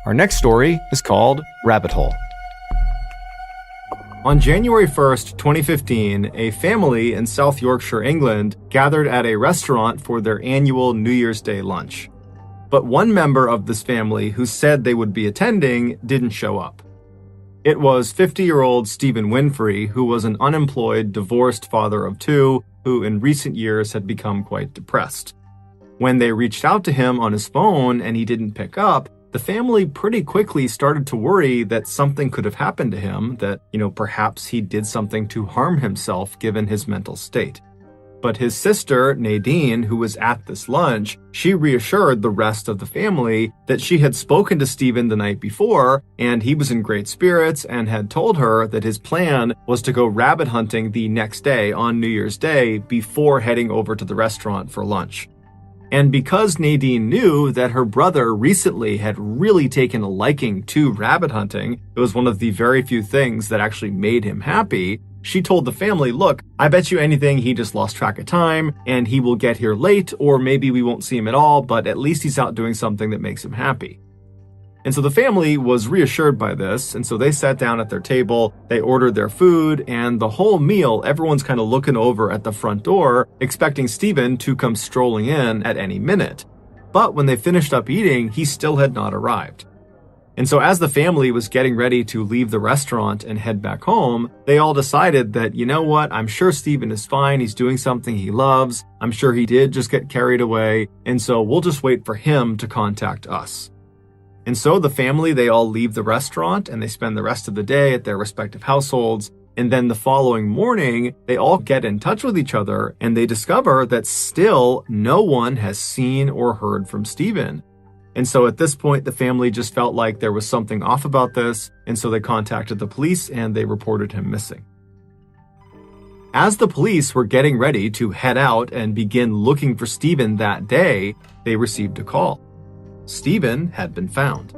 Our next story is called Rabbit Hole. On January 1st, 2015, a family in South Yorkshire, England, gathered at a restaurant for their annual New Year's Day lunch. But one member of this family who said they would be attending didn't show up. It was 50-year-old Stephen Winfrey, who was an unemployed, divorced father of two, who in recent years had become quite depressed. When they reached out to him on his phone and he didn't pick up, the family pretty quickly started to worry that something could have happened to him, that, perhaps he did something to harm himself given his mental state. But his sister, Nadine, who was at this lunch, she reassured the rest of the family that she had spoken to Stephen the night before, and he was in great spirits and had told her that his plan was to go rabbit hunting the next day on New Year's Day before heading over to the restaurant for lunch. And because Nadine knew that her brother recently had really taken a liking to rabbit hunting, it was one of the very few things that actually made him happy, she told the family, look, I bet you anything he just lost track of time and he will get here late, or maybe we won't see him at all, but at least he's out doing something that makes him happy. And so the family was reassured by this, and so they sat down at their table, they ordered their food, and the whole meal, everyone's kind of looking over at the front door, expecting Stephen to come strolling in at any minute. But when they finished up eating, he still had not arrived. And so as the family was getting ready to leave the restaurant and head back home, they all decided that, you know what, I'm sure Stephen is fine, he's doing something he loves, I'm sure he did just get carried away, and so we'll just wait for him to contact us. And so the family, they all leave the restaurant and they spend the rest of the day at their respective households. And then the following morning, they all get in touch with each other and they discover that still no one has seen or heard from Stephen. And so at this point, the family just felt like there was something off about this. And so they contacted the police and they reported him missing. As the police were getting ready to head out and begin looking for Stephen that day, they received a call. Stephen had been found.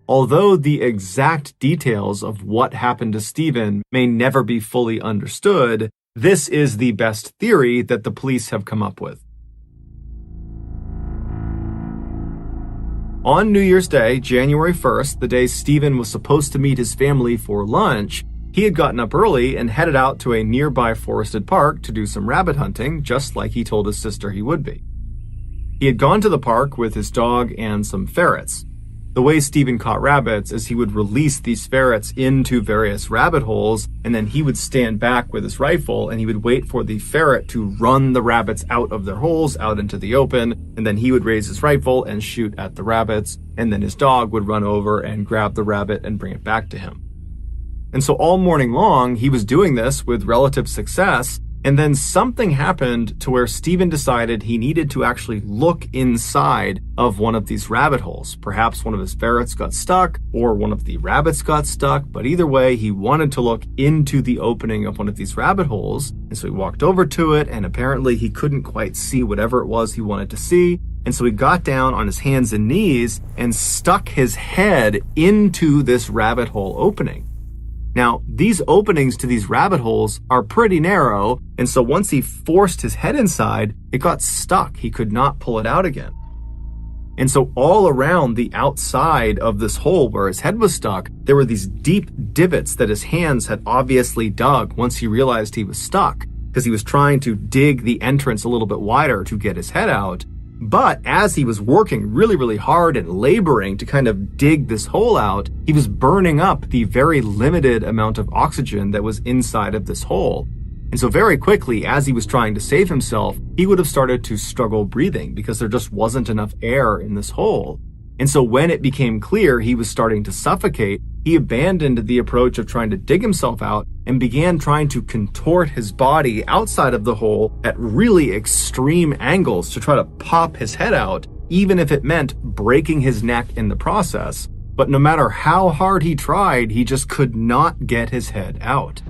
Although the exact details of what happened to Stephen may never be fully understood, this is the best theory that the police have come up with. On New Year's Day, January 1st, the day Stephen was supposed to meet his family for lunch, he had gotten up early and headed out to a nearby forested park to do some rabbit hunting, just like he told his sister he would be. He had gone to the park with his dog and some ferrets. The way Stephen caught rabbits is he would release these ferrets into various rabbit holes, and then he would stand back with his rifle and he would wait for the ferret to run the rabbits out of their holes, out into the open, and then he would raise his rifle and shoot at the rabbits, and then his dog would run over and grab the rabbit and bring it back to him. And so all morning long, he was doing this with relative success, and then something happened to where Stephen decided he needed to actually look inside of one of these rabbit holes. Perhaps one of his ferrets got stuck, or one of the rabbits got stuck, but either way, he wanted to look into the opening of one of these rabbit holes, and so he walked over to it, and apparently he couldn't quite see whatever it was he wanted to see, and so he got down on his hands and knees and stuck his head into this rabbit hole opening. Now, these openings to these rabbit holes are pretty narrow, and so once he forced his head inside, it got stuck. He could not pull it out again. And so all around the outside of this hole where his head was stuck, there were these deep divots that his hands had obviously dug once he realized he was stuck, because he was trying to dig the entrance a little bit wider to get his head out. But as he was working really, really hard and laboring to kind of dig this hole out, he was burning up the very limited amount of oxygen that was inside of this hole. And so very quickly, as he was trying to save himself, he would have started to struggle breathing because there just wasn't enough air in this hole. And so when it became clear he was starting to suffocate, he abandoned the approach of trying to dig himself out and began trying to contort his body outside of the hole at really extreme angles to try to pop his head out, even if it meant breaking his neck in the process. But no matter how hard he tried, he just could not get his head out.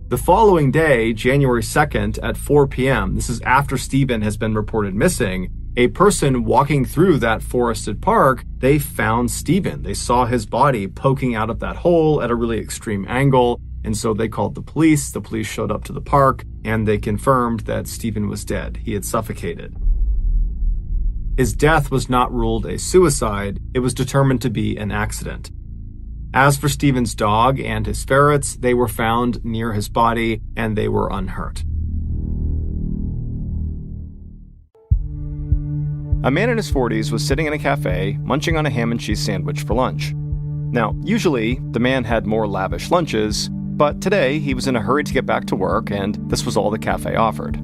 The following day, January 2nd at 4 p.m., this is after Stephen has been reported missing, a person walking through that forested park, they found Stephen. They saw his body poking out of that hole at a really extreme angle, And so they called the police. The police showed up to the park, and they confirmed that Stephen was dead. He had suffocated. His death was not ruled a suicide. It was determined to be an accident. As for Stephen's dog and his ferrets, they were found near his body, and they were unhurt. A man in his 40s was sitting in a cafe, munching on a ham and cheese sandwich for lunch. Now, usually, the man had more lavish lunches, but today he was in a hurry to get back to work, and this was all the cafe offered.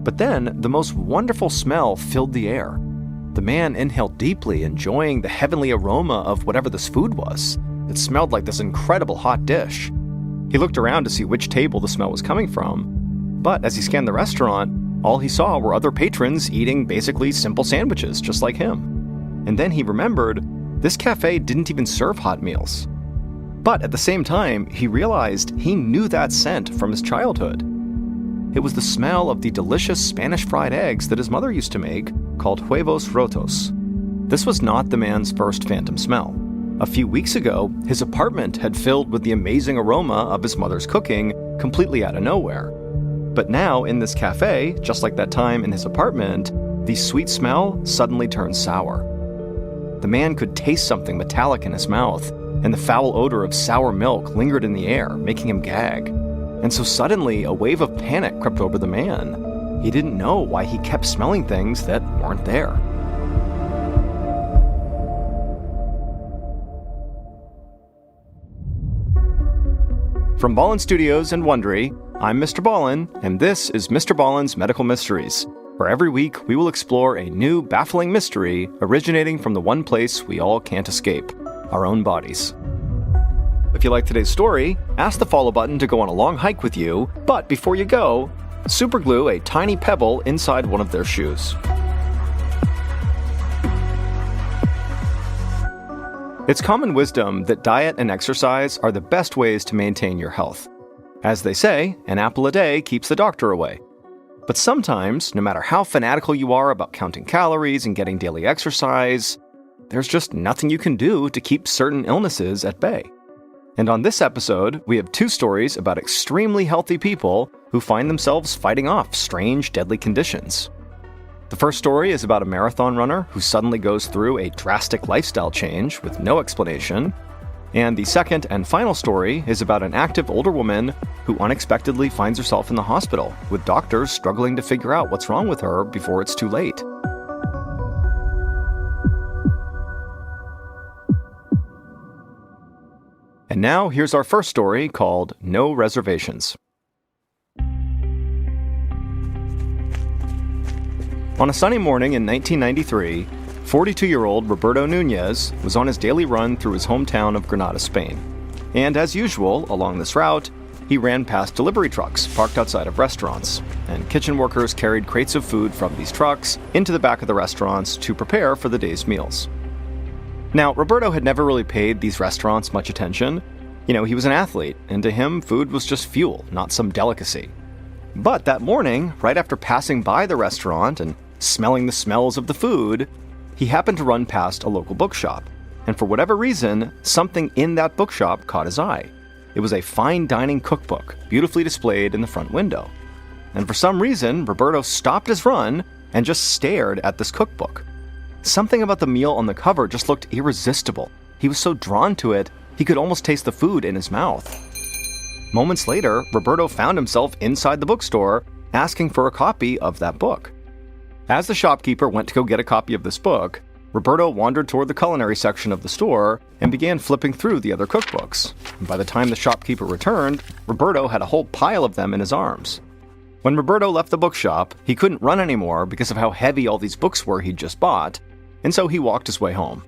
But then, the most wonderful smell filled the air. The man inhaled deeply, enjoying the heavenly aroma of whatever this food was. It smelled like this incredible hot dish. He looked around to see which table the smell was coming from, but as he scanned the restaurant, all he saw were other patrons eating basically simple sandwiches just like him. And then he remembered this cafe didn't even serve hot meals. But at the same time, he realized he knew that scent from his childhood. It was the smell of the delicious Spanish fried eggs that his mother used to make, called huevos rotos. This was not the man's first phantom smell. A few weeks ago, his apartment had filled with the amazing aroma of his mother's cooking, completely out of nowhere. But now, in this cafe, just like that time in his apartment, the sweet smell suddenly turned sour. The man could taste something metallic in his mouth, and the foul odor of sour milk lingered in the air, making him gag. And so suddenly, a wave of panic crept over the man. He didn't know why he kept smelling things that weren't there. From Ballen Studios and Wondery, I'm Mr. Ballen, and this is Mr. Ballen's Medical Mysteries, where every week we will explore a new, baffling mystery originating from the one place we all can't escape, our own bodies. If you like today's story, ask the follow button to go on a long hike with you, but before you go, superglue a tiny pebble inside one of their shoes. It's common wisdom that diet and exercise are the best ways to maintain your health. As they say, an apple a day keeps the doctor away. But sometimes, no matter how fanatical you are about counting calories and getting daily exercise, there's just nothing you can do to keep certain illnesses at bay. And on this episode, we have two stories about extremely healthy people who find themselves fighting off strange, deadly conditions. The first story is about a marathon runner who suddenly goes through a drastic lifestyle change with no explanation. And the second and final story is about an active older woman who unexpectedly finds herself in the hospital, with doctors struggling to figure out what's wrong with her before it's too late. And now here's our first story called No Reservations. On a sunny morning in 1993, 42-year-old Roberto Nunez was on his daily run through his hometown of Granada, Spain. And as usual, along this route, he ran past delivery trucks parked outside of restaurants, and kitchen workers carried crates of food from these trucks into the back of the restaurants to prepare for the day's meals. Now, Roberto had never really paid these restaurants much attention. He was an athlete, and to him, food was just fuel, not some delicacy. But that morning, right after passing by the restaurant and smelling the smells of the food, he happened to run past a local bookshop. And for whatever reason, something in that bookshop caught his eye. It was a fine dining cookbook, beautifully displayed in the front window. And for some reason, Roberto stopped his run and just stared at this cookbook. Something about the meal on the cover just looked irresistible. He was so drawn to it, he could almost taste the food in his mouth. Moments later, Roberto found himself inside the bookstore, asking for a copy of that book. As the shopkeeper went to go get a copy of this book, Roberto wandered toward the culinary section of the store and began flipping through the other cookbooks. And by the time the shopkeeper returned, Roberto had a whole pile of them in his arms. When Roberto left the bookshop, he couldn't run anymore because of how heavy all these books were he'd just bought, and so he walked his way home.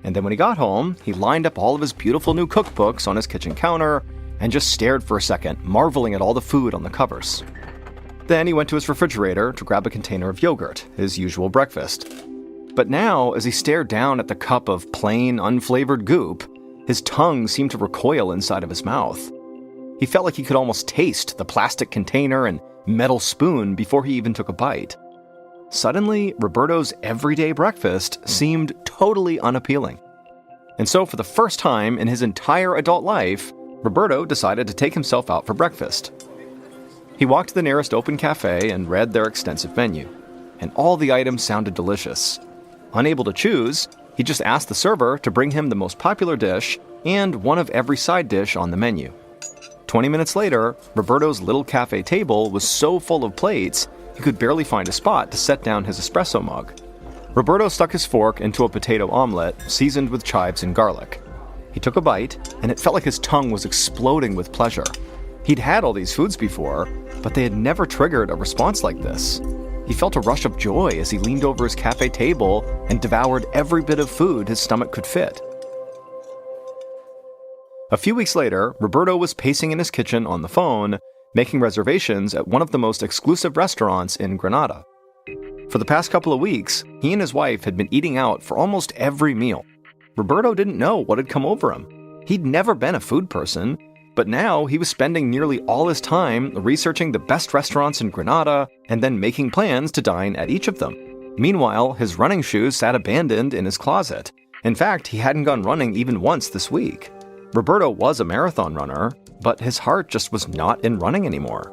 And then when he got home, he lined up all of his beautiful new cookbooks on his kitchen counter and just stared for a second, marveling at all the food on the covers. Then he went to his refrigerator to grab a container of yogurt, his usual breakfast. But now, as he stared down at the cup of plain, unflavored goop, his tongue seemed to recoil inside of his mouth. He felt like he could almost taste the plastic container and metal spoon before he even took a bite. Suddenly, Roberto's everyday breakfast seemed totally unappealing. And so for the first time in his entire adult life, Roberto decided to take himself out for breakfast. He walked to the nearest open cafe and read their extensive menu, and all the items sounded delicious. Unable to choose, he just asked the server to bring him the most popular dish and one of every side dish on the menu. 20 minutes later, Roberto's little cafe table was so full of plates, he could barely find a spot to set down his espresso mug. Roberto stuck his fork into a potato omelet seasoned with chives and garlic. He took a bite, and it felt like his tongue was exploding with pleasure. He'd had all these foods before, but they had never triggered a response like this. He felt a rush of joy as he leaned over his cafe table and devoured every bit of food his stomach could fit. A few weeks later, Roberto was pacing in his kitchen on the phone, making reservations at one of the most exclusive restaurants in Granada. For the past couple of weeks, he and his wife had been eating out for almost every meal. Roberto didn't know what had come over him. He'd never been a food person, but now he was spending nearly all his time researching the best restaurants in Granada and then making plans to dine at each of them. Meanwhile, his running shoes sat abandoned in his closet. In fact, he hadn't gone running even once this week. Roberto was a marathon runner, but his heart just was not in running anymore.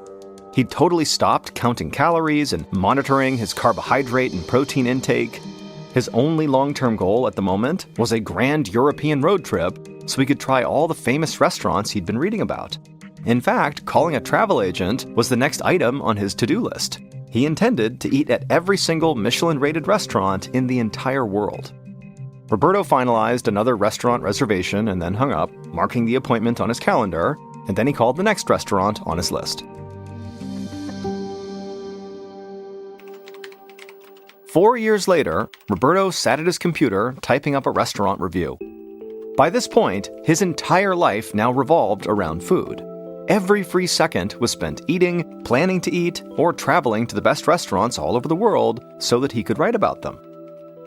He'd totally stopped counting calories and monitoring his carbohydrate and protein intake. His only long-term goal at the moment was a grand European road trip so he could try all the famous restaurants he'd been reading about. In fact, calling a travel agent was the next item on his to-do list. He intended to eat at every single Michelin-rated restaurant in the entire world. Roberto finalized another restaurant reservation and then hung up, marking the appointment on his calendar, and then he called the next restaurant on his list. 4 years later, Roberto sat at his computer typing up a restaurant review. By this point, his entire life now revolved around food. Every free second was spent eating, planning to eat, or traveling to the best restaurants all over the world so that he could write about them.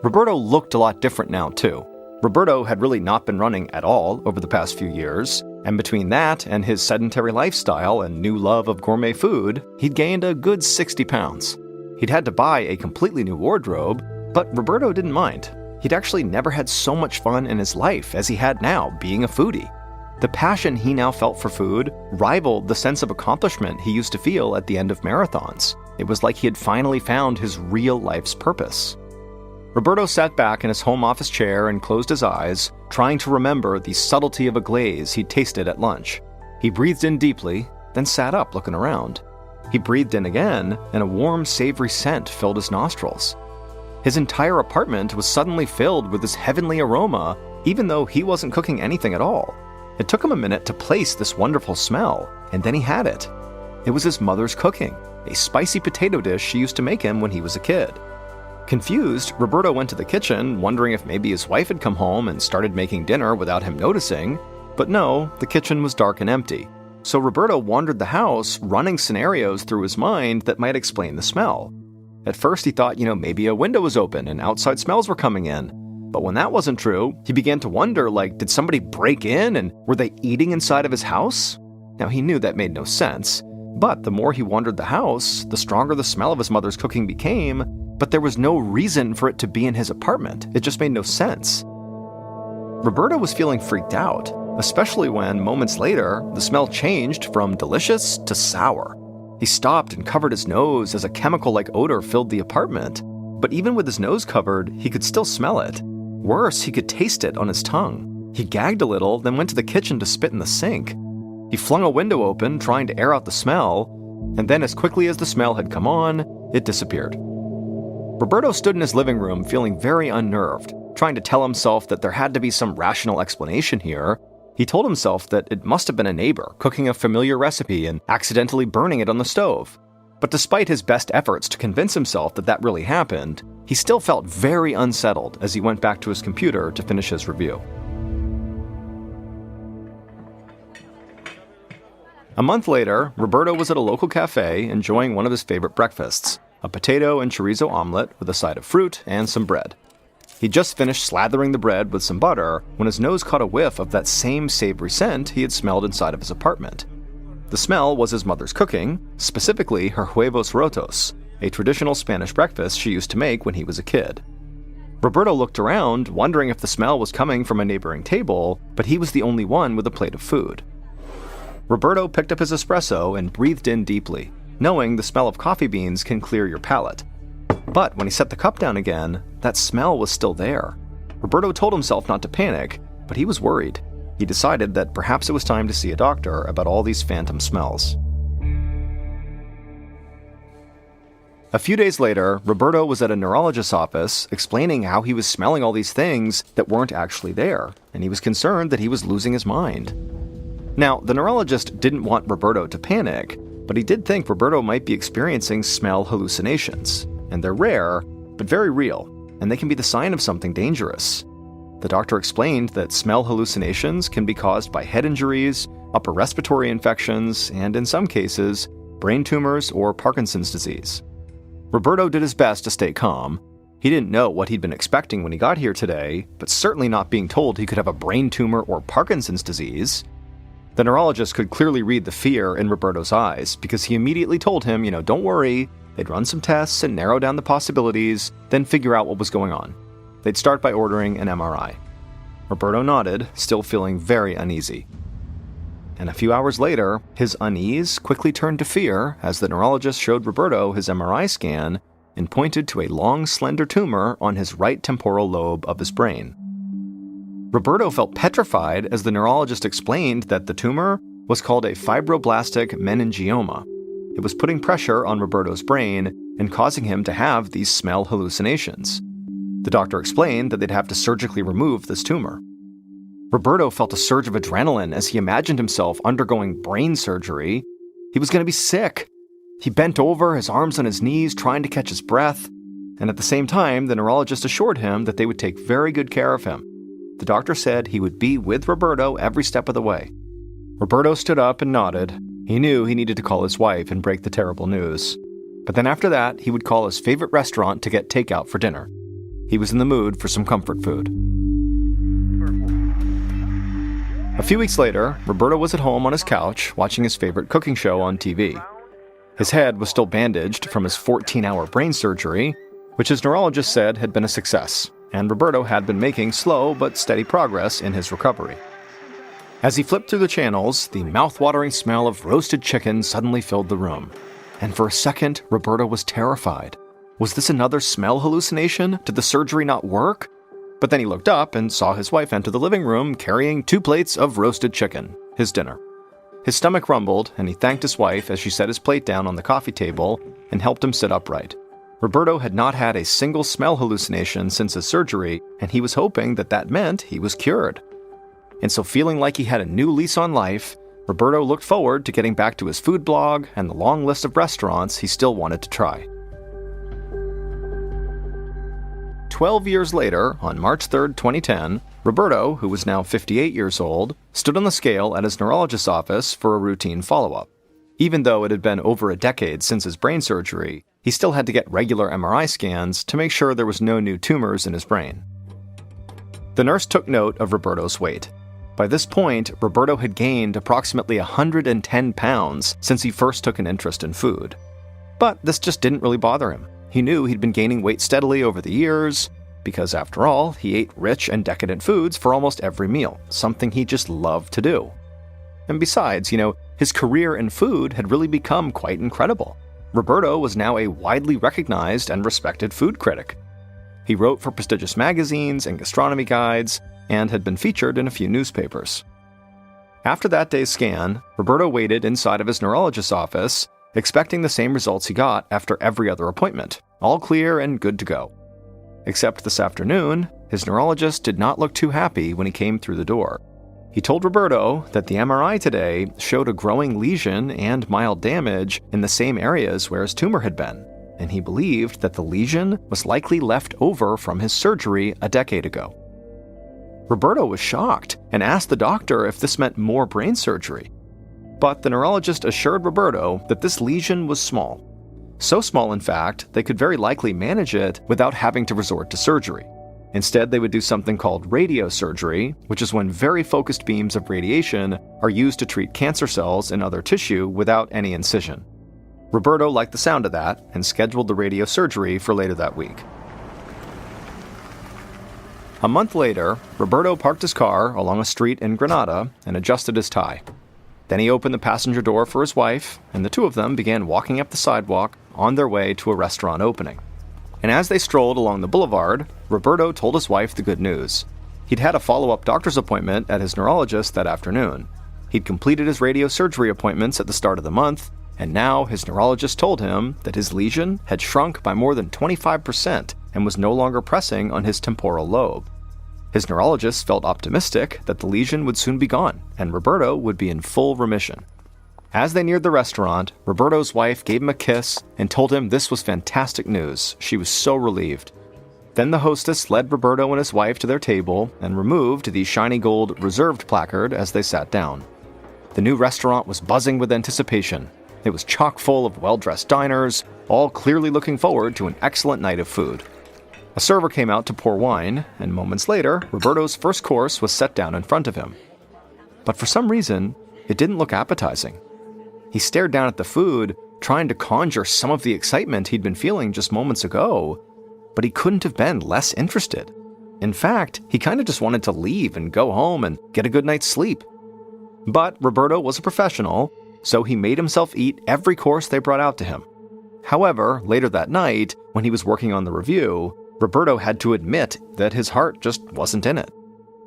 Roberto looked a lot different now, too. Roberto had really not been running at all over the past few years, and between that and his sedentary lifestyle and new love of gourmet food, he'd gained a good 60 pounds. He'd had to buy a completely new wardrobe, but Roberto didn't mind. He'd actually never had so much fun in his life as he had now being a foodie. The passion he now felt for food rivaled the sense of accomplishment he used to feel at the end of marathons. It was like he had finally found his real life's purpose. Roberto sat back in his home office chair and closed his eyes, trying to remember the subtlety of a glaze he'd tasted at lunch. He breathed in deeply, then sat up looking around. He breathed in again, and a warm, savory scent filled his nostrils. His entire apartment was suddenly filled with this heavenly aroma, even though he wasn't cooking anything at all. It took him a minute to place this wonderful smell, and then he had it. It was his mother's cooking, a spicy potato dish she used to make him when he was a kid. Confused, Roberto went to the kitchen, wondering if maybe his wife had come home and started making dinner without him noticing, but no, the kitchen was dark and empty. So Roberto wandered the house, running scenarios through his mind that might explain the smell. At first he thought, maybe a window was open and outside smells were coming in. But when that wasn't true, he began to wonder, did somebody break in and were they eating inside of his house? Now he knew that made no sense, but the more he wandered the house, the stronger the smell of his mother's cooking became, but there was no reason for it to be in his apartment. It just made no sense. Roberto was feeling freaked out, especially when, moments later, the smell changed from delicious to sour. He stopped and covered his nose as a chemical-like odor filled the apartment, but even with his nose covered, he could still smell it. Worse, he could taste it on his tongue. He gagged a little, then went to the kitchen to spit in the sink. He flung a window open, trying to air out the smell, and then as quickly as the smell had come on, it disappeared. Roberto stood in his living room feeling very unnerved, trying to tell himself that there had to be some rational explanation here. He told himself that it must have been a neighbor cooking a familiar recipe and accidentally burning it on the stove. But despite his best efforts to convince himself that that really happened, he still felt very unsettled as he went back to his computer to finish his review. A month later, Roberto was at a local cafe enjoying one of his favorite breakfasts, a potato and chorizo omelet with a side of fruit and some bread. He'd just finished slathering the bread with some butter when his nose caught a whiff of that same savory scent he had smelled inside of his apartment. The smell was his mother's cooking, specifically her huevos rotos, a traditional Spanish breakfast she used to make when he was a kid. Roberto looked around, wondering if the smell was coming from a neighboring table, but he was the only one with a plate of food. Roberto picked up his espresso and breathed in deeply, knowing the smell of coffee beans can clear your palate. But when he set the cup down again, that smell was still there. Roberto told himself not to panic, but he was worried. He decided that perhaps it was time to see a doctor about all these phantom smells. A few days later, Roberto was at a neurologist's office explaining how he was smelling all these things that weren't actually there, and he was concerned that he was losing his mind. Now, the neurologist didn't want Roberto to panic, but he did think Roberto might be experiencing smell hallucinations, and they're rare, but very real, and they can be the sign of something dangerous. The doctor explained that smell hallucinations can be caused by head injuries, upper respiratory infections, and in some cases, brain tumors or Parkinson's disease. Roberto did his best to stay calm. He didn't know what he'd been expecting when he got here today, but certainly not being told he could have a brain tumor or Parkinson's disease. The neurologist could clearly read the fear in Roberto's eyes because he immediately told him, don't worry, they'd run some tests and narrow down the possibilities, then figure out what was going on. They'd start by ordering an MRI. Roberto nodded, still feeling very uneasy. And a few hours later, his unease quickly turned to fear as the neurologist showed Roberto his MRI scan and pointed to a long, slender tumor on his right temporal lobe of his brain. Roberto felt petrified as the neurologist explained that the tumor was called a fibroblastic meningioma. It was putting pressure on Roberto's brain and causing him to have these smell hallucinations. The doctor explained that they'd have to surgically remove this tumor. Roberto felt a surge of adrenaline as he imagined himself undergoing brain surgery. He was going to be sick. He bent over, his arms on his knees, trying to catch his breath. And at the same time, the neurologist assured him that they would take very good care of him. The doctor said he would be with Roberto every step of the way. Roberto stood up and nodded. He knew he needed to call his wife and break the terrible news. But then after that, he would call his favorite restaurant to get takeout for dinner. He was in the mood for some comfort food. A few weeks later, Roberto was at home on his couch watching his favorite cooking show on TV. His head was still bandaged from his 14-hour brain surgery, which his neurologist said had been a success, and Roberto had been making slow but steady progress in his recovery. As he flipped through the channels, the mouth-watering smell of roasted chicken suddenly filled the room. And for a second, Roberto was terrified. Was this another smell hallucination? Did the surgery not work? But then he looked up and saw his wife enter the living room carrying 2 plates of roasted chicken, his dinner. His stomach rumbled, and he thanked his wife as she set his plate down on the coffee table and helped him sit upright. Roberto had not had a single smell hallucination since his surgery, and he was hoping that that meant he was cured. And so feeling like he had a new lease on life, Roberto looked forward to getting back to his food blog and the long list of restaurants he still wanted to try. 12 years later, on March 3, 2010, Roberto, who was now 58 years old, stood on the scale at his neurologist's office for a routine follow-up. Even though it had been over a decade since his brain surgery, he still had to get regular MRI scans to make sure there was no new tumors in his brain. The nurse took note of Roberto's weight. By this point, Roberto had gained approximately 110 pounds since he first took an interest in food. But this just didn't really bother him. He knew he'd been gaining weight steadily over the years, because after all, he ate rich and decadent foods for almost every meal, something he just loved to do. And besides, his career in food had really become quite incredible. Roberto was now a widely recognized and respected food critic. He wrote for prestigious magazines and gastronomy guides, and had been featured in a few newspapers. After that day's scan, Roberto waited inside of his neurologist's office, expecting the same results he got after every other appointment, all clear and good to go. Except this afternoon, his neurologist did not look too happy when he came through the door. He told Roberto that the MRI today showed a growing lesion and mild damage in the same areas where his tumor had been, and he believed that the lesion was likely left over from his surgery a decade ago. Roberto was shocked and asked the doctor if this meant more brain surgery. But the neurologist assured Roberto that this lesion was small. So small, in fact, they could very likely manage it without having to resort to surgery. Instead, they would do something called radiosurgery, which is when very focused beams of radiation are used to treat cancer cells and other tissue without any incision. Roberto liked the sound of that and scheduled the radiosurgery for later that week. A month later, Roberto parked his car along a street in Granada and adjusted his tie. Then he opened the passenger door for his wife, and the two of them began walking up the sidewalk on their way to a restaurant opening. And as they strolled along the boulevard, Roberto told his wife the good news. He'd had a follow-up doctor's appointment at his neurologist that afternoon. He'd completed his radio surgery appointments at the start of the month, and now his neurologist told him that his lesion had shrunk by more than 25% and was no longer pressing on his temporal lobe. His neurologist felt optimistic that the lesion would soon be gone, and Roberto would be in full remission. As they neared the restaurant, Roberto's wife gave him a kiss and told him this was fantastic news. She was so relieved. Then the hostess led Roberto and his wife to their table and removed the shiny gold reserved placard as they sat down. The new restaurant was buzzing with anticipation. It was chock full of well-dressed diners, all clearly looking forward to an excellent night of food. A server came out to pour wine, and moments later, Roberto's first course was set down in front of him. But for some reason, it didn't look appetizing. He stared down at the food, trying to conjure some of the excitement he'd been feeling just moments ago, but he couldn't have been less interested. In fact, he kind of just wanted to leave and go home and get a good night's sleep. But Roberto was a professional, so he made himself eat every course they brought out to him. However, later that night, when he was working on the review, Roberto had to admit that his heart just wasn't in it.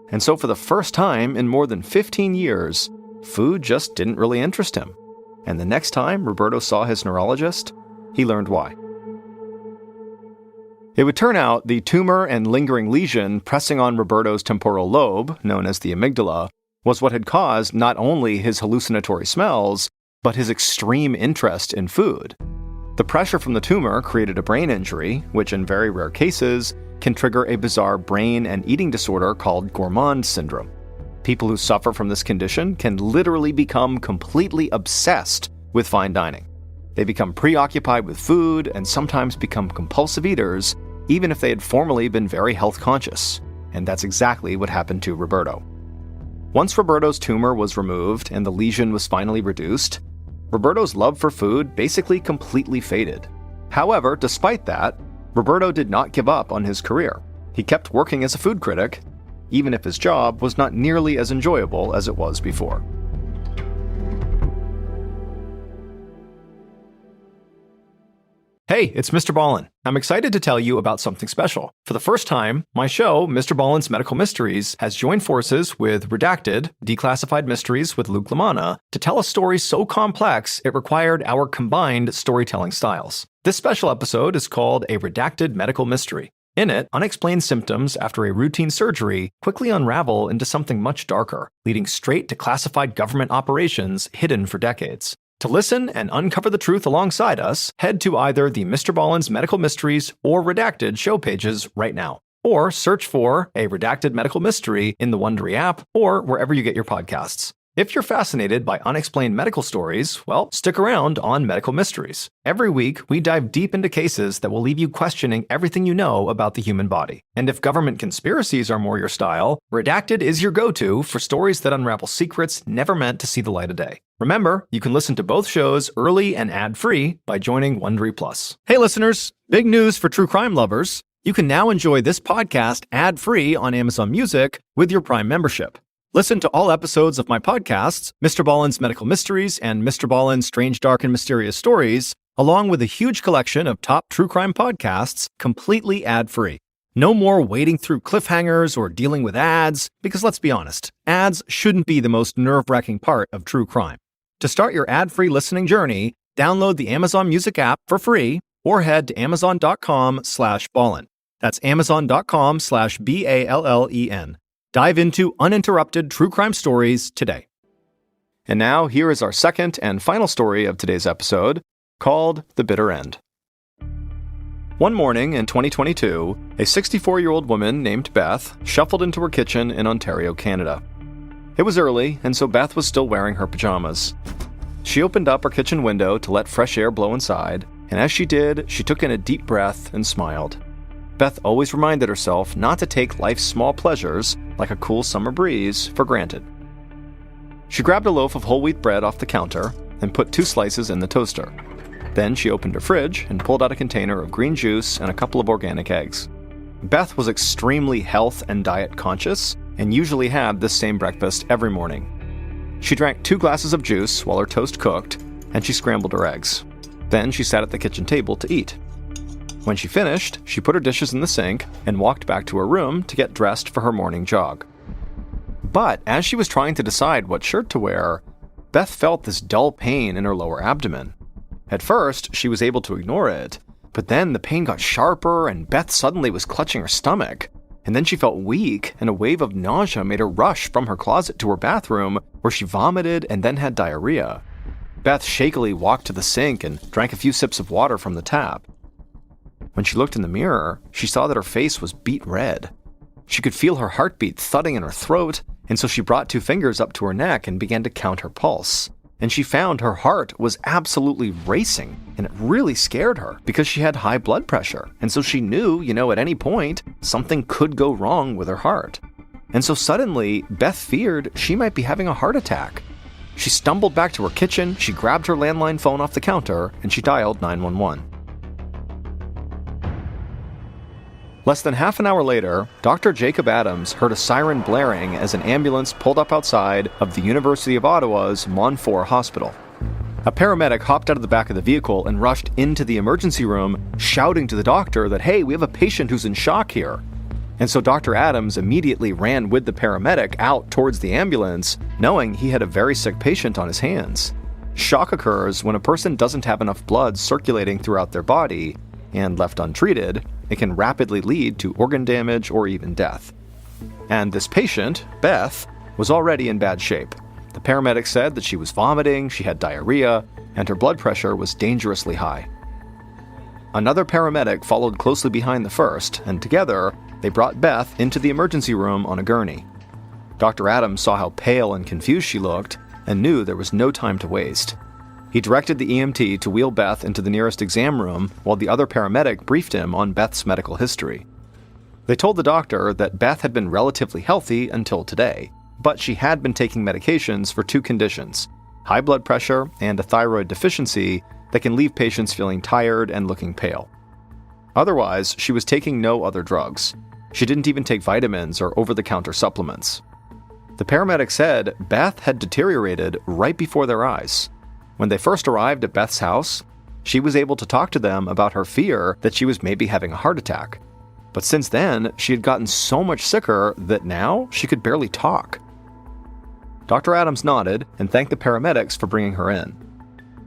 And so for the first time in more than 15 years, food just didn't really interest him. And the next time Roberto saw his neurologist, he learned why. It would turn out the tumor and lingering lesion pressing on Roberto's temporal lobe, known as the amygdala, was what had caused not only his hallucinatory smells, but his extreme interest in food. The pressure from the tumor created a brain injury, which in very rare cases can trigger a bizarre brain and eating disorder called gourmand syndrome. People who suffer from this condition can literally become completely obsessed with fine dining. They become preoccupied with food and sometimes become compulsive eaters, even if they had formerly been very health conscious. And that's exactly what happened to Roberto. Once Roberto's tumor was removed and the lesion was finally reduced, Roberto's love for food basically completely faded. However, despite that, Roberto did not give up on his career. He kept working as a food critic, even if his job was not nearly as enjoyable as it was before. Hey, it's MrBallen. I'm excited to tell you about something special. For the first time, my show, MrBallen's Medical Mysteries, has joined forces with Redacted, Declassified Mysteries with Luke LaManna, to tell a story so complex it required our combined storytelling styles. This special episode is called A Redacted Medical Mystery. In it, unexplained symptoms after a routine surgery quickly unravel into something much darker, leading straight to classified government operations hidden for decades. To listen and uncover the truth alongside us, head to either the MrBallen's Medical Mysteries or Redacted show pages right now. Or search for A Redacted Medical Mystery in the Wondery app or wherever you get your podcasts. If you're fascinated by unexplained medical stories, well, stick around on Medical Mysteries. Every week, we dive deep into cases that will leave you questioning everything you know about the human body. And if government conspiracies are more your style, Redacted is your go-to for stories that unravel secrets never meant to see the light of day. Remember, you can listen to both shows early and ad-free by joining Wondery Plus. Hey listeners, big news for true crime lovers. You can now enjoy this podcast ad-free on Amazon Music with your Prime membership. Listen to all episodes of my podcasts, MrBallen's Medical Mysteries and MrBallen's Strange, Dark, and Mysterious Stories, along with a huge collection of top true crime podcasts, completely ad-free. No more wading through cliffhangers or dealing with ads, because let's be honest, ads shouldn't be the most nerve-wracking part of true crime. To start your ad-free listening journey, download the Amazon Music app for free or head to amazon.com/ballen. That's amazon.com/BALLEN. Dive into uninterrupted true crime stories today. And now, here is our second and final story of today's episode, called The Bitter End. One morning in 2022, a 64-year-old woman named Beth shuffled into her kitchen in Ontario, Canada. It was early, and so Beth was still wearing her pajamas. She opened up her kitchen window to let fresh air blow inside, and as she did, she took in a deep breath and smiled. Beth always reminded herself not to take life's small pleasures, like a cool summer breeze, for granted. She grabbed a loaf of whole wheat bread off the counter and put 2 slices in the toaster. Then she opened her fridge and pulled out a container of green juice and a couple of organic eggs. Beth was extremely health and diet conscious and usually had this same breakfast every morning. She drank 2 glasses of juice while her toast cooked, and she scrambled her eggs. Then she sat at the kitchen table to eat. When she finished, she put her dishes in the sink and walked back to her room to get dressed for her morning jog. But as she was trying to decide what shirt to wear, Beth felt this dull pain in her lower abdomen. At first, she was able to ignore it, but then the pain got sharper and Beth suddenly was clutching her stomach. And then she felt weak, and a wave of nausea made her rush from her closet to her bathroom, where she vomited and then had diarrhea. Beth shakily walked to the sink and drank a few sips of water from the tap. When she looked in the mirror, she saw that her face was beet red. She could feel her heartbeat thudding in her throat, and so she brought 2 fingers up to her neck and began to count her pulse. And she found her heart was absolutely racing, and it really scared her because she had high blood pressure, and so she knew, at any point, something could go wrong with her heart. And so suddenly, Beth feared she might be having a heart attack. She stumbled back to her kitchen, she grabbed her landline phone off the counter, and she dialed 911. Less than half an hour later, Dr. Jacob Adams heard a siren blaring as an ambulance pulled up outside of the University of Ottawa's Montfort Hospital. A paramedic hopped out of the back of the vehicle and rushed into the emergency room, shouting to the doctor that, "Hey, we have a patient who's in shock here." And so Dr. Adams immediately ran with the paramedic out towards the ambulance, knowing he had a very sick patient on his hands. Shock occurs when a person doesn't have enough blood circulating throughout their body, and left untreated, it can rapidly lead to organ damage or even death. And this patient, Beth, was already in bad shape. The paramedic said that she was vomiting, she had diarrhea, and her blood pressure was dangerously high. Another paramedic followed closely behind the first, and together, they brought Beth into the emergency room on a gurney. Dr. Adams saw how pale and confused she looked, and knew there was no time to waste. He directed the EMT to wheel Beth into the nearest exam room while the other paramedic briefed him on Beth's medical history. They told the doctor that Beth had been relatively healthy until today, but she had been taking medications for 2 conditions, high blood pressure and a thyroid deficiency that can leave patients feeling tired and looking pale. Otherwise, she was taking no other drugs. She didn't even take vitamins or over-the-counter supplements. The paramedic said Beth had deteriorated right before their eyes. When they first arrived at Beth's house, she was able to talk to them about her fear that she was maybe having a heart attack. But since then, she had gotten so much sicker that now she could barely talk. Dr. Adams nodded and thanked the paramedics for bringing her in.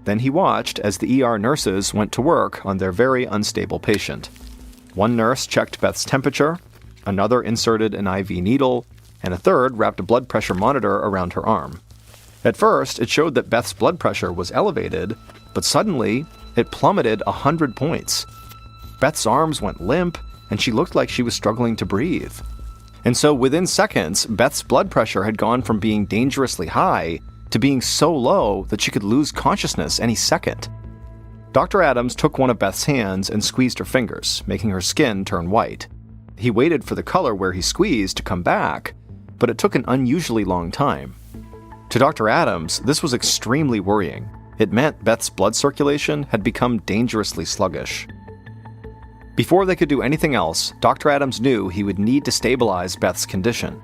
Then he watched as the ER nurses went to work on their very unstable patient. One nurse checked Beth's temperature, another inserted an IV needle, and a third wrapped a blood pressure monitor around her arm. At first, it showed that Beth's blood pressure was elevated, but suddenly, it plummeted 100 points. Beth's arms went limp, and she looked like she was struggling to breathe. And so within seconds, Beth's blood pressure had gone from being dangerously high to being so low that she could lose consciousness any second. Dr. Adams took one of Beth's hands and squeezed her fingers, making her skin turn white. He waited for the color where he squeezed to come back, but it took an unusually long time. To Dr. Adams, this was extremely worrying. It meant Beth's blood circulation had become dangerously sluggish. Before they could do anything else, Dr. Adams knew he would need to stabilize Beth's condition.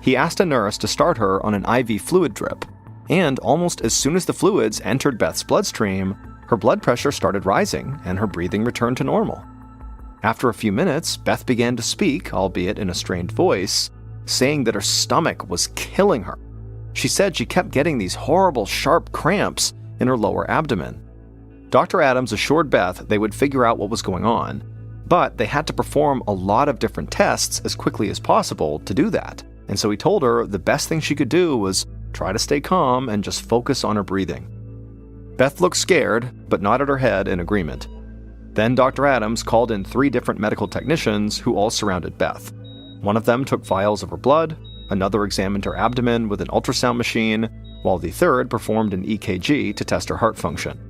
He asked a nurse to start her on an IV fluid drip, and almost as soon as the fluids entered Beth's bloodstream, her blood pressure started rising and her breathing returned to normal. After a few minutes, Beth began to speak, albeit in a strained voice, saying that her stomach was killing her. She said she kept getting these horrible, sharp cramps in her lower abdomen. Dr. Adams assured Beth they would figure out what was going on, but they had to perform a lot of different tests as quickly as possible to do that. And so he told her the best thing she could do was try to stay calm and just focus on her breathing. Beth looked scared, but nodded her head in agreement. Then Dr. Adams called in 3 different medical technicians who all surrounded Beth. One of them took vials of her blood, another examined her abdomen with an ultrasound machine, while the third performed an EKG to test her heart function.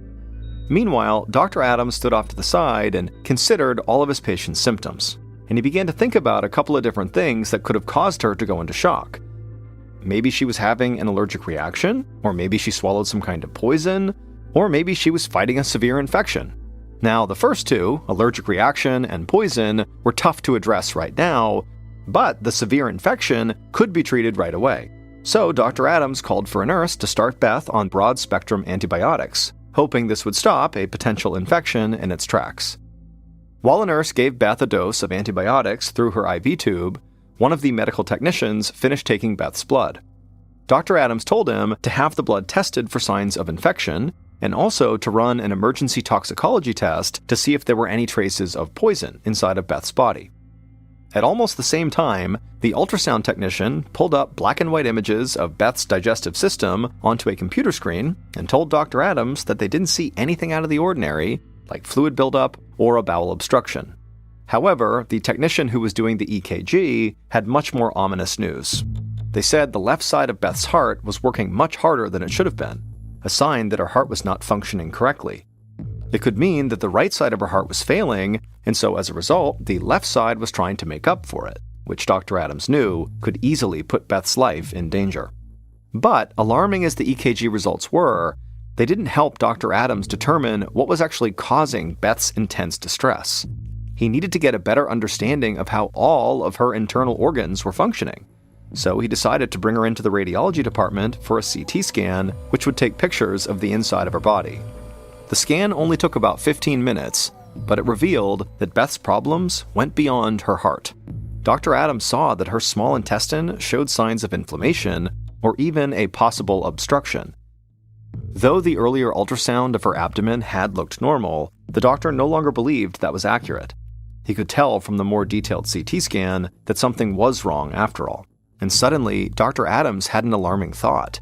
Meanwhile, Dr. Adams stood off to the side and considered all of his patient's symptoms, and he began to think about a couple of different things that could have caused her to go into shock. Maybe she was having an allergic reaction, or maybe she swallowed some kind of poison, or maybe she was fighting a severe infection. Now, the first 2, allergic reaction and poison, were tough to address right now, but the severe infection could be treated right away. So Dr. Adams called for a nurse to start Beth on broad-spectrum antibiotics, hoping this would stop a potential infection in its tracks. While a nurse gave Beth a dose of antibiotics through her IV tube, one of the medical technicians finished taking Beth's blood. Dr. Adams told him to have the blood tested for signs of infection, and also to run an emergency toxicology test to see if there were any traces of poison inside of Beth's body. At almost the same time, the ultrasound technician pulled up black and white images of Beth's digestive system onto a computer screen and told Dr. Adams that they didn't see anything out of the ordinary, like fluid buildup or a bowel obstruction. However, the technician who was doing the EKG had much more ominous news. They said the left side of Beth's heart was working much harder than it should have been, a sign that her heart was not functioning correctly. It could mean that the right side of her heart was failing, and so as a result, the left side was trying to make up for it, which Dr. Adams knew could easily put Beth's life in danger. But, alarming as the EKG results were, they didn't help Dr. Adams determine what was actually causing Beth's intense distress. He needed to get a better understanding of how all of her internal organs were functioning. So he decided to bring her into the radiology department for a CT scan, which would take pictures of the inside of her body. The scan only took about 15 minutes, but it revealed that Beth's problems went beyond her heart. Dr. Adams saw that her small intestine showed signs of inflammation or even a possible obstruction. Though the earlier ultrasound of her abdomen had looked normal, the doctor no longer believed that was accurate. He could tell from the more detailed CT scan that something was wrong after all. And suddenly, Dr. Adams had an alarming thought.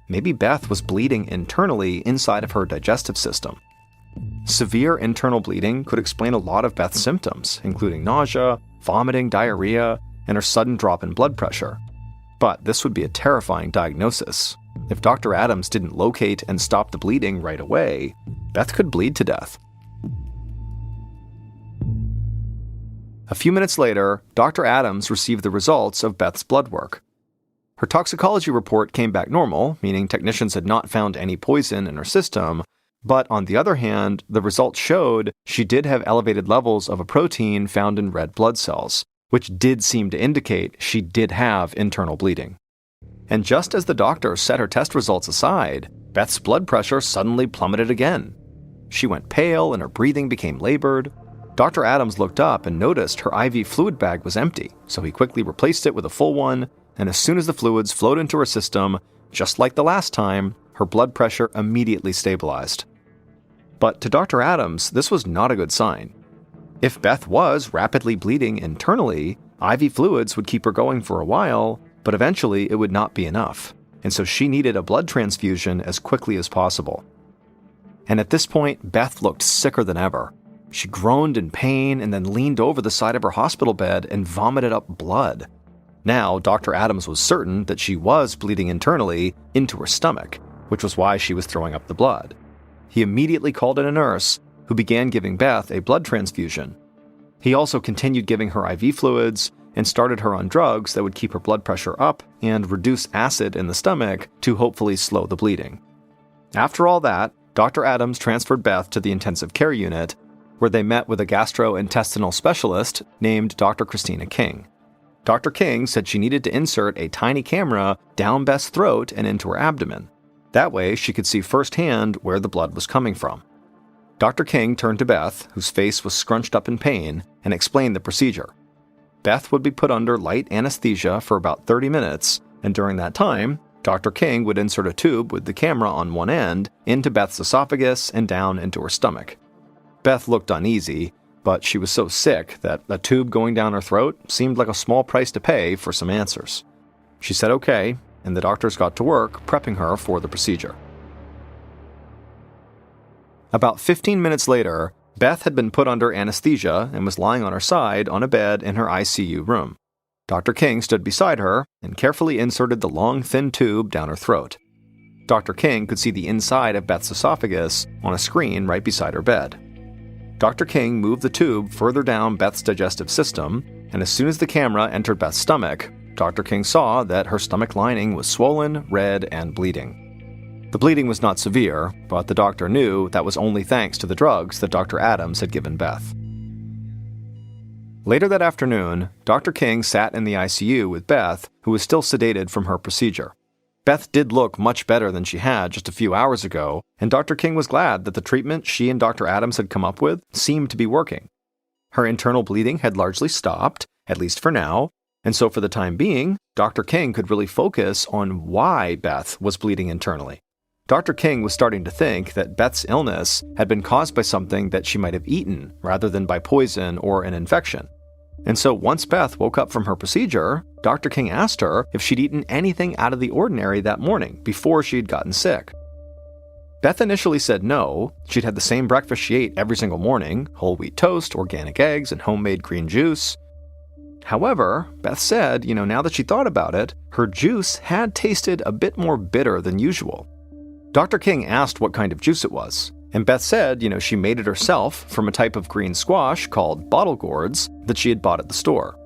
Maybe Beth was bleeding internally inside of her digestive system. Severe internal bleeding could explain a lot of Beth's symptoms, including nausea, vomiting, diarrhea, and her sudden drop in blood pressure. But this would be a terrifying diagnosis. If Dr. Adams didn't locate and stop the bleeding right away, Beth could bleed to death. A few minutes later, Dr. Adams received the results of Beth's blood work. Her toxicology report came back normal, meaning technicians had not found any poison in her system, but on the other hand, the results showed she did have elevated levels of a protein found in red blood cells, which did seem to indicate she did have internal bleeding. And just as the doctor set her test results aside, Beth's blood pressure suddenly plummeted again. She went pale and her breathing became labored. Dr. Adams looked up and noticed her IV fluid bag was empty, so he quickly replaced it with a full one, and as soon as the fluids flowed into her system, just like the last time, her blood pressure immediately stabilized. But to Dr. Adams, this was not a good sign. If Beth was rapidly bleeding internally, IV fluids would keep her going for a while, but eventually it would not be enough, and so she needed a blood transfusion as quickly as possible. And at this point, Beth looked sicker than ever. She groaned in pain and then leaned over the side of her hospital bed and vomited up blood. Now, Dr. Adams was certain that she was bleeding internally into her stomach, which was why she was throwing up the blood. He immediately called in a nurse, who began giving Beth a blood transfusion. He also continued giving her IV fluids and started her on drugs that would keep her blood pressure up and reduce acid in the stomach to hopefully slow the bleeding. After all that, Dr. Adams transferred Beth to the intensive care unit, where they met with a gastrointestinal specialist named Dr. Christina King. Dr. King said she needed to insert a tiny camera down Beth's throat and into her abdomen. That way, she could see firsthand where the blood was coming from. Dr. King turned to Beth, whose face was scrunched up in pain, and explained the procedure. Beth would be put under light anesthesia for about 30 minutes, and during that time, Dr. King would insert a tube with the camera on one end into Beth's esophagus and down into her stomach. Beth looked uneasy, but she was so sick that a tube going down her throat seemed like a small price to pay for some answers. She said okay, and the doctors got to work prepping her for the procedure. About 15 minutes later, Beth had been put under anesthesia and was lying on her side on a bed in her ICU room. Dr. King stood beside her and carefully inserted the long, thin tube down her throat. Dr. King could see the inside of Beth's esophagus on a screen right beside her bed. Dr. King moved the tube further down Beth's digestive system, and as soon as the camera entered Beth's stomach, Dr. King saw that her stomach lining was swollen, red, and bleeding. The bleeding was not severe, but the doctor knew that was only thanks to the drugs that Dr. Adams had given Beth. Later that afternoon, Dr. King sat in the ICU with Beth, who was still sedated from her procedure. Beth did look much better than she had just a few hours ago, and Dr. King was glad that the treatment she and Dr. Adams had come up with seemed to be working. Her internal bleeding had largely stopped, at least for now, and so for the time being, Dr. King could really focus on why Beth was bleeding internally. Dr. King was starting to think that Beth's illness had been caused by something that she might have eaten, rather than by poison or an infection. And so once Beth woke up from her procedure, Dr. King asked her if she'd eaten anything out of the ordinary that morning before she'd gotten sick. Beth initially said no. She'd had the same breakfast she ate every single morning: whole wheat toast, organic eggs, and homemade green juice. However, Beth said, now that she thought about it, her juice had tasted a bit more bitter than usual. Dr. King asked what kind of juice it was, and Beth said, she made it herself from a type of green squash called bottle gourds that she had bought at the store.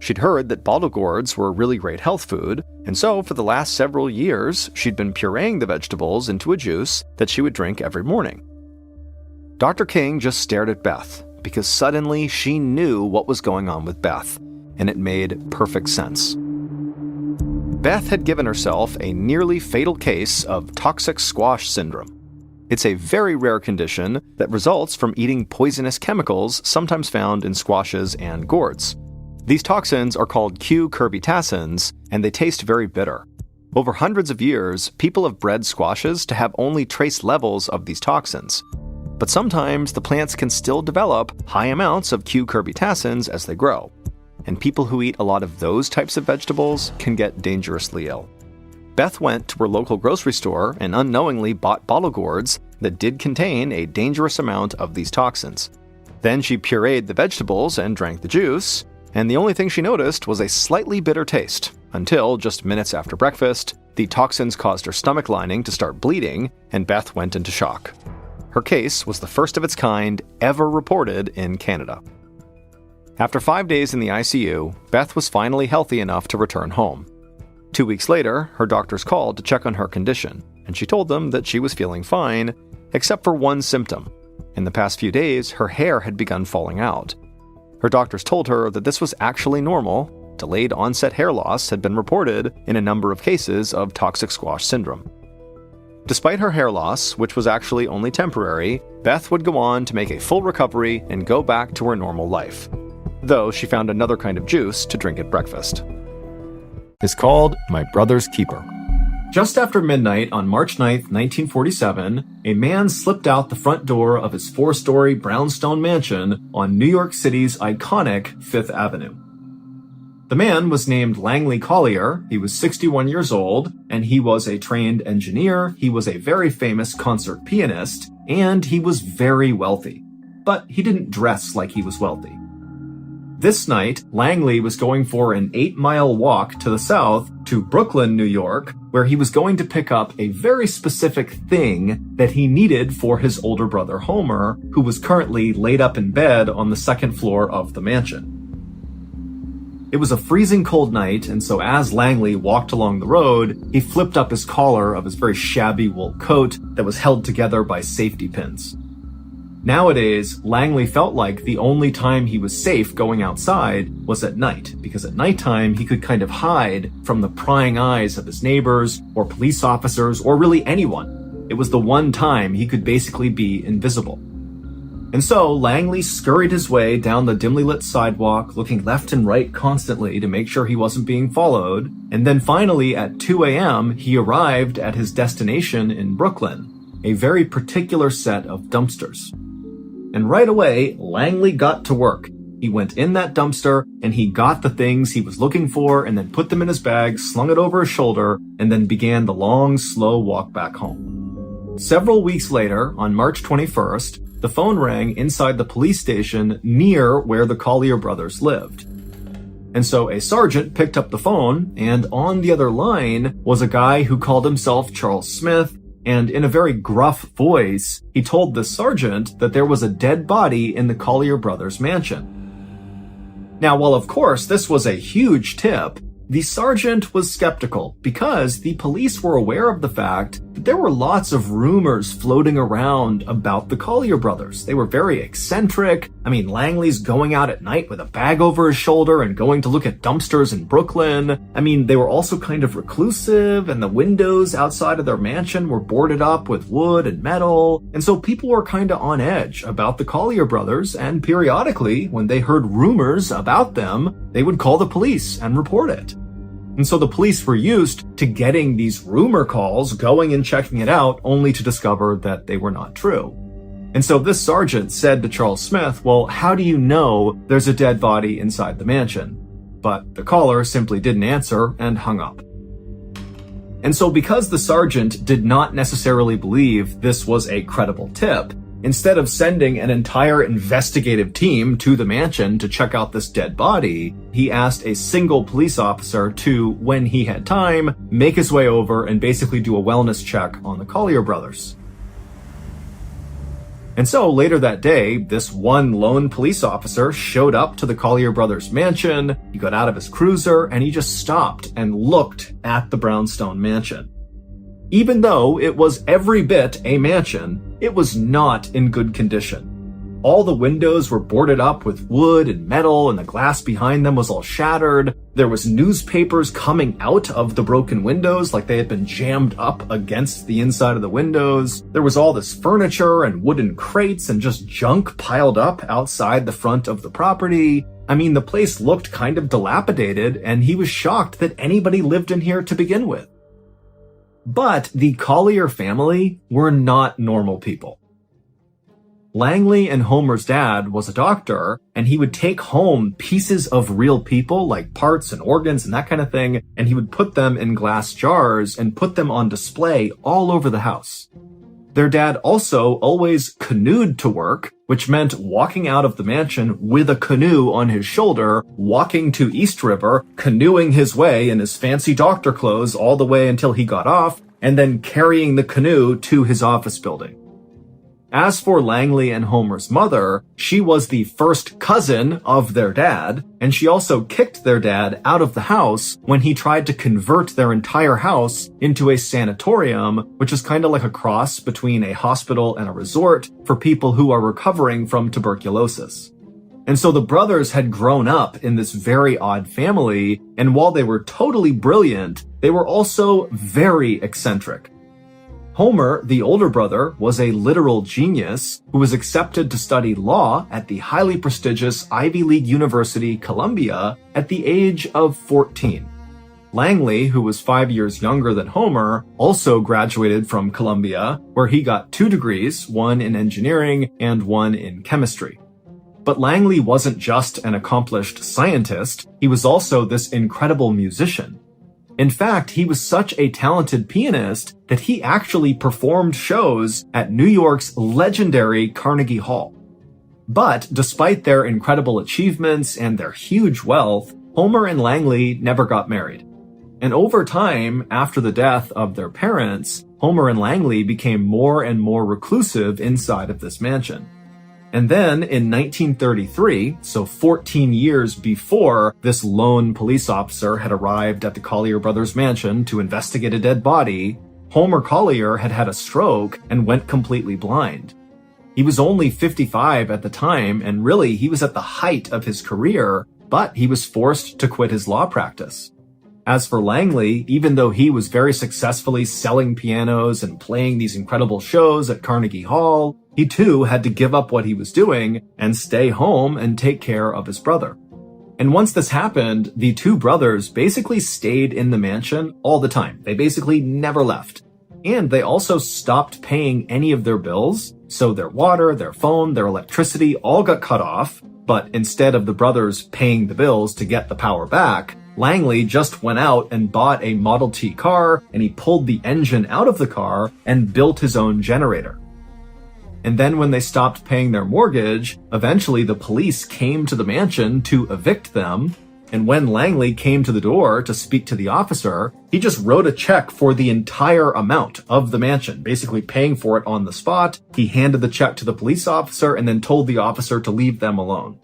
She'd heard that bottle gourds were a really great health food, and so for the last several years, she'd been pureeing the vegetables into a juice that she would drink every morning. Dr. King just stared at Beth, because suddenly she knew what was going on with Beth, and it made perfect sense. Beth had given herself a nearly fatal case of toxic squash syndrome. It's a very rare condition that results from eating poisonous chemicals sometimes found in squashes and gourds. These toxins are called cucurbitacins, and they taste very bitter. Over hundreds of years, people have bred squashes to have only trace levels of these toxins. But sometimes the plants can still develop high amounts of cucurbitacins as they grow, and people who eat a lot of those types of vegetables can get dangerously ill. Beth went to her local grocery store and unknowingly bought bottle gourds that did contain a dangerous amount of these toxins. Then she pureed the vegetables and drank the juice, and the only thing she noticed was a slightly bitter taste, until just minutes after breakfast, the toxins caused her stomach lining to start bleeding, and Beth went into shock. Her case was the first of its kind ever reported in Canada. After 5 days in the ICU, Beth was finally healthy enough to return home. 2 weeks later, her doctors called to check on her condition, and she told them that she was feeling fine, except for one symptom. In the past few days, her hair had begun falling out. Her doctors told her that this was actually normal. Delayed onset hair loss had been reported in a number of cases of toxic squash syndrome. Despite her hair loss, which was actually only temporary, Beth would go on to make a full recovery and go back to her normal life, though she found another kind of juice to drink at breakfast. It's called My Brother's Keeper. Just after midnight on March 9th, 1947, a man slipped out the front door of his 4-story brownstone mansion on New York City's iconic Fifth Avenue. The man was named Langley Collier. He was 61 years old, and he was a trained engineer, he was a very famous concert pianist, and he was very wealthy. But he didn't dress like he was wealthy. This night, Langley was going for an 8-mile walk to the south to Brooklyn, New York, where he was going to pick up a very specific thing that he needed for his older brother Homer, who was currently laid up in bed on the second floor of the mansion. It was a freezing cold night, and so as Langley walked along the road, he flipped up his collar of his very shabby wool coat that was held together by safety pins. Nowadays, Langley felt like the only time he was safe going outside was at night, because at nighttime he could kind of hide from the prying eyes of his neighbors, or police officers, or really anyone. It was the one time he could basically be invisible. And so, Langley scurried his way down the dimly lit sidewalk, looking left and right constantly to make sure he wasn't being followed, and then finally at 2 a.m. he arrived at his destination in Brooklyn, a very particular set of dumpsters. And right away, Langley got to work. He went in that dumpster, and he got the things he was looking for, and then put them in his bag, slung it over his shoulder, and then began the long, slow walk back home. Several weeks later, on March 21st, the phone rang inside the police station near where the Collier brothers lived. And so a sergeant picked up the phone, and on the other line was a guy who called himself Charles Smith, and in a very gruff voice, he told the sergeant that there was a dead body in the Collier brothers' mansion. Now, while of course this was a huge tip, the sergeant was skeptical because the police were aware of the fact there were lots of rumors floating around about the Collier brothers. They were very eccentric. I mean, Langley's going out at night with a bag over his shoulder and going to look at dumpsters in Brooklyn. I mean, they were also kind of reclusive, and the windows outside of their mansion were boarded up with wood and metal. And so people were kind of on edge about the Collier brothers, and periodically, when they heard rumors about them, they would call the police and report it. And so the police were used to getting these rumor calls, going and checking it out, only to discover that they were not true. And so this sergeant said to Charles Smith, well, how do you know there's a dead body inside the mansion? But the caller simply didn't answer and hung up. And so because the sergeant did not necessarily believe this was a credible tip, instead of sending an entire investigative team to the mansion to check out this dead body, he asked a single police officer to, when he had time, make his way over and basically do a wellness check on the Collier brothers. And so later that day, this one lone police officer showed up to the Collier brothers' mansion. He got out of his cruiser and he just stopped and looked at the brownstone mansion. Even though it was every bit a mansion, it was not in good condition. All the windows were boarded up with wood and metal, and the glass behind them was all shattered. There was newspapers coming out of the broken windows like they had been jammed up against the inside of the windows. There was all this furniture and wooden crates and just junk piled up outside the front of the property. I mean, the place looked kind of dilapidated, and he was shocked that anybody lived in here to begin with. But the Collier family were not normal people. Langley and Homer's dad was a doctor, and he would take home pieces of real people, like parts and organs and that kind of thing, and he would put them in glass jars and put them on display all over the house. Their dad also always canoed to work, which meant walking out of the mansion with a canoe on his shoulder, walking to East River, canoeing his way in his fancy doctor clothes all the way until he got off, and then carrying the canoe to his office building. As for Langley and Homer's mother, she was the first cousin of their dad, and she also kicked their dad out of the house when he tried to convert their entire house into a sanatorium, which is kind of like a cross between a hospital and a resort for people who are recovering from tuberculosis. And so the brothers had grown up in this very odd family, and while they were totally brilliant, they were also very eccentric. Homer, the older brother, was a literal genius who was accepted to study law at the highly prestigious Ivy League University, Columbia, at the age of 14. Langley, who was 5 years younger than Homer, also graduated from Columbia, where he got 2 degrees, one in engineering and one in chemistry. But Langley wasn't just an accomplished scientist, he was also this incredible musician. In fact, he was such a talented pianist that he actually performed shows at New York's legendary Carnegie Hall. But despite their incredible achievements and their huge wealth, Homer and Langley never got married. And over time, after the death of their parents, Homer and Langley became more and more reclusive inside of this mansion. And then in 1933, so 14 years before this lone police officer had arrived at the Collier brothers' mansion to investigate a dead body, Homer Collier had had a stroke and went completely blind. He was only 55 at the time, and really he was at the height of his career, but he was forced to quit his law practice. As for Langley, even though he was very successfully selling pianos and playing these incredible shows at Carnegie Hall, he too had to give up what he was doing and stay home and take care of his brother. And once this happened, the two brothers basically stayed in the mansion all the time. They basically never left. And they also stopped paying any of their bills, so their water, their phone, their electricity all got cut off, but instead of the brothers paying the bills to get the power back, Langley just went out and bought a Model T car, and he pulled the engine out of the car and built his own generator. And then when they stopped paying their mortgage, eventually the police came to the mansion to evict them. And when Langley came to the door to speak to the officer, he just wrote a check for the entire amount of the mansion, basically paying for it on the spot. He handed the check to the police officer and then told the officer to leave them alone.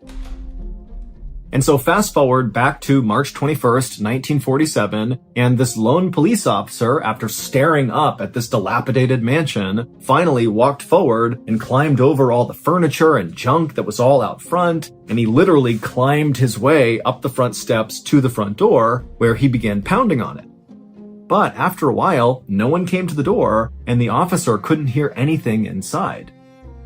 And so fast forward back to March 21st, 1947, and this lone police officer, after staring up at this dilapidated mansion, finally walked forward and climbed over all the furniture and junk that was all out front, and he literally climbed his way up the front steps to the front door, where he began pounding on it. But after a while, no one came to the door, and the officer couldn't hear anything inside.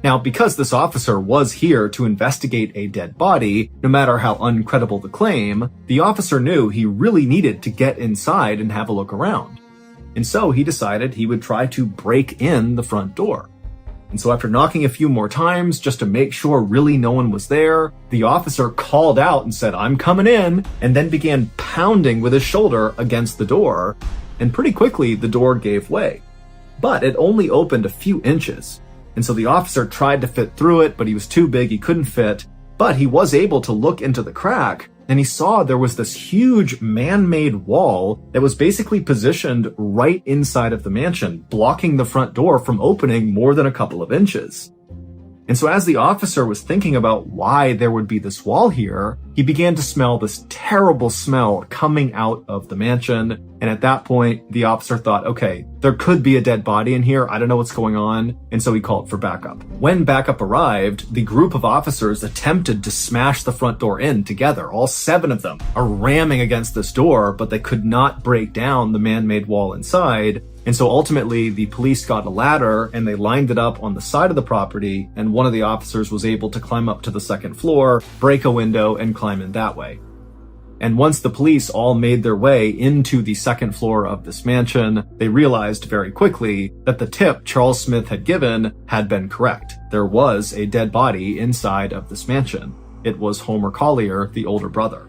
Now, because this officer was here to investigate a dead body, no matter how uncredible the claim, the officer knew he really needed to get inside and have a look around. And so he decided he would try to break in the front door. And so after knocking a few more times just to make sure really no one was there, the officer called out and said, "I'm coming in," and then began pounding with his shoulder against the door. And pretty quickly, the door gave way. But it only opened a few inches. And so the officer tried to fit through it, but he was too big, he couldn't fit. But he was able to look into the crack, and he saw there was this huge man-made wall that was basically positioned right inside of the mansion, blocking the front door from opening more than a couple of inches. And so as the officer was thinking about why there would be this wall here, he began to smell this terrible smell coming out of the mansion. And at that point, the officer thought, okay, there could be a dead body in here. I don't know what's going on. And so he called for backup. When backup arrived, the group of officers attempted to smash the front door in together. All 7 of them are ramming against this door, but they could not break down the man-made wall inside. And so ultimately, the police got a ladder and they lined it up on the side of the property, and one of the officers was able to climb up to the 2nd floor, break a window, and climb in that way. And once the police all made their way into the 2nd floor of this mansion, they realized very quickly that the tip Charles Smith had given had been correct. There was a dead body inside of this mansion. It was Homer Collier, the older brother.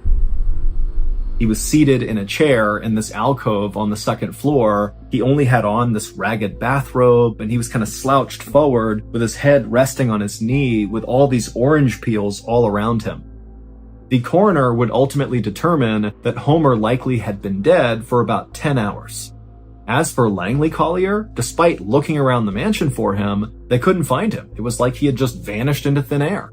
He was seated in a chair in this alcove on the 2nd floor. He only had on this ragged bathrobe, and he was kind of slouched forward with his head resting on his knee with all these orange peels all around him. The coroner would ultimately determine that Homer likely had been dead for about 10 hours. As for Langley Collier, despite looking around the mansion for him, they couldn't find him. It was like he had just vanished into thin air.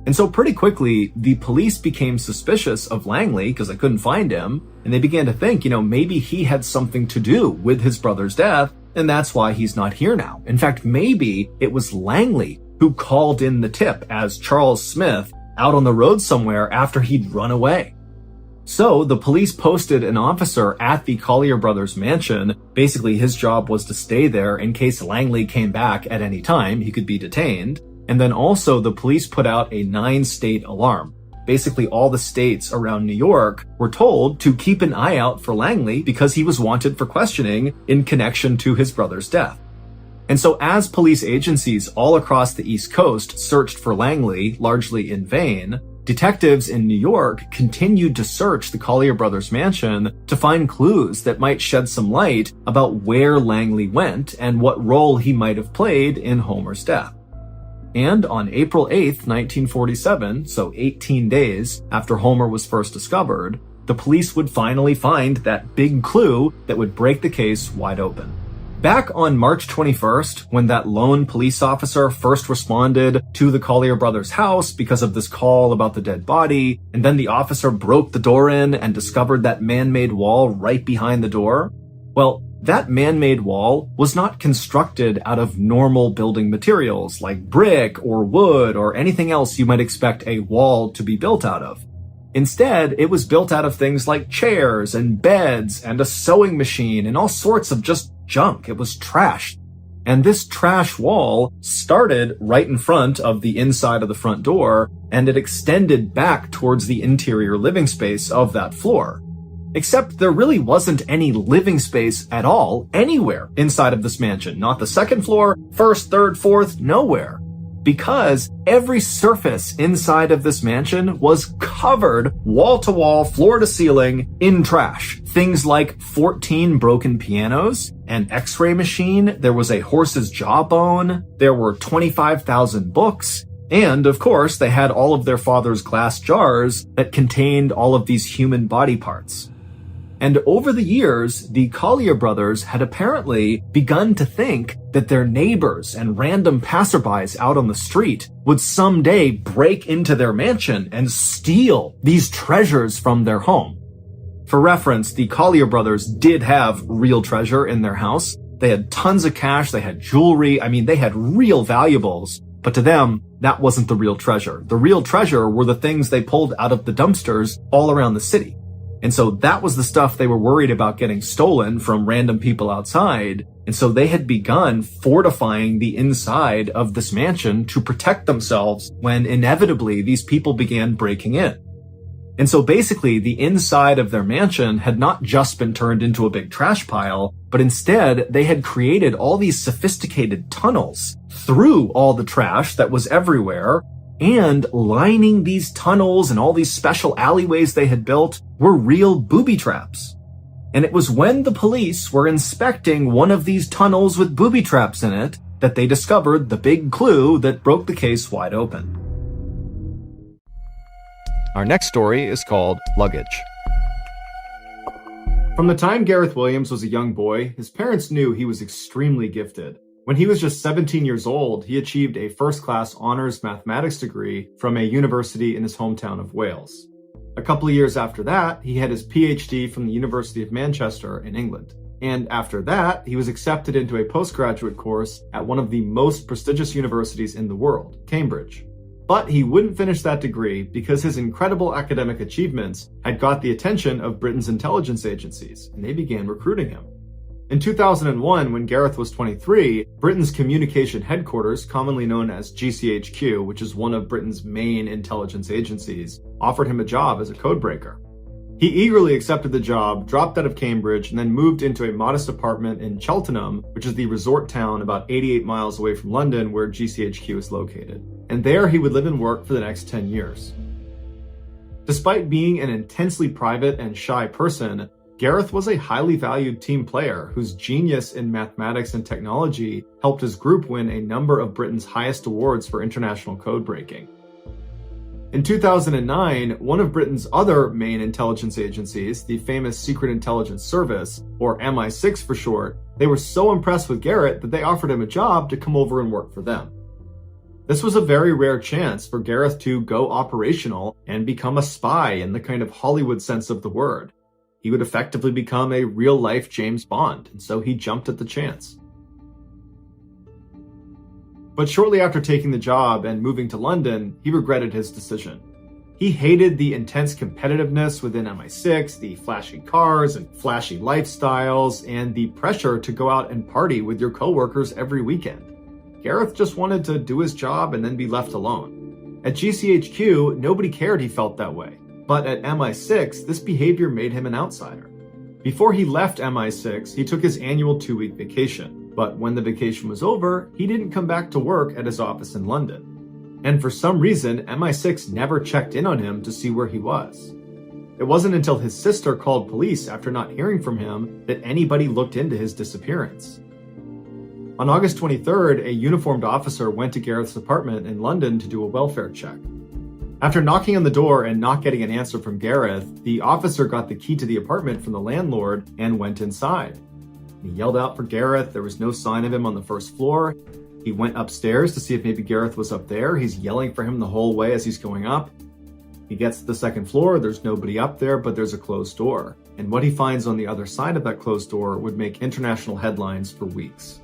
And so pretty quickly, the police became suspicious of Langley because they couldn't find him, and they began to think, maybe he had something to do with his brother's death, and that's why he's not here now. In fact, maybe it was Langley who called in the tip as Charles Smith out on the road somewhere after he'd run away. So the police posted an officer at the Collier brothers' mansion. Basically, his job was to stay there in case Langley came back at any time, he could be detained. And then also the police put out a 9-state alarm. Basically all the states around New York were told to keep an eye out for Langley because he was wanted for questioning in connection to his brother's death. And so as police agencies all across the East Coast searched for Langley, largely in vain, detectives in New York continued to search the Collier brothers' mansion to find clues that might shed some light about where Langley went and what role he might have played in Homer's death. And on April 8th, 1947, so 18 days after Homer was first discovered, the police would finally find that big clue that would break the case wide open. Back on March 21st, when that lone police officer first responded to the Collier brothers' house because of this call about the dead body, and then the officer broke the door in and discovered that man-made wall right behind the door, well, that man-made wall was not constructed out of normal building materials like brick or wood or anything else you might expect a wall to be built out of. Instead, it was built out of things like chairs and beds and a sewing machine and all sorts of just junk. It was trash. And this trash wall started right in front of the inside of the front door, and it extended back towards the interior living space of that floor. Except there really wasn't any living space at all anywhere inside of this mansion. Not the 2nd floor, 1st, 3rd, 4th, nowhere. Because every surface inside of this mansion was covered wall to wall, floor to ceiling in trash. Things like 14 broken pianos, an x-ray machine, there was a horse's jawbone, there were 25,000 books, and of course they had all of their father's glass jars that contained all of these human body parts. And over the years, the Collier brothers had apparently begun to think that their neighbors and random passerbys out on the street would someday break into their mansion and steal these treasures from their home. For reference, the Collier brothers did have real treasure in their house. They had tons of cash, they had jewelry, they had real valuables. But to them, that wasn't the real treasure. The real treasure were the things they pulled out of the dumpsters all around the city. And so that was the stuff they were worried about getting stolen from random people outside. And so they had begun fortifying the inside of this mansion to protect themselves when inevitably these people began breaking in. And so basically the inside of their mansion had not just been turned into a big trash pile, but instead they had created all these sophisticated tunnels through all the trash that was everywhere. And lining these tunnels and all these special alleyways they had built were real booby traps. And it was when the police were inspecting one of these tunnels with booby traps in it that they discovered the big clue that broke the case wide open. Our next story is called Luggage. From the time Gareth Williams was a young boy, his parents knew he was extremely gifted. When he was just 17 years old, he achieved a first-class honors mathematics degree from a university in his hometown of Wales. A couple of years after that, he had his PhD from the University of Manchester in England. And after that, he was accepted into a postgraduate course at one of the most prestigious universities in the world, Cambridge. But he wouldn't finish that degree because his incredible academic achievements had got the attention of Britain's intelligence agencies, and they began recruiting him. In 2001, when Gareth was 23, Britain's communication headquarters, commonly known as GCHQ, which is one of Britain's main intelligence agencies, offered him a job as a codebreaker. He eagerly accepted the job, dropped out of Cambridge, and then moved into a modest apartment in Cheltenham, which is the resort town about 88 miles away from London where GCHQ is located. And there he would live and work for the next 10 years. Despite being an intensely private and shy person, Gareth was a highly valued team player whose genius in mathematics and technology helped his group win a number of Britain's highest awards for international code breaking. In 2009, one of Britain's other main intelligence agencies, the famous Secret Intelligence Service, or MI6 for short, they were so impressed with Gareth that they offered him a job to come over and work for them. This was a very rare chance for Gareth to go operational and become a spy in the kind of Hollywood sense of the word. He would effectively become a real-life James Bond, and so he jumped at the chance. But shortly after taking the job and moving to London, he regretted his decision. He hated the intense competitiveness within MI6, the flashy cars and flashy lifestyles, and the pressure to go out and party with your coworkers every weekend. Gareth just wanted to do his job and then be left alone. At GCHQ, nobody cared he felt that way. But at MI6, this behavior made him an outsider. Before he left MI6, he took his annual 2-week vacation. But when the vacation was over, he didn't come back to work at his office in London. And for some reason, MI6 never checked in on him to see where he was. It wasn't until his sister called police after not hearing from him that anybody looked into his disappearance. On August 23rd, a uniformed officer went to Gareth's apartment in London to do a welfare check. After knocking on the door and not getting an answer from Gareth, the officer got the key to the apartment from the landlord and went inside. He yelled out for Gareth. There was no sign of him on the first floor. He went upstairs to see if maybe Gareth was up there. He's yelling for him the whole way as he's going up. He gets to the second floor. There's nobody up there, but there's a closed door. And what he finds on the other side of that closed door would make international headlines for weeks.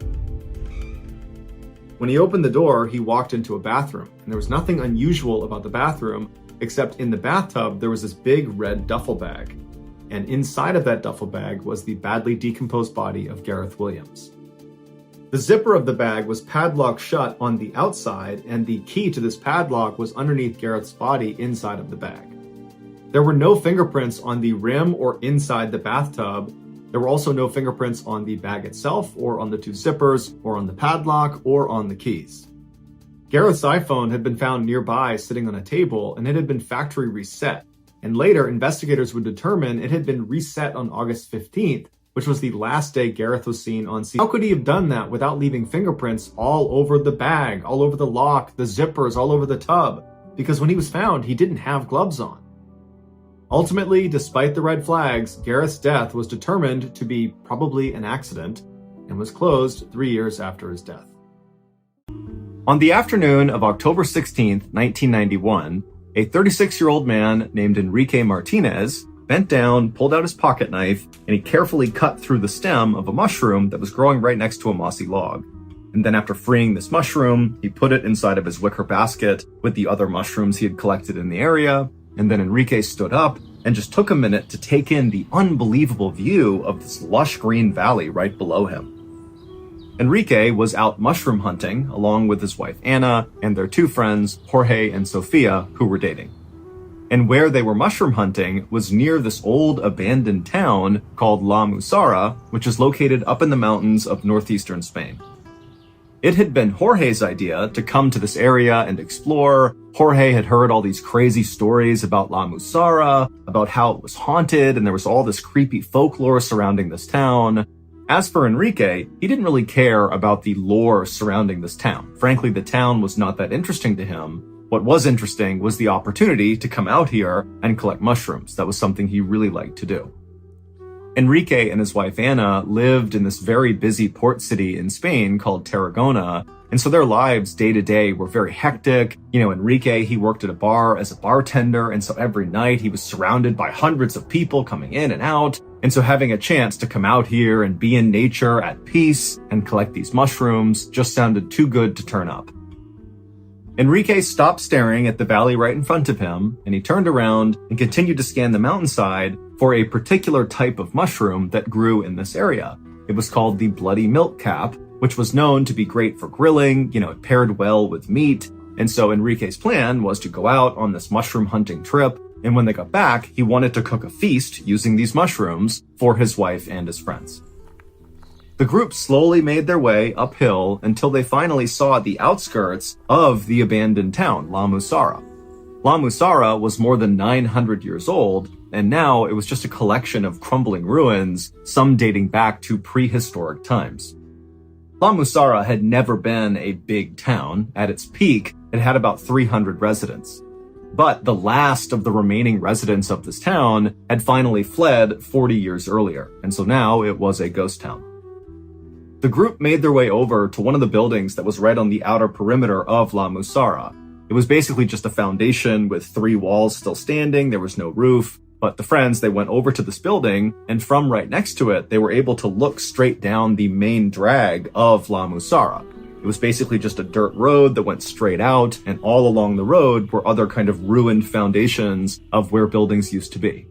When he opened the door, he walked into a bathroom, and there was nothing unusual about the bathroom, except in the bathtub there was this big red duffel bag. And inside of that duffel bag was the badly decomposed body of Gareth Williams. The zipper of the bag was padlocked shut on the outside, and the key to this padlock was underneath Gareth's body inside of the bag. There were no fingerprints on the rim or inside the bathtub. There were also no fingerprints on the bag itself, or on the two zippers, or on the padlock, or on the keys. Gareth's iPhone had been found nearby sitting on a table, and it had been factory reset. And later, investigators would determine it had been reset on August 15th, which was the last day Gareth was seen on scene. How could he have done that without leaving fingerprints all over the bag, all over the lock, the zippers, all over the tub? Because when he was found, he didn't have gloves on. Ultimately, despite the red flags, Gareth's death was determined to be probably an accident and was closed 3 years after his death. On the afternoon of October 16th, 1991, a 36-year-old man named Enrique Martinez bent down, pulled out his pocket knife, and he carefully cut through the stem of a mushroom that was growing right next to a mossy log. And then after freeing this mushroom, he put it inside of his wicker basket with the other mushrooms he had collected in the area. And then Enrique stood up and just took a minute to take in the unbelievable view of this lush green valley right below him. Enrique was out mushroom hunting along with his wife Anna and their two friends, Jorge and Sofia, who were dating. And where they were mushroom hunting was near this old abandoned town called La Musara, which is located up in the mountains of northeastern Spain. It had been Jorge's idea to come to this area and explore. Jorge had heard all these crazy stories about La Musara, about how it was haunted, and there was all this creepy folklore surrounding this town. As for Enrique, he didn't really care about the lore surrounding this town. Frankly, the town was not that interesting to him. What was interesting was the opportunity to come out here and collect mushrooms. That was something he really liked to do. Enrique and his wife Anna lived in this very busy port city in Spain called Tarragona, and so their lives day to day were very hectic. Enrique, he worked at a bar as a bartender, and so every night he was surrounded by hundreds of people coming in and out. And so having a chance to come out here and be in nature at peace and collect these mushrooms just sounded too good to turn up. Enrique stopped staring at the valley right in front of him, and he turned around and continued to scan the mountainside for a particular type of mushroom that grew in this area. It was called the bloody milk cap, which was known to be great for grilling. It paired well with meat. And so Enrique's plan was to go out on this mushroom hunting trip, and when they got back, he wanted to cook a feast using these mushrooms for his wife and his friends. The group slowly made their way uphill until they finally saw the outskirts of the abandoned town, La Musara. La Musara was more than 900 years old, and now it was just a collection of crumbling ruins, some dating back to prehistoric times. La Musara had never been a big town. At its peak, it had about 300 residents. But the last of the remaining residents of this town had finally fled 40 years earlier, and so now it was a ghost town. The group made their way over to one of the buildings that was right on the outer perimeter of La Musara. It was basically just a foundation with 3 walls still standing. There was no roof. But the friends, they went over to this building, and from right next to it, they were able to look straight down the main drag of La Musara. It was basically just a dirt road that went straight out, and all along the road were other kind of ruined foundations of where buildings used to be.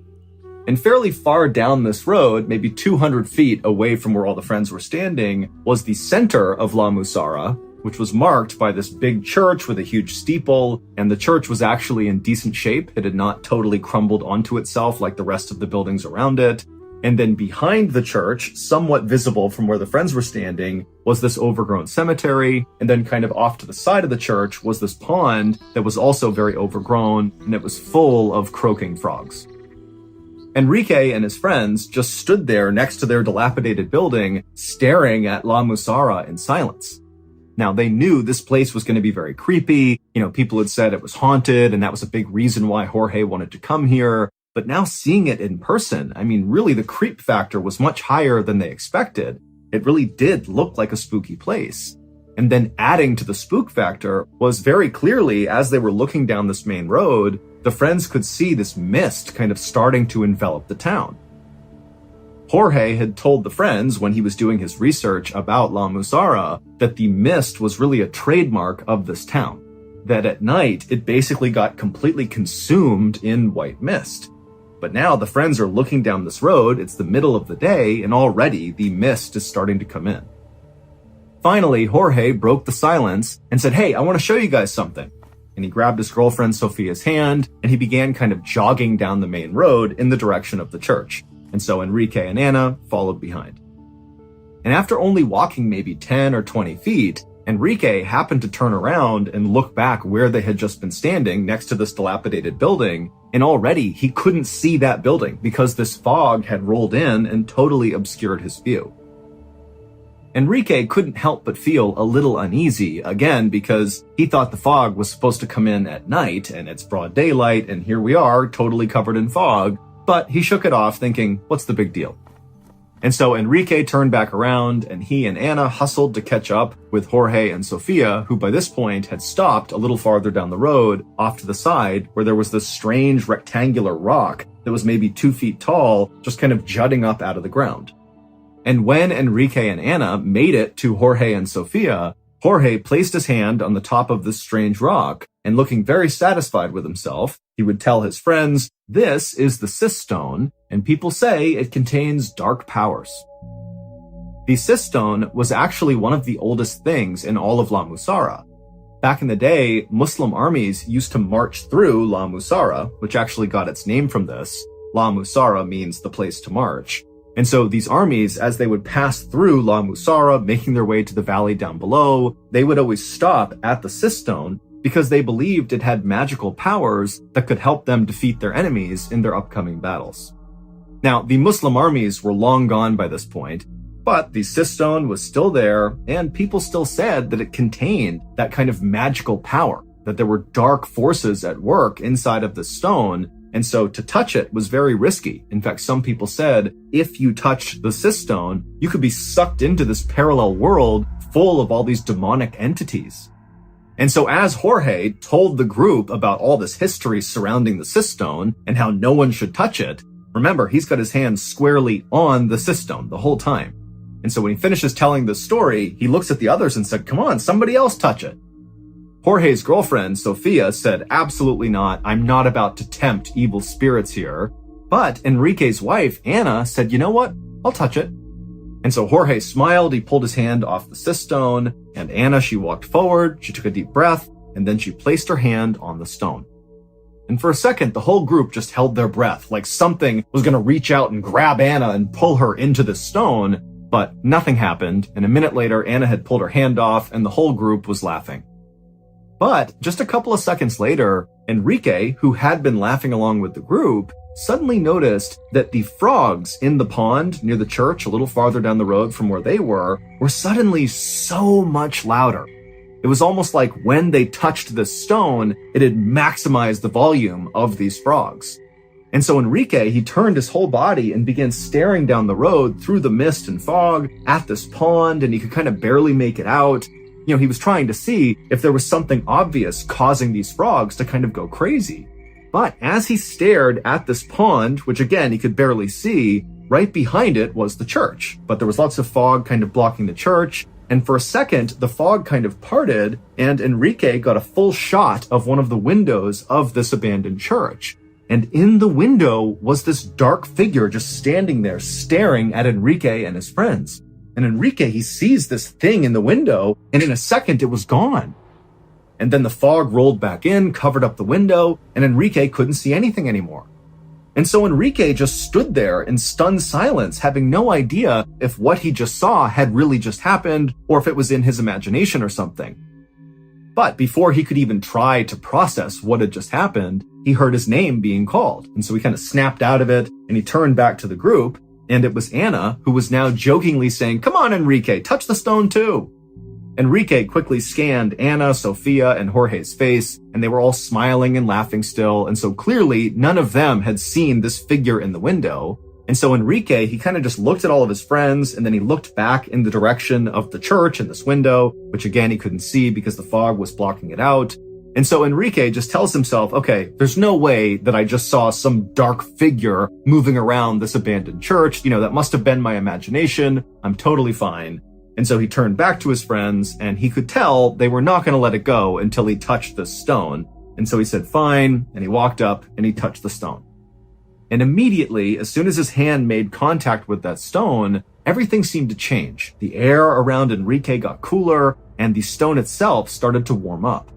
And fairly far down this road, maybe 200 feet away from where all the friends were standing, was the center of La Musara, which was marked by this big church with a huge steeple, and the church was actually in decent shape. It had not totally crumbled onto itself like the rest of the buildings around it. And then behind the church, somewhat visible from where the friends were standing, was this overgrown cemetery. And then kind of off to the side of the church was this pond that was also very overgrown, and it was full of croaking frogs. Enrique and his friends just stood there next to their dilapidated building, staring at La Musara in silence. Now, they knew this place was going to be very creepy. People had said it was haunted, and that was a big reason why Jorge wanted to come here. But now seeing it in person, really the creep factor was much higher than they expected. It really did look like a spooky place. And then adding to the spook factor was very clearly, as they were looking down this main road, the friends could see this mist kind of starting to envelop the town. Jorge had told the friends when he was doing his research about La Musara that the mist was really a trademark of this town. That at night, it basically got completely consumed in white mist. But now the friends are looking down this road, it's the middle of the day, and already the mist is starting to come in. Finally, Jorge broke the silence and said, "Hey, I want to show you guys something." And he grabbed his girlfriend Sofia's hand, and he began kind of jogging down the main road in the direction of the church. And so Enrique and Anna followed behind. And after only walking maybe 10 or 20 feet, Enrique happened to turn around and look back where they had just been standing next to this dilapidated building, and already he couldn't see that building because this fog had rolled in and totally obscured his view. Enrique couldn't help but feel a little uneasy, again, because he thought the fog was supposed to come in at night, and it's broad daylight, and here we are, totally covered in fog. But he shook it off, thinking, what's the big deal? And so Enrique turned back around, and he and Anna hustled to catch up with Jorge and Sofia, who by this point had stopped a little farther down the road, off to the side, where there was this strange rectangular rock that was maybe 2 feet tall, just kind of jutting up out of the ground. And when Enrique and Anna made it to Jorge and Sofia, Jorge placed his hand on the top of this strange rock, and looking very satisfied with himself, he would tell his friends, "This is the Sis Stone, and people say it contains dark powers." The Sis Stone was actually one of the oldest things in all of La Musara. Back in the day, Muslim armies used to march through La Musara, which actually got its name from this. La Musara means the place to march. And so these armies, as they would pass through La Musara, making their way to the valley down below, they would always stop at the Sis Stone because they believed it had magical powers that could help them defeat their enemies in their upcoming battles. Now, the Muslim armies were long gone by this point, but the Sis Stone was still there, and people still said that it contained that kind of magical power, that there were dark forces at work inside of the stone. And so to touch it was very risky. In fact, some people said if you touched the Sis Stone, you could be sucked into this parallel world full of all these demonic entities. And so as Jorge told the group about all this history surrounding the Sis Stone and how no one should touch it, remember, he's got his hands squarely on the Sis Stone the whole time. And so when he finishes telling this story, he looks at the others and said, "Come on, somebody else touch it." Jorge's girlfriend, Sofia, said, "Absolutely not. I'm not about to tempt evil spirits here." But Enrique's wife, Anna, said, "You know what? I'll touch it." And so Jorge smiled, he pulled his hand off the Sis Stone, and Anna, she walked forward, she took a deep breath, and then she placed her hand on the stone. And for a second, the whole group just held their breath, like something was going to reach out and grab Anna and pull her into the stone, but nothing happened, and a minute later, Anna had pulled her hand off, and the whole group was laughing. But just a couple of seconds later, Enrique, who had been laughing along with the group, suddenly noticed that the frogs in the pond near the church, a little farther down the road from where they were suddenly so much louder. It was almost like when they touched the stone, it had maximized the volume of these frogs. And so Enrique, he turned his whole body and began staring down the road through the mist and fog at this pond, and he could kind of barely make it out. You know, he was trying to see if there was something obvious causing these frogs to kind of go crazy. But as he stared at this pond, which again, he could barely see, right behind it was the church. But there was lots of fog kind of blocking the church. And for a second, the fog kind of parted, and Enrique got a full shot of one of the windows of this abandoned church. And in the window was this dark figure just standing there staring at Enrique and his friends. And Enrique, he sees this thing in the window, and in a second, it was gone. And then the fog rolled back in, covered up the window, and Enrique couldn't see anything anymore. And so Enrique just stood there in stunned silence, having no idea if what he just saw had really just happened, or if it was in his imagination or something. But before he could even try to process what had just happened, he heard his name being called. And so he kind of snapped out of it, and he turned back to the group, and it was Anna, who was now jokingly saying, "Come on, Enrique, touch the stone too." Enrique quickly scanned Anna, Sofia, and Jorge's face, and they were all smiling and laughing still, and so clearly none of them had seen this figure in the window. And so Enrique, he kind of just looked at all of his friends, and then he looked back in the direction of the church and this window, which again he couldn't see because the fog was blocking it out. And so Enrique just tells himself, okay, there's no way that I just saw some dark figure moving around this abandoned church. You know, that must have been my imagination. I'm totally fine. And so he turned back to his friends, and he could tell they were not going to let it go until he touched the stone. And so he said, fine, and he walked up and he touched the stone. And immediately, as soon as his hand made contact with that stone, everything seemed to change. The air around Enrique got cooler, and the stone itself started to warm up.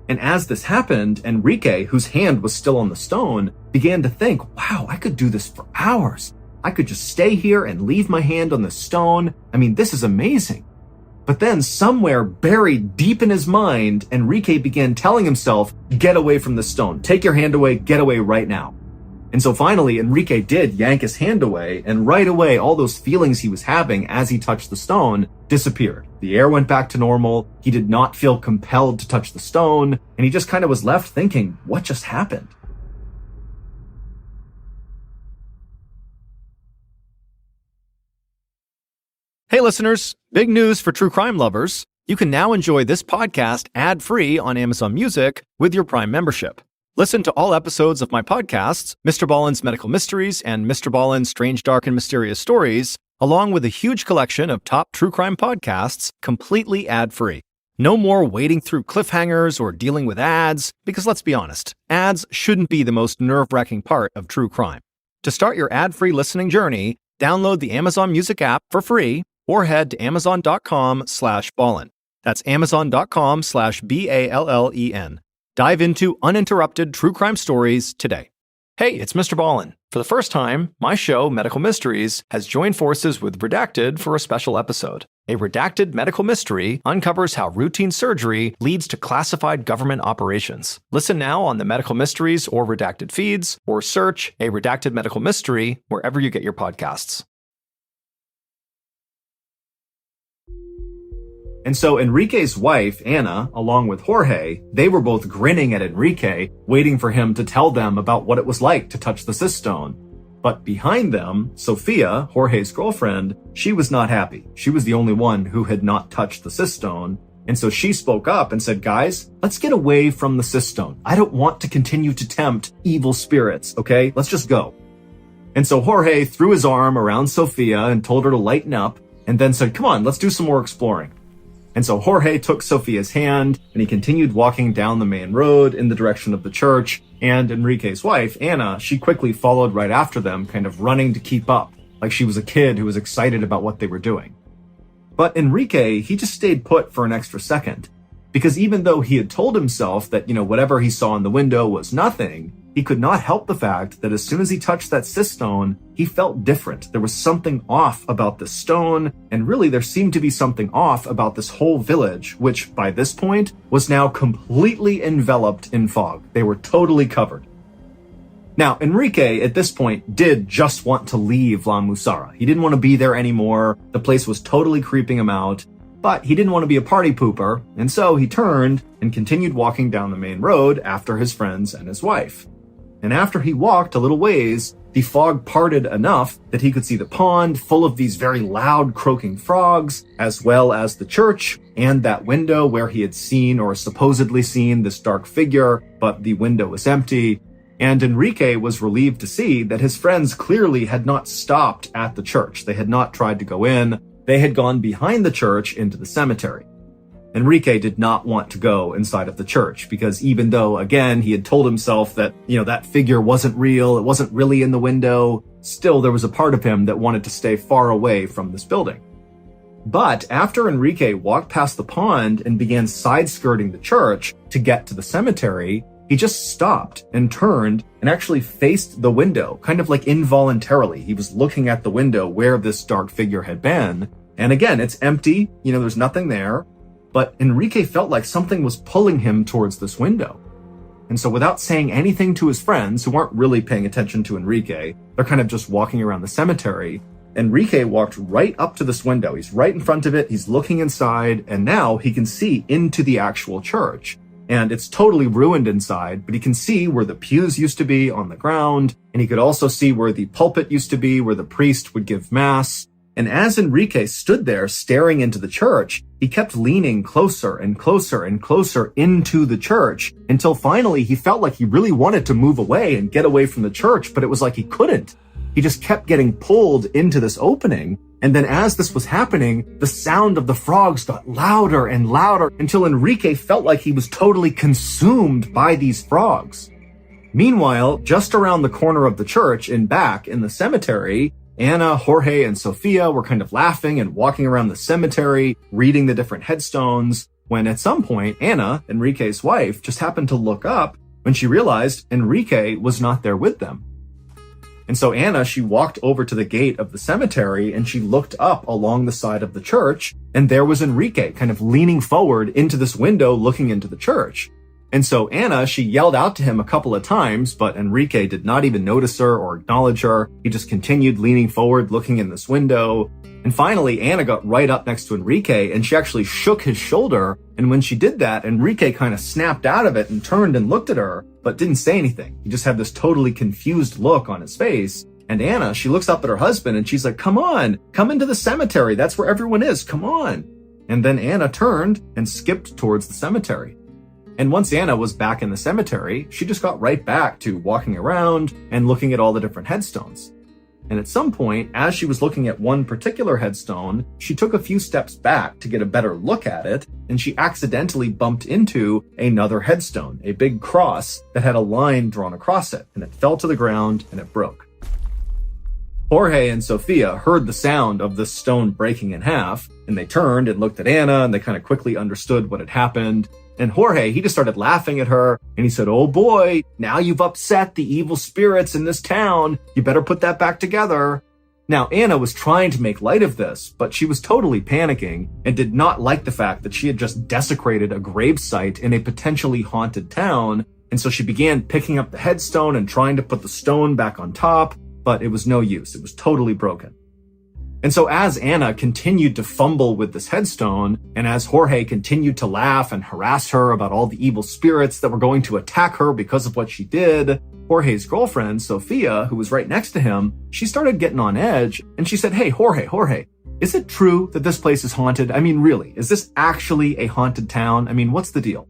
And as this happened, Enrique, whose hand was still on the stone, began to think, wow, I could do this for hours. I could just stay here and leave my hand on the stone. I mean, this is amazing. But then somewhere buried deep in his mind, Enrique began telling himself, get away from the stone. Take your hand away, get away right now. And so finally, Enrique did yank his hand away, and right away, all those feelings he was having as he touched the stone disappeared. The air went back to normal, he did not feel compelled to touch the stone, and he just kind of was left thinking, what just happened? Hey listeners, big news for true crime lovers. You can now enjoy this podcast ad-free on Amazon Music with your Prime membership. Listen to all episodes of my podcasts, MrBallen's Medical Mysteries and MrBallen's Strange, Dark, and Mysterious Stories, along with a huge collection of top true crime podcasts, completely ad-free. No more wading through cliffhangers or dealing with ads, because let's be honest, ads shouldn't be the most nerve-wracking part of true crime. To start your ad-free listening journey, download the Amazon Music app for free or head to amazon.com/ballen. That's amazon.com/BALLEN. Dive into uninterrupted true crime stories today. Hey, it's Mr. Ballen. For the first time, my show, Medical Mysteries, has joined forces with Redacted for a special episode. A redacted medical mystery uncovers how routine surgery leads to classified government operations. Listen now on the Medical Mysteries or Redacted feeds, or search A Redacted Medical Mystery wherever you get your podcasts. And so Enrique's wife, Anna, along with Jorge, they were both grinning at Enrique, waiting for him to tell them about what it was like to touch the cyst stone. But behind them, Sophia, Jorge's girlfriend, she was not happy. She was the only one who had not touched the cyst stone. And so she spoke up and said, guys, let's get away from the cyst stone. I don't want to continue to tempt evil spirits, okay? Let's just go. And so Jorge threw his arm around Sophia and told her to lighten up, and then said, come on, let's do some more exploring. And so Jorge took Sophia's hand, and he continued walking down the main road in the direction of the church, and Enrique's wife, Anna, she quickly followed right after them, kind of running to keep up, like she was a kid who was excited about what they were doing. But Enrique, he just stayed put for an extra second, because even though he had told himself that, whatever he saw in the window was nothing, he could not help the fact that as soon as he touched that cyst stone, he felt different. There was something off about the stone, and really there seemed to be something off about this whole village, which by this point was now completely enveloped in fog. They were totally covered. Now, Enrique at this point did just want to leave La Musara. He didn't want to be there anymore. The place was totally creeping him out. But he didn't want to be a party pooper, and so he turned and continued walking down the main road after his friends and his wife. And after he walked a little ways, the fog parted enough that he could see the pond full of these very loud croaking frogs, as well as the church and that window where he had seen or supposedly seen this dark figure, but the window was empty. And Enrique was relieved to see that his friends clearly had not stopped at the church. They had not tried to go in. They had gone behind the church into the cemetery. Enrique did not want to go inside of the church because even though, again, he had told himself that, that figure wasn't real, it wasn't really in the window, still there was a part of him that wanted to stay far away from this building. But after Enrique walked past the pond and began side-skirting the church to get to the cemetery, he just stopped and turned and actually faced the window, kind of like involuntarily. He was looking at the window where this dark figure had been. And again, it's empty, there's nothing there. But Enrique felt like something was pulling him towards this window. And so without saying anything to his friends, who weren't really paying attention to Enrique, they're kind of just walking around the cemetery, Enrique walked right up to this window. He's right in front of it, he's looking inside, and now he can see into the actual church. And it's totally ruined inside, but he can see where the pews used to be on the ground, and he could also see where the pulpit used to be, where the priest would give mass. And as Enrique stood there staring into the church, he kept leaning closer and closer and closer into the church until finally he felt like he really wanted to move away and get away from the church, but it was like he couldn't. He just kept getting pulled into this opening. And then as this was happening, the sound of the frogs got louder and louder until Enrique felt like he was totally consumed by these frogs. Meanwhile, just around the corner of the church and back in the cemetery, Anna, Jorge, and Sophia were kind of laughing and walking around the cemetery, reading the different headstones, when at some point, Anna, Enrique's wife, just happened to look up when she realized Enrique was not there with them. And so Anna, she walked over to the gate of the cemetery and she looked up along the side of the church, and there was Enrique kind of leaning forward into this window looking into the church. And so Anna, she yelled out to him a couple of times, but Enrique did not even notice her or acknowledge her. He just continued leaning forward, looking in this window. And finally, Anna got right up next to Enrique, and she actually shook his shoulder. And when she did that, Enrique kind of snapped out of it and turned and looked at her, but didn't say anything. He just had this totally confused look on his face. And Anna, she looks up at her husband and she's like, "Come on, come into the cemetery. That's where everyone is. Come on." And then Anna turned and skipped towards the cemetery. And once Anna was back in the cemetery, she just got right back to walking around and looking at all the different headstones. And at some point, as she was looking at one particular headstone, she took a few steps back to get a better look at it, and she accidentally bumped into another headstone, a big cross that had a line drawn across it, and it fell to the ground and it broke. Jorge and Sofia heard the sound of this stone breaking in half, and they turned and looked at Anna, and they kind of quickly understood what had happened. And Jorge, he just started laughing at her, and he said, "Oh boy, now you've upset the evil spirits in this town. You better put that back together." Now, Anna was trying to make light of this, but she was totally panicking and did not like the fact that she had just desecrated a gravesite in a potentially haunted town. And so she began picking up the headstone and trying to put the stone back on top, but it was no use. It was totally broken. And so as Anna continued to fumble with this headstone, and as Jorge continued to laugh and harass her about all the evil spirits that were going to attack her because of what she did, Jorge's girlfriend, Sofia, who was right next to him, she started getting on edge, and she said, "Hey, Jorge, is it true that this place is haunted? I mean, really, is this actually a haunted town? I mean, what's the deal?"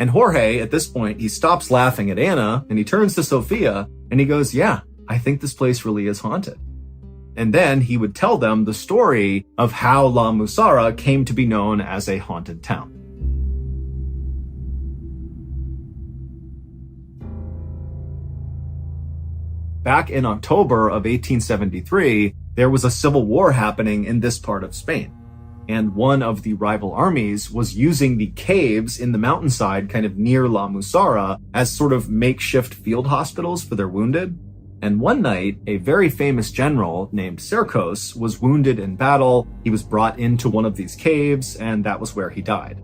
And Jorge, at this point, he stops laughing at Anna, and he turns to Sofia, and he goes, "Yeah, I think this place really is haunted." And then he would tell them the story of how La Musara came to be known as a haunted town. Back in October of 1873, there was a civil war happening in this part of Spain. And one of the rival armies was using the caves in the mountainside kind of near La Musara as sort of makeshift field hospitals for their wounded. And one night, a very famous general named Cercos was wounded in battle. He was brought into one of these caves, and that was where he died.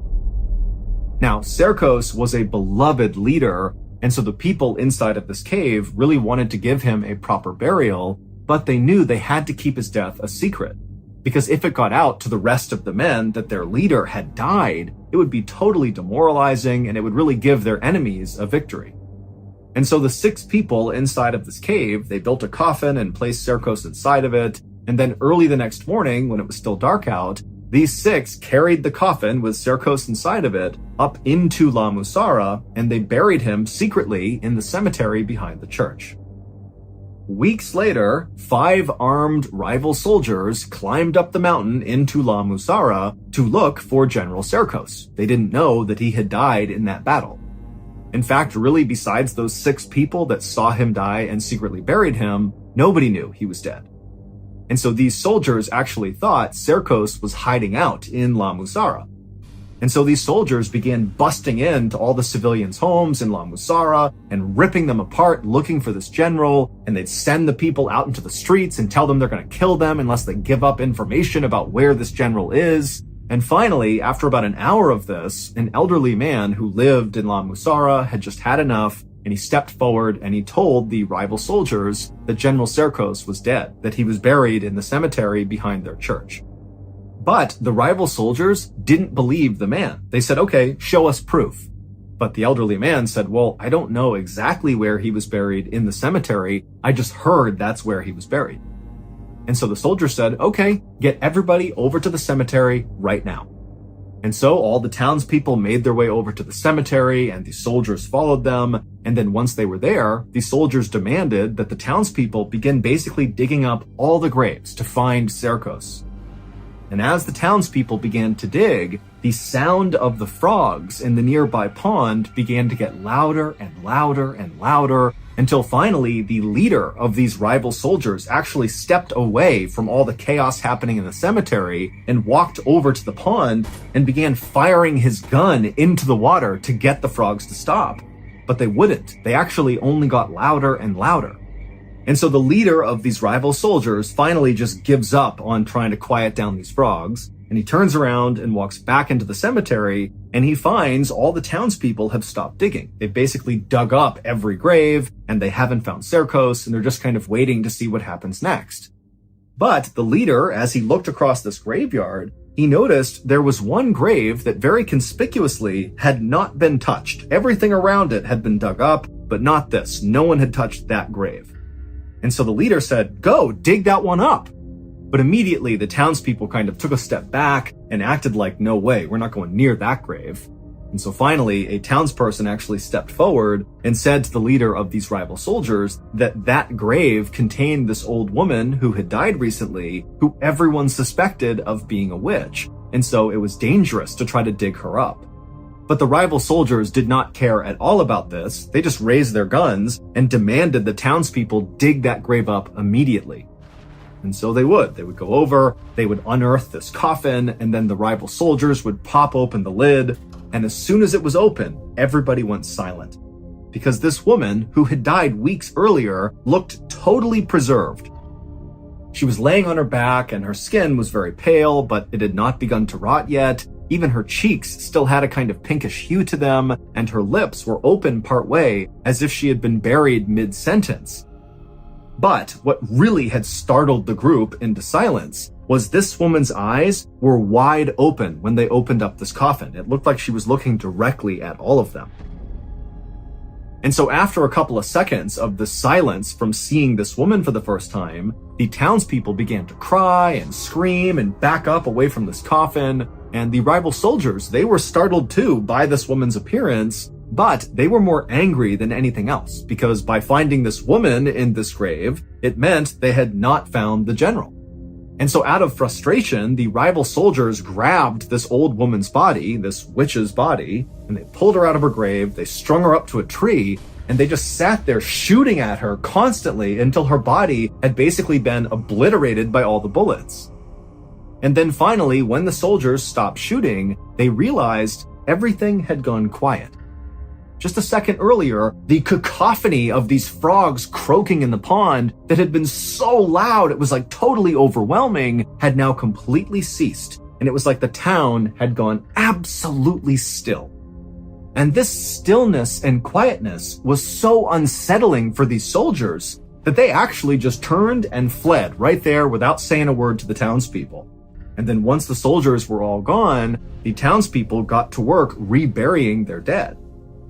Now, Cercos was a beloved leader, and so the people inside of this cave really wanted to give him a proper burial, but they knew they had to keep his death a secret. Because if it got out to the rest of the men that their leader had died, it would be totally demoralizing, and it would really give their enemies a victory. And so the 6 people inside of this cave, they built a coffin and placed Cercos inside of it. And then early the next morning, when it was still dark out, these 6 carried the coffin with Cercos inside of it up into La Musara, and they buried him secretly in the cemetery behind the church. Weeks later, 5 armed rival soldiers climbed up the mountain into La Musara to look for General Cercos. They didn't know that he had died in that battle. In fact, really, besides those 6 people that saw him die and secretly buried him, nobody knew he was dead. And so these soldiers actually thought Cercos was hiding out in La Musara. And so these soldiers began busting into all the civilians' homes in La Musara and ripping them apart, looking for this general, and they'd send the people out into the streets and tell them they're going to kill them unless they give up information about where this general is. And finally, after about an hour of this, an elderly man who lived in La Musara had just had enough, and he stepped forward and he told the rival soldiers that General Cercos was dead, that he was buried in the cemetery behind their church. But the rival soldiers didn't believe the man. They said, "Okay, show us proof." But the elderly man said, "Well, I don't know exactly where he was buried in the cemetery. I just heard that's where he was buried." And so the soldier said, "Okay, get everybody over to the cemetery right now." And so all the townspeople made their way over to the cemetery, and the soldiers followed them. And then once they were there, the soldiers demanded that the townspeople begin basically digging up all the graves to find Cercos. And as the townspeople began to dig, the sound of the frogs in the nearby pond began to get louder and louder and louder, until finally the leader of these rival soldiers actually stepped away from all the chaos happening in the cemetery and walked over to the pond and began firing his gun into the water to get the frogs to stop. But they wouldn't. They actually only got louder and louder. And so the leader of these rival soldiers finally just gives up on trying to quiet down these frogs, and he turns around and walks back into the cemetery, and he finds all the townspeople have stopped digging. They've basically dug up every grave, and they haven't found Serkos, and they're just kind of waiting to see what happens next. But the leader, as he looked across this graveyard, he noticed there was one grave that very conspicuously had not been touched. Everything around it had been dug up, but not this. No one had touched that grave. And so the leader said, "Go, dig that one up." But immediately the townspeople kind of took a step back and acted like, "No way, we're not going near that grave." And so finally, a townsperson actually stepped forward and said to the leader of these rival soldiers that that grave contained this old woman who had died recently, who everyone suspected of being a witch. And so it was dangerous to try to dig her up. But the rival soldiers did not care at all about this. They just raised their guns and demanded the townspeople dig that grave up immediately. And so they would. They would go over, they would unearth this coffin, and then the rival soldiers would pop open the lid. And as soon as it was open, everybody went silent. Because this woman, who had died weeks earlier, looked totally preserved. She was laying on her back and her skin was very pale, but it had not begun to rot yet. Even her cheeks still had a kind of pinkish hue to them, and her lips were open partway, as if she had been buried mid-sentence. But what really had startled the group into silence was this woman's eyes were wide open when they opened up this coffin. It looked like she was looking directly at all of them. And so after a couple of seconds of the silence from seeing this woman for the first time, the townspeople began to cry and scream and back up away from this coffin. And the rival soldiers, they were startled too by this woman's appearance, but they were more angry than anything else, because by finding this woman in this grave, it meant they had not found the general. And so out of frustration, the rival soldiers grabbed this old woman's body, this witch's body, and they pulled her out of her grave, they strung her up to a tree, and they just sat there shooting at her constantly until her body had basically been obliterated by all the bullets. And then finally, when the soldiers stopped shooting, they realized everything had gone quiet. Just a second earlier, the cacophony of these frogs croaking in the pond that had been so loud it was like totally overwhelming had now completely ceased, and it was like the town had gone absolutely still. And this stillness and quietness was so unsettling for these soldiers that they actually just turned and fled right there without saying a word to the townspeople. And then once the soldiers were all gone, the townspeople got to work reburying their dead.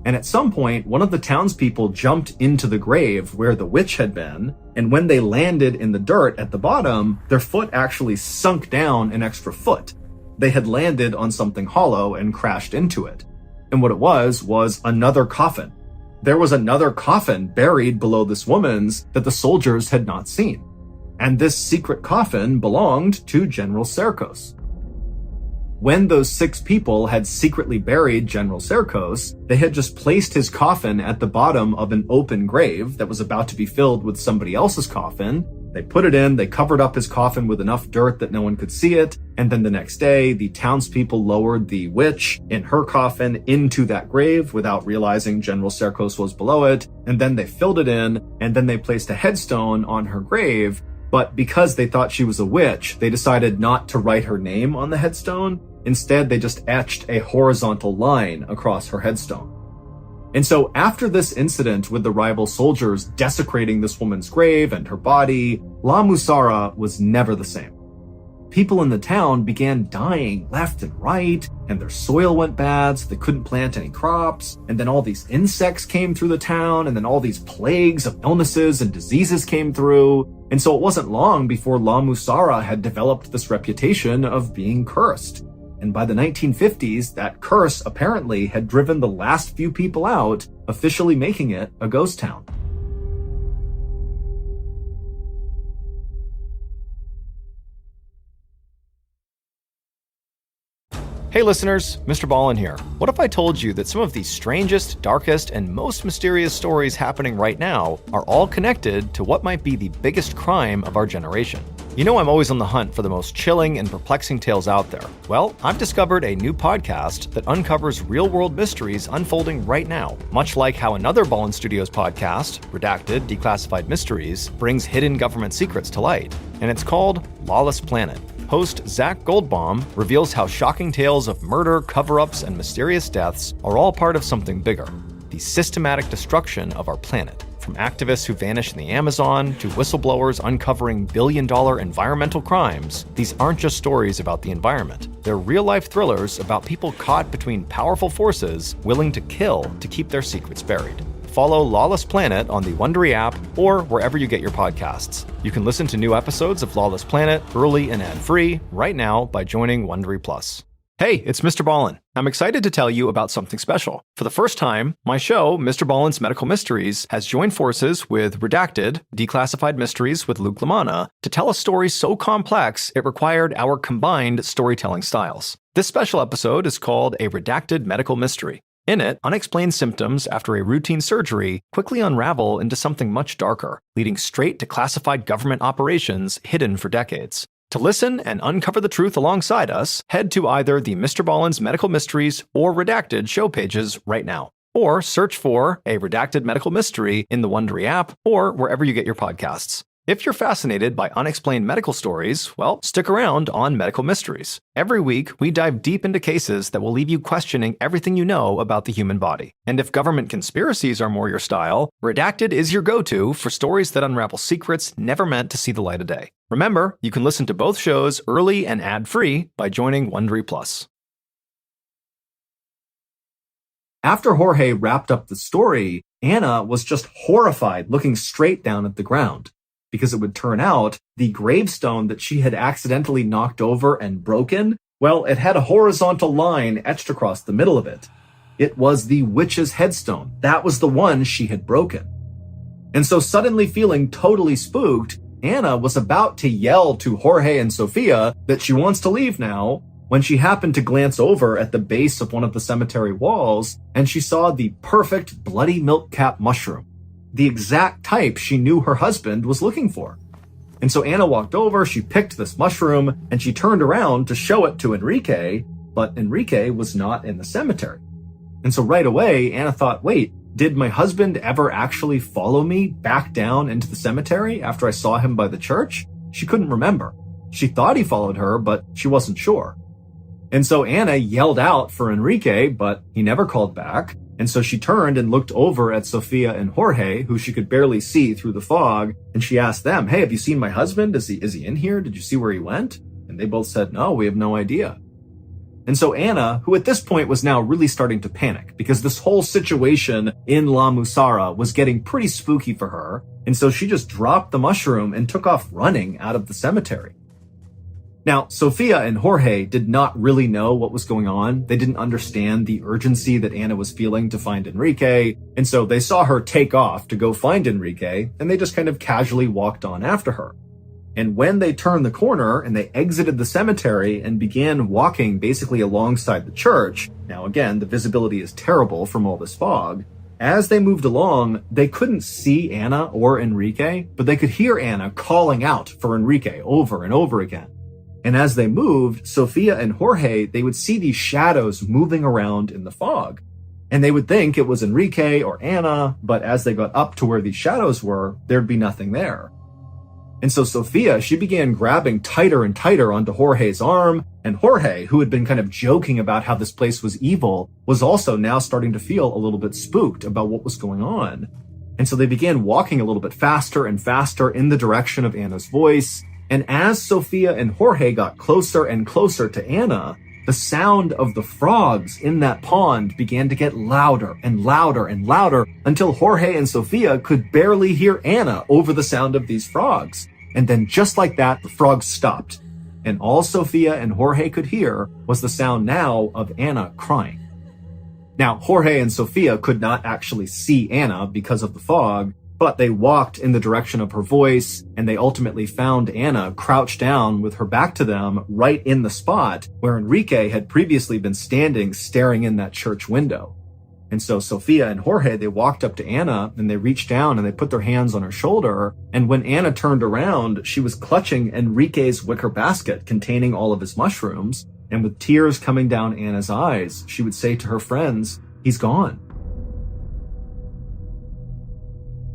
And at some point, one of the townspeople jumped into the grave where the witch had been, and when they landed in the dirt at the bottom, their foot actually sunk down an extra foot. They had landed on something hollow and crashed into it. And what it was another coffin. There was another coffin buried below this woman's that the soldiers had not seen. And this secret coffin belonged to General Serkos. When those 6 people had secretly buried General Serkos, they had just placed his coffin at the bottom of an open grave that was about to be filled with somebody else's coffin. They put it in, they covered up his coffin with enough dirt that no one could see it, and then the next day, the townspeople lowered the witch in her coffin into that grave without realizing General Serkos was below it, and then they filled it in, and then they placed a headstone on her grave. But because they thought she was a witch, they decided not to write her name on the headstone. Instead, they just etched a horizontal line across her headstone. And so after this incident with the rival soldiers desecrating this woman's grave and her body, La Musara was never the same. People in the town began dying left and right, and their soil went bad, so they couldn't plant any crops, and then all these insects came through the town, and then all these plagues of illnesses and diseases came through. And so it wasn't long before La Musara had developed this reputation of being cursed. And by the 1950s, that curse apparently had driven the last few people out, officially making it a ghost town. Hey listeners, MrBallen here. What if I told you that some of the strangest, darkest, and most mysterious stories happening right now are all connected to what might be the biggest crime of our generation? You know I'm always on the hunt for the most chilling and perplexing tales out there. Well, I've discovered a new podcast that uncovers real-world mysteries unfolding right now, much like how another Ballen Studios podcast, Redacted Declassified Mysteries, brings hidden government secrets to light. And it's called Lawless Planet. host Zach Goldbaum reveals how shocking tales of murder, cover-ups, and mysterious deaths are all part of something bigger: the systematic destruction of our planet. From activists who vanish in the Amazon to whistleblowers uncovering billion-dollar environmental crimes, these aren't just stories about the environment. They're real-life thrillers about people caught between powerful forces willing to kill to keep their secrets buried. Follow Lawless Planet on the Wondery app or wherever you get your podcasts. You can listen to new episodes of Lawless Planet early and ad-free right now by joining Wondery Plus. Hey, it's MrBallen. I'm excited to tell you about something special. For the first time, my show, MrBallen's Medical Mysteries, has joined forces with Redacted, Declassified Mysteries with Luke LaManna, to tell a story so complex it required our combined storytelling styles. This special episode is called A Redacted Medical Mystery. In it, unexplained symptoms after a routine surgery quickly unravel into something much darker, leading straight to classified government operations hidden for decades. To listen and uncover the truth alongside us, head to either the MrBallen's Medical Mysteries or Redacted show pages right now. Or search for A Redacted Medical Mystery in the Wondery app or wherever you get your podcasts. If you're fascinated by unexplained medical stories, well, stick around on Medical Mysteries. Every week, we dive deep into cases that will leave you questioning everything you know about the human body. And if government conspiracies are more your style, Redacted is your go-to for stories that unravel secrets never meant to see the light of day. Remember, you can listen to both shows early and ad-free by joining Wondery Plus. After Jorge wrapped up the story, Anna was just horrified, looking straight down at the ground. Because it would turn out the gravestone that she had accidentally knocked over and broken, well, it had a horizontal line etched across the middle of it. It was the witch's headstone. That was the one she had broken. And so suddenly feeling totally spooked, Anna was about to yell to Jorge and Sofia that she wants to leave now when she happened to glance over at the base of one of the cemetery walls and she saw the perfect bloody milk cap mushroom. The exact type she knew her husband was looking for. And so Anna walked over, she picked this mushroom, and she turned around to show it to Enrique, but Enrique was not in the cemetery. And so right away, Anna thought, wait, did my husband ever actually follow me back down into the cemetery after I saw him by the church? She couldn't remember. She thought he followed her, but she wasn't sure. And so Anna yelled out for Enrique, but he never called back. And so she turned and looked over at Sofia and Jorge, who she could barely see through the fog, and she asked them, hey, have you seen my husband? Is he in here? Did you see where he went? And they both said, no, we have no idea. And so Anna, who at this point was now really starting to panic because this whole situation in La Musara was getting pretty spooky for her, and so she just dropped the mushroom and took off running out of the cemetery. Now, Sofia and Jorge did not really know what was going on. They didn't understand the urgency that Anna was feeling to find Enrique, and so they saw her take off to go find Enrique, and they just kind of casually walked on after her. And when they turned the corner and they exited the cemetery and began walking basically alongside the church, now again, the visibility is terrible from all this fog, as they moved along, they couldn't see Anna or Enrique, but they could hear Anna calling out for Enrique over and over again. And as they moved, Sofia and Jorge, they would see these shadows moving around in the fog. And they would think it was Enrique or Anna, but as they got up to where these shadows were, there'd be nothing there. And so Sofia, she began grabbing tighter and tighter onto Jorge's arm, and Jorge, who had been kind of joking about how this place was evil, was also now starting to feel a little bit spooked about what was going on. And so they began walking a little bit faster and faster in the direction of Anna's voice. And as Sofia and Jorge got closer and closer to Anna, the sound of the frogs in that pond began to get louder and louder and louder until Jorge and Sofia could barely hear Anna over the sound of these frogs. And then just like that, the frogs stopped. And all Sofia and Jorge could hear was the sound now of Anna crying. Now, Jorge and Sofia could not actually see Anna because of the fog, but they walked in the direction of her voice, and they ultimately found Anna crouched down with her back to them right in the spot where Enrique had previously been standing staring in that church window. And so Sofia and Jorge, they walked up to Anna and they reached down and they put their hands on her shoulder. And when Anna turned around, she was clutching Enrique's wicker basket containing all of his mushrooms. And with tears coming down Anna's eyes, she would say to her friends, "He's gone."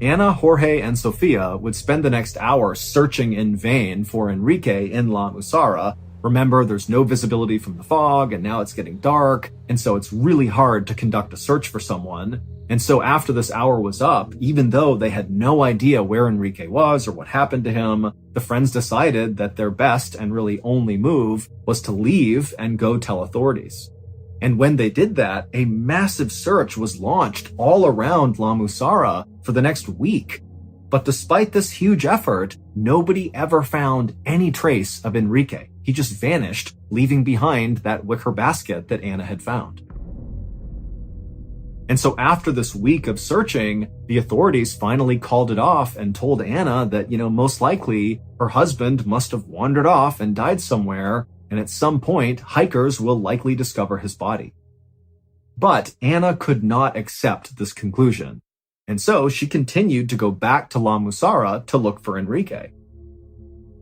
Anna, Jorge, and Sofia would spend the next hour searching in vain for Enrique in La Musara. Remember, there's no visibility from the fog, and now it's getting dark, and so it's really hard to conduct a search for someone. And so after this hour was up, even though they had no idea where Enrique was or what happened to him, the friends decided that their best and really only move was to leave and go tell authorities. And when they did that, a massive search was launched all around La Musara for the next week. But despite this huge effort, nobody ever found any trace of Enrique. He just vanished, leaving behind that wicker basket that Anna had found. And so after this week of searching, the authorities finally called it off and told Anna that, most likely her husband must have wandered off and died somewhere, and at some point, hikers will likely discover his body. But Anna could not accept this conclusion, and so she continued to go back to La Musara to look for Enrique.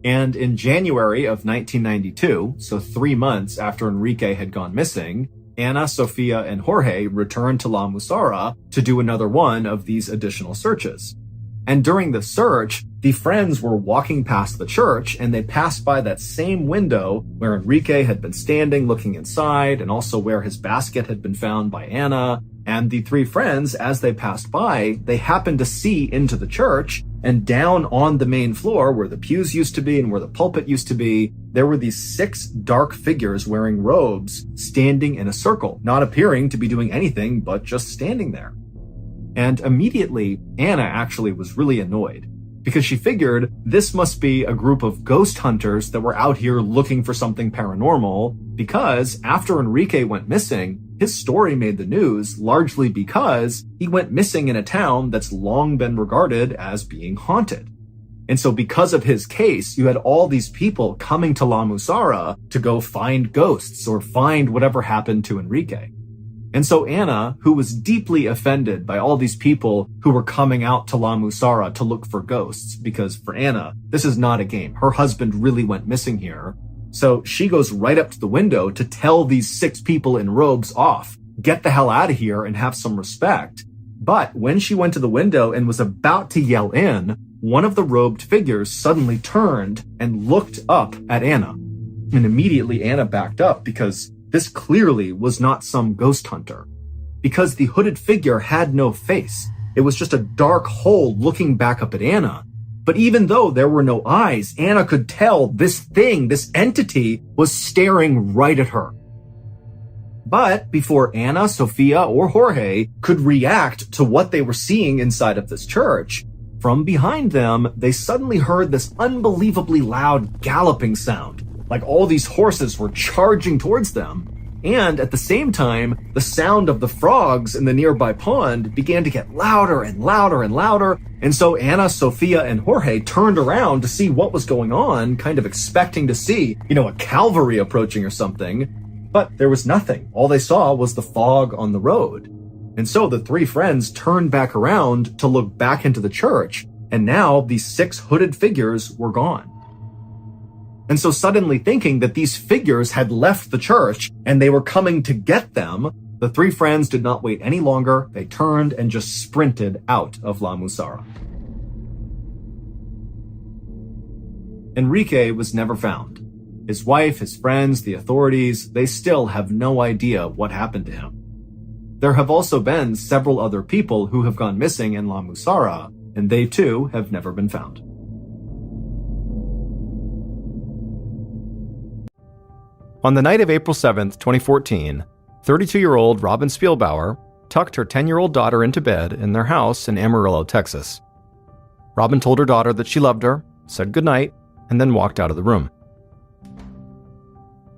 And in January of 1992, so 3 months after Enrique had gone missing, Anna, Sofia, and Jorge returned to La Musara to do another one of these additional searches. And during the search, the friends were walking past the church and they passed by that same window where Enrique had been standing looking inside and also where his basket had been found by Anna. And the three friends, as they passed by, they happened to see into the church, and down on the main floor where the pews used to be and where the pulpit used to be, there were these 6 dark figures wearing robes standing in a circle, not appearing to be doing anything but just standing there. And immediately, Anna actually was really annoyed because she figured this must be a group of ghost hunters that were out here looking for something paranormal, because after Enrique went missing, his story made the news largely because he went missing in a town that's long been regarded as being haunted. And so because of his case, you had all these people coming to La Musara to go find ghosts or find whatever happened to Enrique. And so Anna, who was deeply offended by all these people who were coming out to La Musara to look for ghosts, because for Anna, this is not a game. Her husband really went missing here. So she goes right up to the window to tell these 6 people in robes off, get the hell out of here and have some respect. But when she went to the window and was about to yell in, one of the robed figures suddenly turned and looked up at Anna. And immediately Anna backed up because this clearly was not some ghost hunter. Because the hooded figure had no face. It was just a dark hole looking back up at Anna. But even though there were no eyes, Anna could tell this thing, this entity, was staring right at her. But before Anna, Sofia, or Jorge could react to what they were seeing inside of this church, from behind them, they suddenly heard this unbelievably loud galloping sound, like all these horses were charging towards them. And at the same time, the sound of the frogs in the nearby pond began to get louder and louder and louder. And so Anna, Sofia, and Jorge turned around to see what was going on, kind of expecting to see, a cavalry approaching or something. But there was nothing. All they saw was the fog on the road. And so the 3 friends turned back around to look back into the church. And now these 6 hooded figures were gone. And so suddenly thinking that these figures had left the church and they were coming to get them, the 3 friends did not wait any longer. They turned and just sprinted out of La Musara. Enrique was never found. His wife, his friends, the authorities, they still have no idea what happened to him. There have also been several other people who have gone missing in La Musara, and they too have never been found. On the night of April 7th, 2014, 32-year-old Robin Spielbauer tucked her 10-year-old daughter into bed in their house in Amarillo, Texas. Robin told her daughter that she loved her, said goodnight, and then walked out of the room.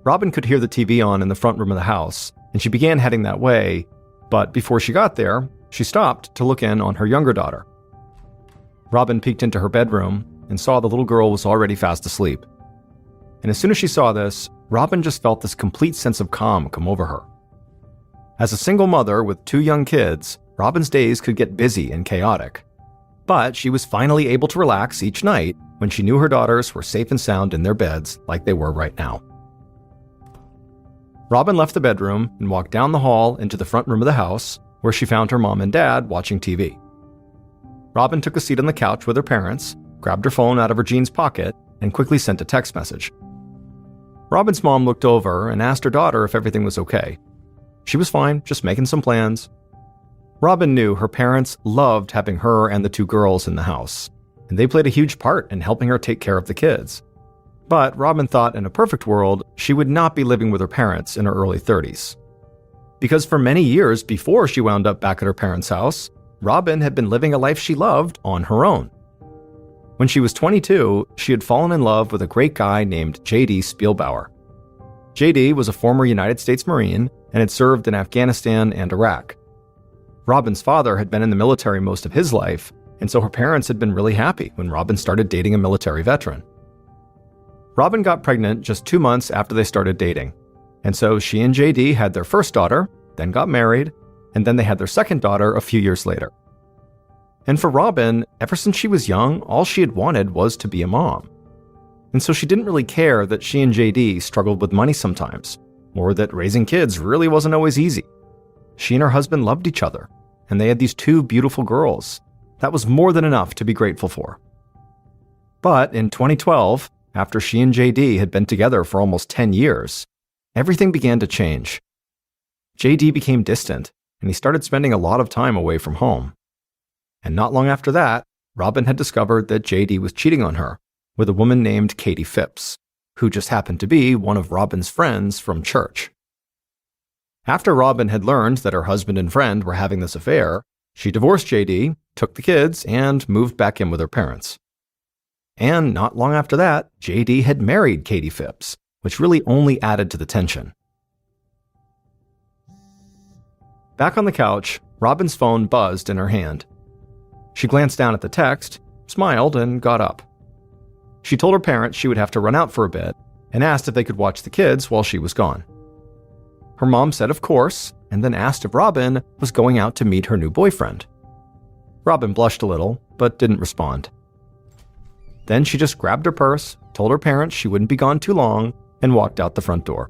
Robin could hear the TV on in the front room of the house, and she began heading that way, but before she got there, she stopped to look in on her younger daughter. Robin peeked into her bedroom and saw the little girl was already fast asleep. And as soon as she saw this, Robin just felt this complete sense of calm come over her. As a single mother with 2 young kids, Robin's days could get busy and chaotic. But she was finally able to relax each night when she knew her daughters were safe and sound in their beds like they were right now. Robin left the bedroom and walked down the hall into the front room of the house, where she found her mom and dad watching TV. Robin took a seat on the couch with her parents, grabbed her phone out of her jeans pocket, and quickly sent a text message. Robin's mom looked over and asked her daughter if everything was okay. She was fine, just making some plans. Robin knew her parents loved having her and the two girls in the house, and they played a huge part in helping her take care of the kids. But Robin thought in a perfect world, she would not be living with her parents in her early 30s. Because for many years before she wound up back at her parents' house, Robin had been living a life she loved on her own. When she was 22, she had fallen in love with a great guy named J.D. Spielbauer. J.D. was a former United States Marine and had served in Afghanistan and Iraq. Robin's father had been in the military most of his life, and so her parents had been really happy when Robin started dating a military veteran. Robin got pregnant just 2 months after they started dating, and so she and J.D. had their first daughter, then got married, and then they had their second daughter a few years later. And for Robin, ever since she was young, all she had wanted was to be a mom. And so she didn't really care that she and JD struggled with money sometimes, or that raising kids really wasn't always easy. She and her husband loved each other, and they had these two beautiful girls. That was more than enough to be grateful for. But in 2012, after she and JD had been together for almost 10 years, everything began to change. JD became distant, and he started spending a lot of time away from home. And not long after that, Robin had discovered that JD was cheating on her with a woman named Katie Phipps, who just happened to be one of Robin's friends from church. After Robin had learned that her husband and friend were having this affair, she divorced JD, took the kids, and moved back in with her parents. And not long after that, JD had married Katie Phipps, which really only added to the tension. Back on the couch, Robin's phone buzzed in her hand. She glanced down at the text, smiled, and got up. She told her parents she would have to run out for a bit and asked if they could watch the kids while she was gone. Her mom said of course, and then asked if Robin was going out to meet her new boyfriend. Robin blushed a little, but didn't respond. Then she just grabbed her purse, told her parents she wouldn't be gone too long, and walked out the front door.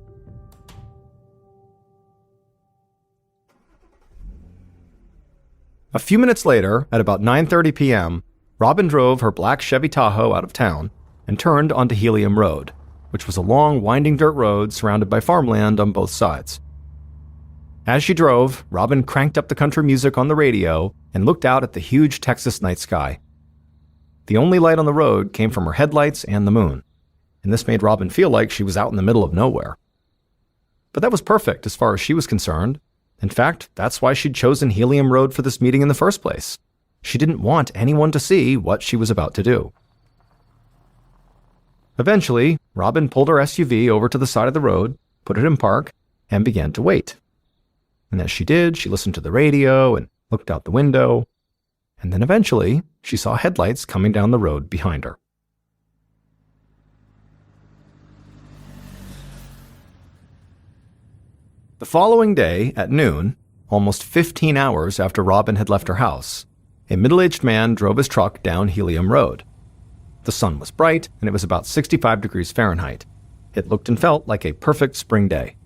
A few minutes later, at about 9:30 p.m., Robin drove her black Chevy Tahoe out of town and turned onto Helium Road, which was a long, winding dirt road surrounded by farmland on both sides. As she drove, Robin cranked up the country music on the radio and looked out at the huge Texas night sky. The only light on the road came from her headlights and the moon, and this made Robin feel like she was out in the middle of nowhere. But that was perfect as far as she was concerned. In fact, that's why she'd chosen Helium Road for this meeting in the first place. She didn't want anyone to see what she was about to do. Eventually, Robin pulled her SUV over to the side of the road, put it in park, and began to wait. And as she did, she listened to the radio and looked out the window. And then eventually, she saw headlights coming down the road behind her. The following day, at noon, almost 15 hours after Robin had left her house, a middle-aged man drove his truck down Helium Road. The sun was bright, and it was about 65 degrees Fahrenheit. It looked and felt like a perfect spring day.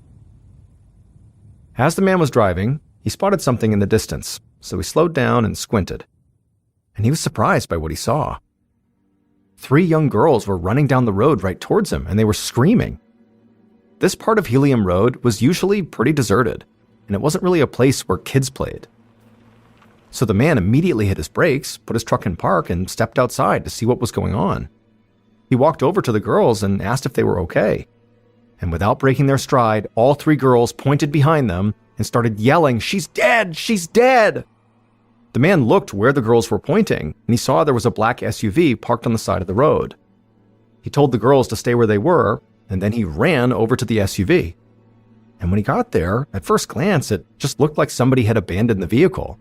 As the man was driving, he spotted something in the distance, so he slowed down and squinted. And he was surprised by what he saw. 3 young girls were running down the road right towards him, and they were screaming. This part of Helium Road was usually pretty deserted, and it wasn't really a place where kids played. So the man immediately hit his brakes, put his truck in park, and stepped outside to see what was going on. He walked over to the girls and asked if they were okay. And without breaking their stride, all 3 girls pointed behind them and started yelling, "She's dead! She's dead!" The man looked where the girls were pointing, and he saw there was a black SUV parked on the side of the road. He told the girls to stay where they were, and then he ran over to the SUV. And when he got there, at first glance, it just looked like somebody had abandoned the vehicle.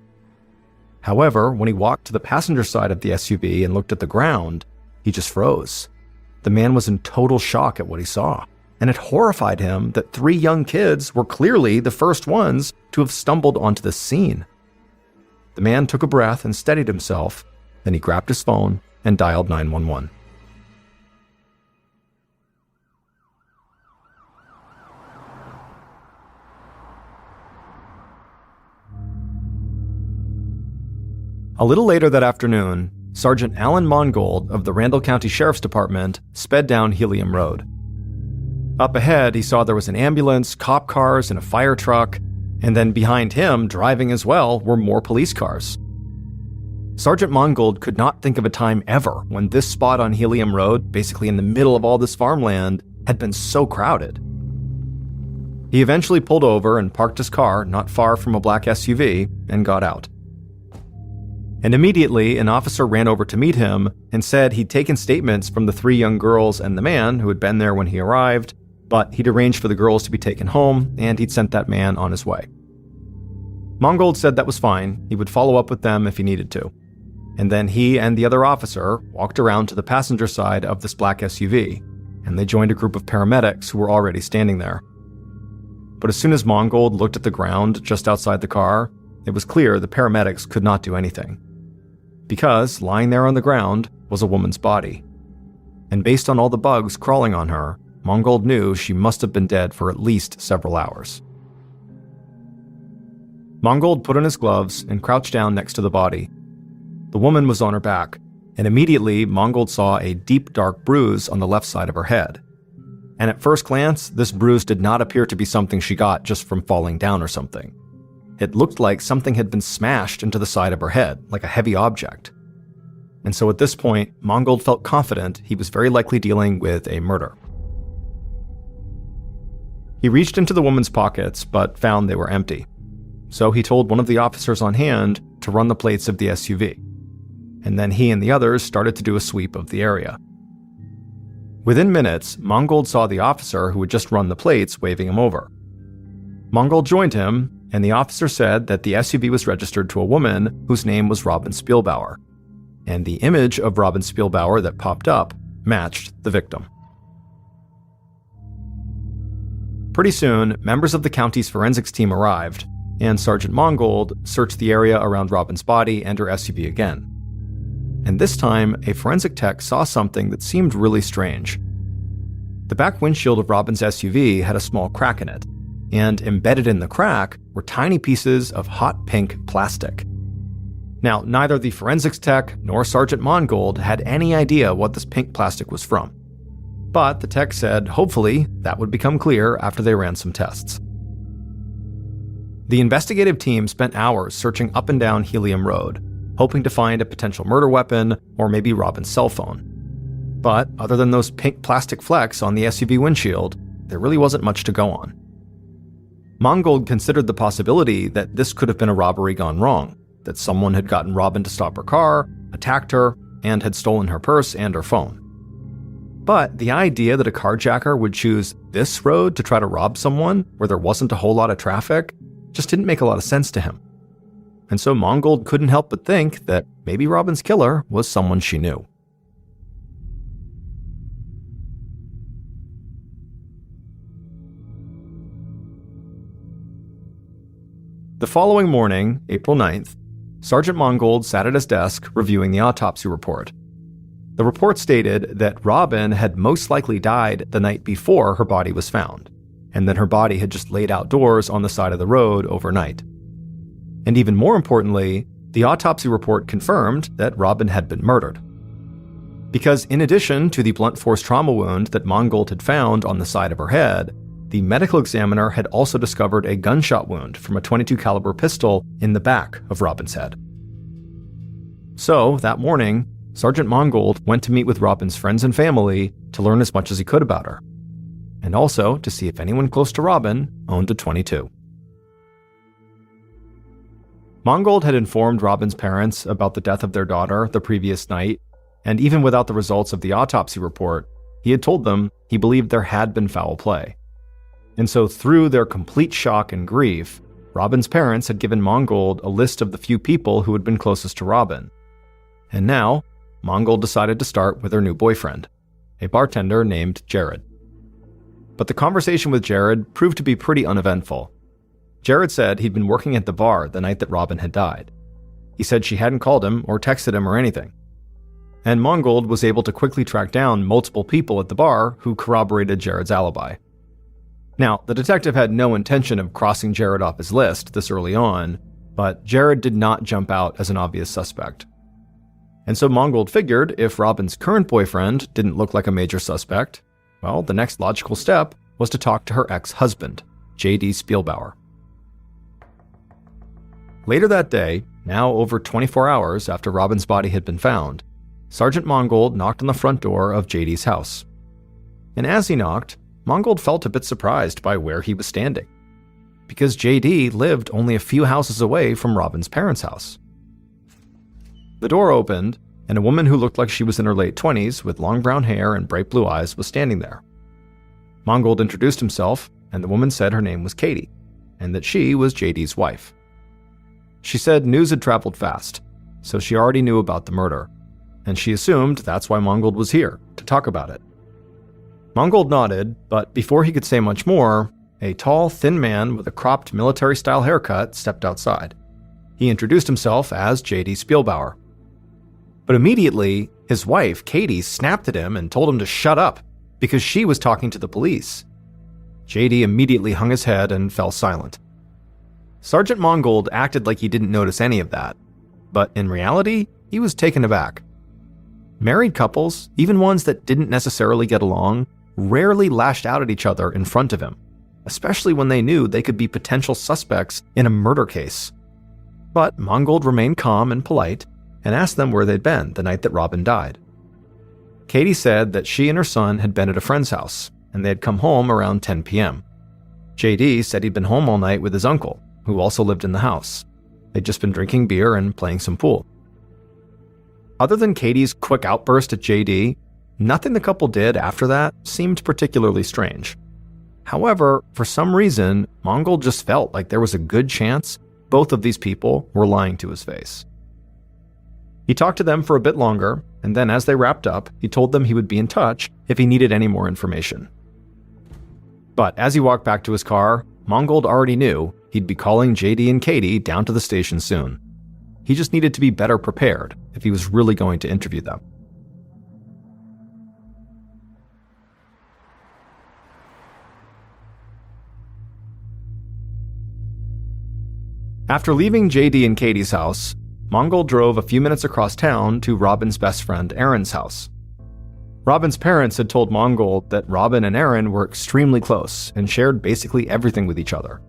However, when he walked to the passenger side of the SUV and looked at the ground, he just froze. The man was in total shock at what he saw, and it horrified him that 3 young kids were clearly the first ones to have stumbled onto this scene. The man took a breath and steadied himself, then he grabbed his phone and dialed 911. A little later that afternoon, Sergeant Alan Mongold of the Randall County Sheriff's Department sped down Helium Road. Up ahead, he saw there was an ambulance, cop cars, and a fire truck, and then behind him, driving as well, were more police cars. Sergeant Mongold could not think of a time ever when this spot on Helium Road, basically in the middle of all this farmland, had been so crowded. He eventually pulled over and parked his car not far from a black SUV and got out. And immediately, an officer ran over to meet him and said he'd taken statements from the 3 young girls and the man who had been there when he arrived, but he'd arranged for the girls to be taken home and he'd sent that man on his way. Mongold said that was fine, he would follow up with them if he needed to. And then he and the other officer walked around to the passenger side of this black SUV, and they joined a group of paramedics who were already standing there. But as soon as Mongold looked at the ground just outside the car, it was clear the paramedics could not do anything. Because lying there on the ground was a woman's body. And based on all the bugs crawling on her, Mongold knew she must have been dead for at least several hours. Mongold put on his gloves and crouched down next to the body. The woman was on her back, and immediately Mongold saw a deep dark bruise on the left side of her head. And at first glance, this bruise did not appear to be something she got just from falling down or something. It looked like something had been smashed into the side of her head, like a heavy object. And so at this point, Mongold felt confident he was very likely dealing with a murder. He reached into the woman's pockets, but found they were empty. So he told one of the officers on hand to run the plates of the SUV. And then he and the others started to do a sweep of the area. Within minutes, Mongold saw the officer who had just run the plates waving him over. Mongold joined him, and the officer said that the SUV was registered to a woman whose name was Robin Spielbauer, and the image of Robin Spielbauer that popped up matched the victim. Pretty soon, members of the county's forensics team arrived, and Sergeant Mongold searched the area around Robin's body and her SUV again. And this time, a forensic tech saw something that seemed really strange. The back windshield of Robin's SUV had a small crack in it, and embedded in the crack were tiny pieces of hot pink plastic. Now, neither the forensics tech nor Sergeant Mongold had any idea what this pink plastic was from. But the tech said hopefully that would become clear after they ran some tests. The investigative team spent hours searching up and down Helium Road, hoping to find a potential murder weapon or maybe Robin's cell phone. But other than those pink plastic flecks on the SUV windshield, there really wasn't much to go on. Mongold considered the possibility that this could have been a robbery gone wrong, that someone had gotten Robin to stop her car, attacked her, and had stolen her purse and her phone. But the idea that a carjacker would choose this road to try to rob someone where there wasn't a whole lot of traffic just didn't make a lot of sense to him. And so Mongold couldn't help but think that maybe Robin's killer was someone she knew. The following morning, April 9th, Sergeant Mongold sat at his desk reviewing the autopsy report. The report stated that Robin had most likely died the night before her body was found, and then her body had just laid outdoors on the side of the road overnight. And even more importantly, the autopsy report confirmed that Robin had been murdered. Because in addition to the blunt force trauma wound that Mongold had found on the side of her head, the medical examiner had also discovered a gunshot wound from a .22 caliber pistol in the back of Robin's head. So, that morning, Sergeant Mongold went to meet with Robin's friends and family to learn as much as he could about her, and also to see if anyone close to Robin owned a .22. Mongold had informed Robin's parents about the death of their daughter the previous night, and even without the results of the autopsy report, he had told them he believed there had been foul play. And so through their complete shock and grief, Robin's parents had given Mongold a list of the few people who had been closest to Robin. And now, Mongold decided to start with her new boyfriend, a bartender named Jared. But the conversation with Jared proved to be pretty uneventful. Jared said he'd been working at the bar the night that Robin had died. He said she hadn't called him or texted him or anything. And Mongold was able to quickly track down multiple people at the bar who corroborated Jared's alibi. Now, the detective had no intention of crossing Jared off his list this early on, but Jared did not jump out as an obvious suspect. And so Mongold figured if Robin's current boyfriend didn't look like a major suspect, well, the next logical step was to talk to her ex-husband, J.D. Spielbauer. Later that day, now over 24 hours after Robin's body had been found, Sergeant Mongold knocked on the front door of J.D.'s house. And as he knocked, Mongold felt a bit surprised by where he was standing, because J.D. lived only a few houses away from Robin's parents' house. The door opened, and a woman who looked like she was in her late 20s with long brown hair and bright blue eyes was standing there. Mongold introduced himself, and the woman said her name was Katie, and that she was J.D.'s wife. She said news had traveled fast, so she already knew about the murder, and she assumed that's why Mongold was here, to talk about it. Mongold nodded, but before he could say much more, a tall, thin man with a cropped military-style haircut stepped outside. He introduced himself as J.D. Spielbauer. But immediately, his wife, Katie, snapped at him and told him to shut up, because she was talking to the police. J.D. immediately hung his head and fell silent. Sergeant Mongold acted like he didn't notice any of that, but in reality, he was taken aback. Married couples, even ones that didn't necessarily get along, rarely lashed out at each other in front of him, especially when they knew they could be potential suspects in a murder case. But Mongold remained calm and polite and asked them where they'd been the night that Robin died. Katie said that she and her son had been at a friend's house, and they had come home around 10 p.m. J.D. said he'd been home all night with his uncle, who also lived in the house. They'd just been drinking beer and playing some pool. Other than Katie's quick outburst at J.D., nothing the couple did after that seemed particularly strange. However, for some reason, Mongold just felt like there was a good chance both of these people were lying to his face. He talked to them for a bit longer, and then as they wrapped up, he told them he would be in touch if he needed any more information. But as he walked back to his car, Mongold already knew he'd be calling J.D. and Katie down to the station soon. He just needed to be better prepared if he was really going to interview them. After leaving J.D. and Katie's house, Mongold drove a few minutes across town to Robin's best friend Aaron's house. Robin's parents had told Mongold that Robin and Aaron were extremely close and shared basically everything with each other.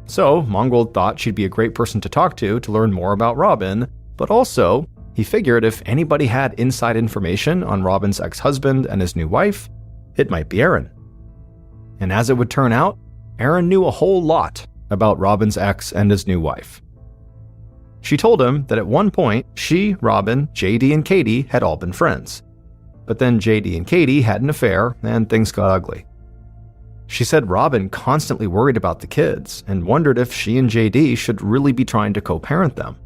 So Mongold thought she'd be a great person to talk to learn more about Robin, but also he figured if anybody had inside information on Robin's ex-husband and his new wife, it might be Aaron. And as it would turn out, Aaron knew a whole lot about Robin's ex and his new wife. She told him that at one point, she, Robin, J.D., and Katie had all been friends. But then J.D. and Katie had an affair, and things got ugly. She said Robin constantly worried about the kids and wondered if she and J.D. should really be trying to co-parent them.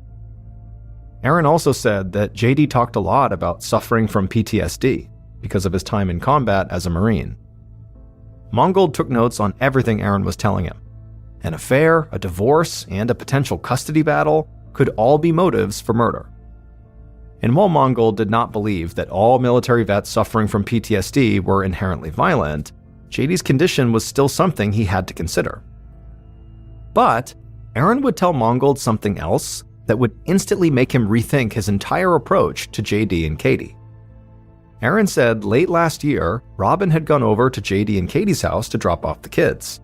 Aaron also said that J.D. talked a lot about suffering from PTSD because of his time in combat as a Marine. Mongold took notes on everything Aaron was telling him. An affair, a divorce, and a potential custody battle could all be motives for murder. And while Mongold did not believe that all military vets suffering from PTSD were inherently violent, JD's condition was still something he had to consider. But Aaron would tell Mongold something else that would instantly make him rethink his entire approach to JD and Katie. Aaron said late last year, Robin had gone over to JD and Katie's house to drop off the kids.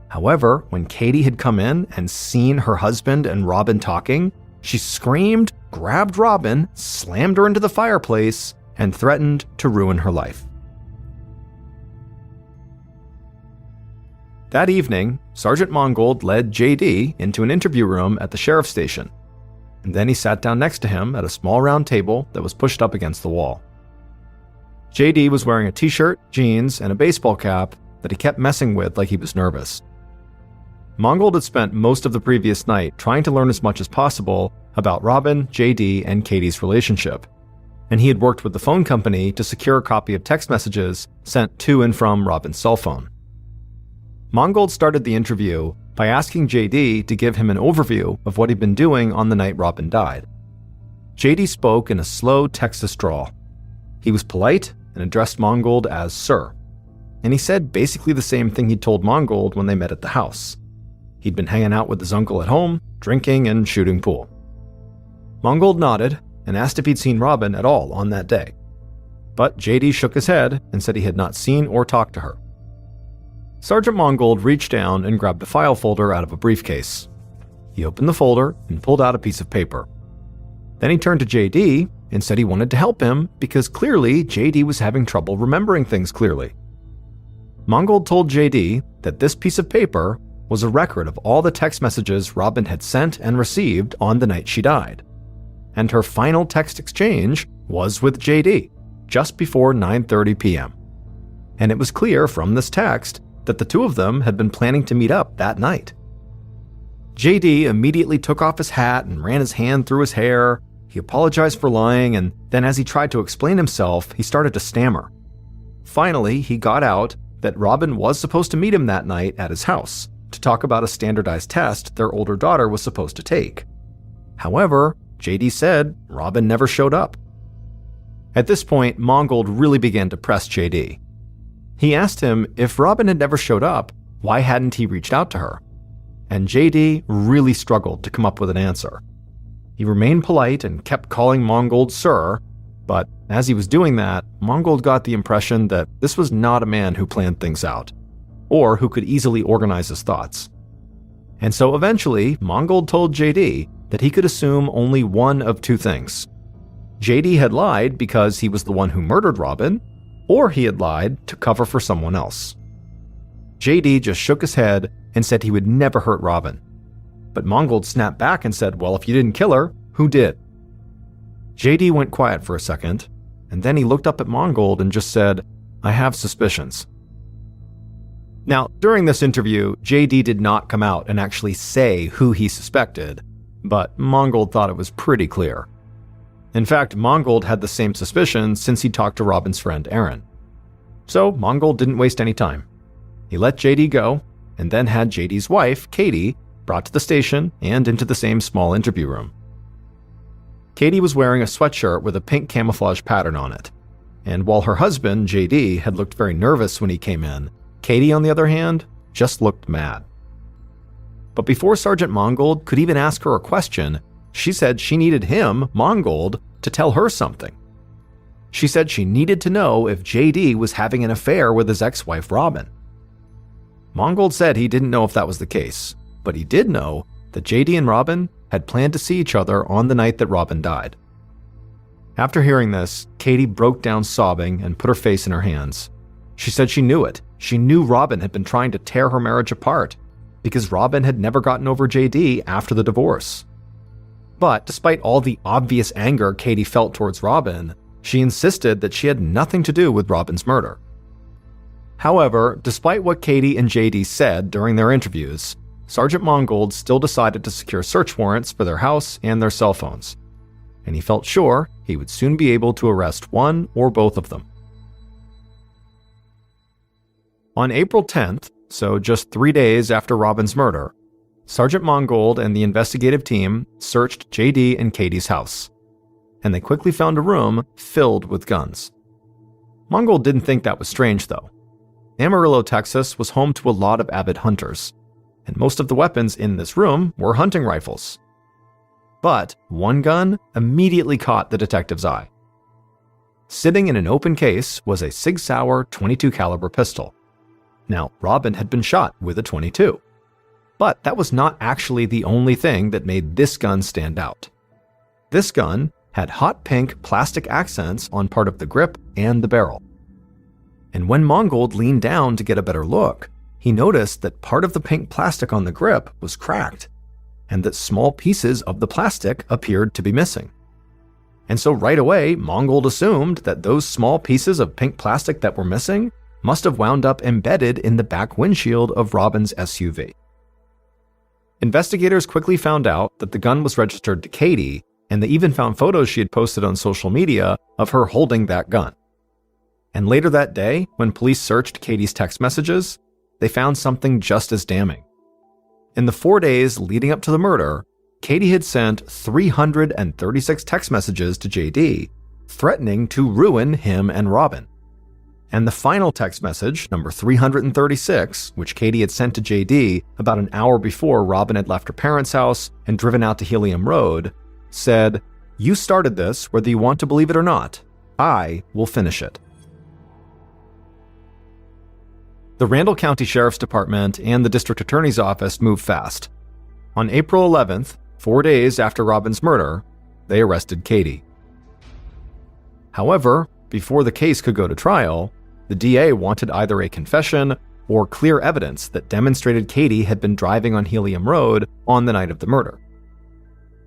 However, when Katie had come in and seen her husband and Robin talking, she screamed, grabbed Robin, slammed her into the fireplace, and threatened to ruin her life. That evening, Sergeant Mongold led JD into an interview room at the sheriff's station, and then he sat down next to him at a small round table that was pushed up against the wall. JD was wearing a t-shirt, jeans, and a baseball cap that he kept messing with like he was nervous. Mongold had spent most of the previous night trying to learn as much as possible about Robin, JD, and Katie's relationship, and he had worked with the phone company to secure a copy of text messages sent to and from Robin's cell phone. Mongold started the interview by asking JD to give him an overview of what he'd been doing on the night Robin died. JD spoke in a slow Texas drawl. He was polite and addressed Mongold as Sir, and he said basically the same thing he'd told Mongold when they met at the house. He'd been hanging out with his uncle at home, drinking and shooting pool. Mongold nodded and asked if he'd seen Robin at all on that day. But JD shook his head and said he had not seen or talked to her. Sergeant Mongold reached down and grabbed a file folder out of a briefcase. He opened the folder and pulled out a piece of paper. Then he turned to JD and said he wanted to help him because clearly JD was having trouble remembering things clearly. Mongold told JD that this piece of paper was a record of all the text messages Robin had sent and received on the night she died. And her final text exchange was with JD, just before 9:30 p.m. And it was clear from this text that the two of them had been planning to meet up that night. JD immediately took off his hat and ran his hand through his hair. He apologized for lying, and then as he tried to explain himself, he started to stammer. Finally, he got out that Robin was supposed to meet him that night at his house to talk about a standardized test their older daughter was supposed to take. However, JD said Robin never showed up. At this point, Mongold really began to press JD. He asked him if Robin had never showed up, why hadn't he reached out to her? And JD really struggled to come up with an answer. He remained polite and kept calling Mongold sir, but as he was doing that, Mongold got the impression that this was not a man who planned things out, or who could easily organize his thoughts. And so eventually, Mongold told JD that he could assume only one of two things. JD had lied because he was the one who murdered Robin, or he had lied to cover for someone else. JD just shook his head and said he would never hurt Robin. But Mongold snapped back and said, well, if you didn't kill her, who did? JD went quiet for a second, and then he looked up at Mongold and just said, I have suspicions. Now, during this interview, JD did not come out and actually say who he suspected, but Mongold thought it was pretty clear. In fact, Mongold had the same suspicion since he talked to Robin's friend Aaron. So Mongold didn't waste any time. He let JD go, and then had JD's wife, Katie, brought to the station and into the same small interview room. Katie was wearing a sweatshirt with a pink camouflage pattern on it, and while her husband, JD, had looked very nervous when he came in, Katie, on the other hand, just looked mad. But before Sergeant Mongold could even ask her a question, she said she needed him, Mongold, to tell her something. She said she needed to know if JD was having an affair with his ex-wife Robin. Mongold said he didn't know if that was the case, but he did know that JD and Robin had planned to see each other on the night that Robin died. After hearing this, Katie broke down sobbing and put her face in her hands. She said she knew it. She knew Robin had been trying to tear her marriage apart because Robin had never gotten over JD after the divorce. But despite all the obvious anger Katie felt towards Robin, she insisted that she had nothing to do with Robin's murder. However, despite what Katie and JD said during their interviews, Sergeant Mongold still decided to secure search warrants for their house and their cell phones, and he felt sure he would soon be able to arrest one or both of them. On April 10th, so just 3 days after Robin's murder, Sergeant Mongold and the investigative team searched JD and Katie's house, and they quickly found a room filled with guns. Mongold didn't think that was strange, though. Amarillo, Texas was home to a lot of avid hunters, and most of the weapons in this room were hunting rifles. But one gun immediately caught the detective's eye. Sitting in an open case was a Sig Sauer .22 caliber pistol. Now, Robin had been shot with a .22. But that was not actually the only thing that made this gun stand out. This gun had hot pink plastic accents on part of the grip and the barrel. And when Mongold leaned down to get a better look, he noticed that part of the pink plastic on the grip was cracked, and that small pieces of the plastic appeared to be missing. And so right away, Mongold assumed that those small pieces of pink plastic that were missing must have wound up embedded in the back windshield of Robin's SUV. Investigators quickly found out that the gun was registered to Katie, and they even found photos she had posted on social media of her holding that gun. And later that day, when police searched Katie's text messages, they found something just as damning. In the 4 days leading up to the murder, Katie had sent 336 text messages to JD, threatening to ruin him and Robin. And the final text message, number 336, which Katie had sent to JD about an hour before Robin had left her parents' house and driven out to Helium Road, said, "You started this, whether you want to believe it or not. I will finish it." The Randall County Sheriff's Department and the District Attorney's Office moved fast. On April 11th, 4 days after Robin's murder, they arrested Katie. However, before the case could go to trial, the DA wanted either a confession or clear evidence that demonstrated Katie had been driving on Helium Road on the night of the murder.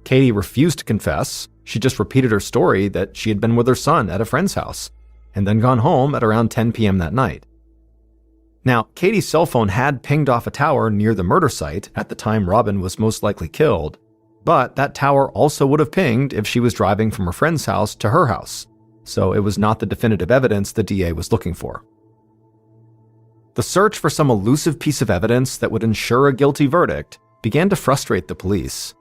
Katie refused to confess. She just repeated her story that she had been with her son at a friend's house and then gone home at around 10 p.m. that night. Now, Katie's cell phone had pinged off a tower near the murder site at the time Robin was most likely killed, but that tower also would have pinged if she was driving from her friend's house to her house, so it was not the definitive evidence the DA was looking for. The search for some elusive piece of evidence that would ensure a guilty verdict began to frustrate the police.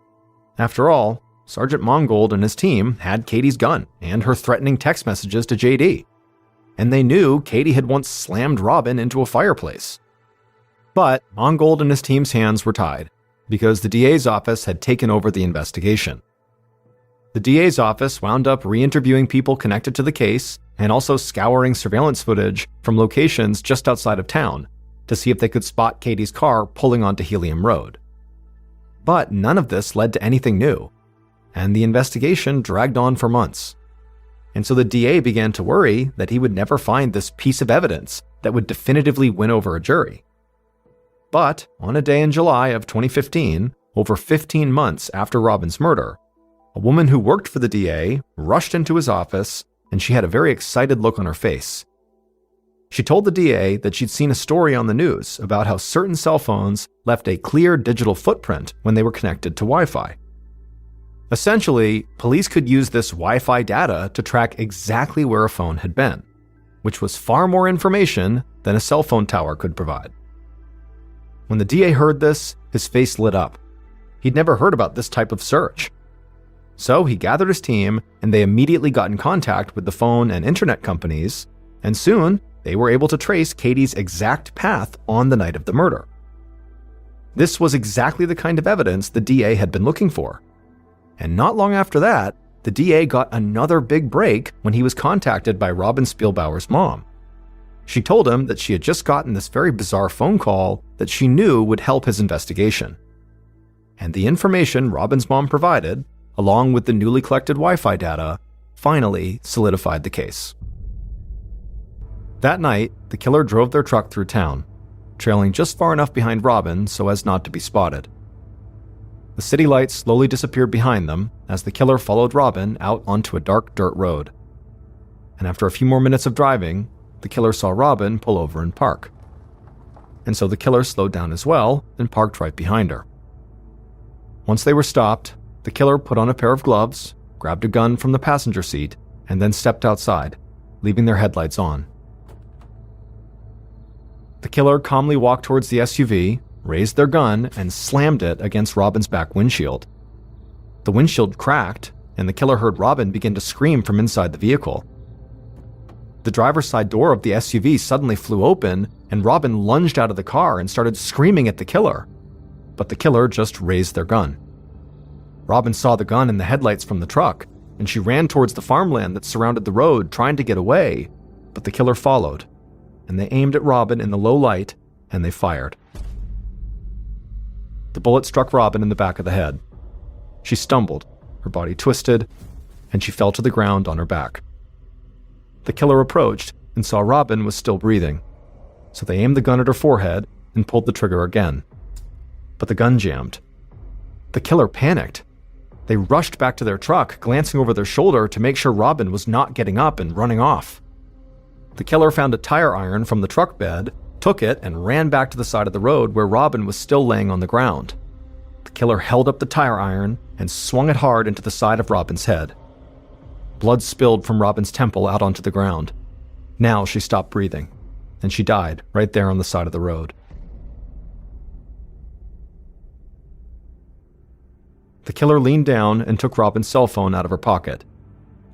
After all, Sergeant Mongold and his team had Katie's gun and her threatening text messages to JD, and they knew Katie had once slammed Robin into a fireplace. But Mongold and his team's hands were tied, because the DA's office had taken over the investigation. The DA's office wound up re-interviewing people connected to the case and also scouring surveillance footage from locations just outside of town to see if they could spot Katie's car pulling onto Helium Road. But none of this led to anything new, and the investigation dragged on for months. And so the DA began to worry that he would never find this piece of evidence that would definitively win over a jury. But on a day in July of 2015, over 15 months after Robin's murder, a woman who worked for the DA rushed into his office, and she had a very excited look on her face. She told the DA that she'd seen a story on the news about how certain cell phones left a clear digital footprint when they were connected to Wi-Fi. Essentially, police could use this Wi-Fi data to track exactly where a phone had been, which was far more information than a cell phone tower could provide. When the DA heard this, his face lit up. He'd never heard about this type of search. So he gathered his team, and they immediately got in contact with the phone and internet companies, and soon they were able to trace Katie's exact path on the night of the murder. This was exactly the kind of evidence the DA had been looking for. And not long after that, the DA got another big break when he was contacted by Robin Spielbauer's mom. She told him that she had just gotten this very bizarre phone call that she knew would help his investigation. And the information Robin's mom provided, along with the newly collected Wi-Fi data, finally solidified the case. That night, the killer drove their truck through town, trailing just far enough behind Robin so as not to be spotted. The city lights slowly disappeared behind them as the killer followed Robin out onto a dark dirt road. And after a few more minutes of driving, the killer saw Robin pull over and park. And so the killer slowed down as well and parked right behind her. Once they were stopped, the killer put on a pair of gloves, grabbed a gun from the passenger seat, and then stepped outside, leaving their headlights on. The killer calmly walked towards the SUV, raised their gun, and slammed it against Robin's back windshield. The windshield cracked, and the killer heard Robin begin to scream from inside the vehicle. The driver's side door of the SUV suddenly flew open, and Robin lunged out of the car and started screaming at the killer. But the killer just raised their gun. Robin saw the gun in the headlights from the truck, and she ran towards the farmland that surrounded the road, trying to get away, but the killer followed, and they aimed at Robin in the low light, and they fired. The bullet struck Robin in the back of the head. She stumbled, her body twisted, and she fell to the ground on her back. The killer approached and saw Robin was still breathing, so they aimed the gun at her forehead and pulled the trigger again. But the gun jammed. The killer panicked. They rushed back to their truck, glancing over their shoulder to make sure Robin was not getting up and running off. The killer found a tire iron from the truck bed, took it, and ran back to the side of the road where Robin was still laying on the ground. The killer held up the tire iron and swung it hard into the side of Robin's head. Blood spilled from Robin's temple out onto the ground. Now she stopped breathing, and she died right there on the side of the road. The killer leaned down and took Robin's cell phone out of her pocket.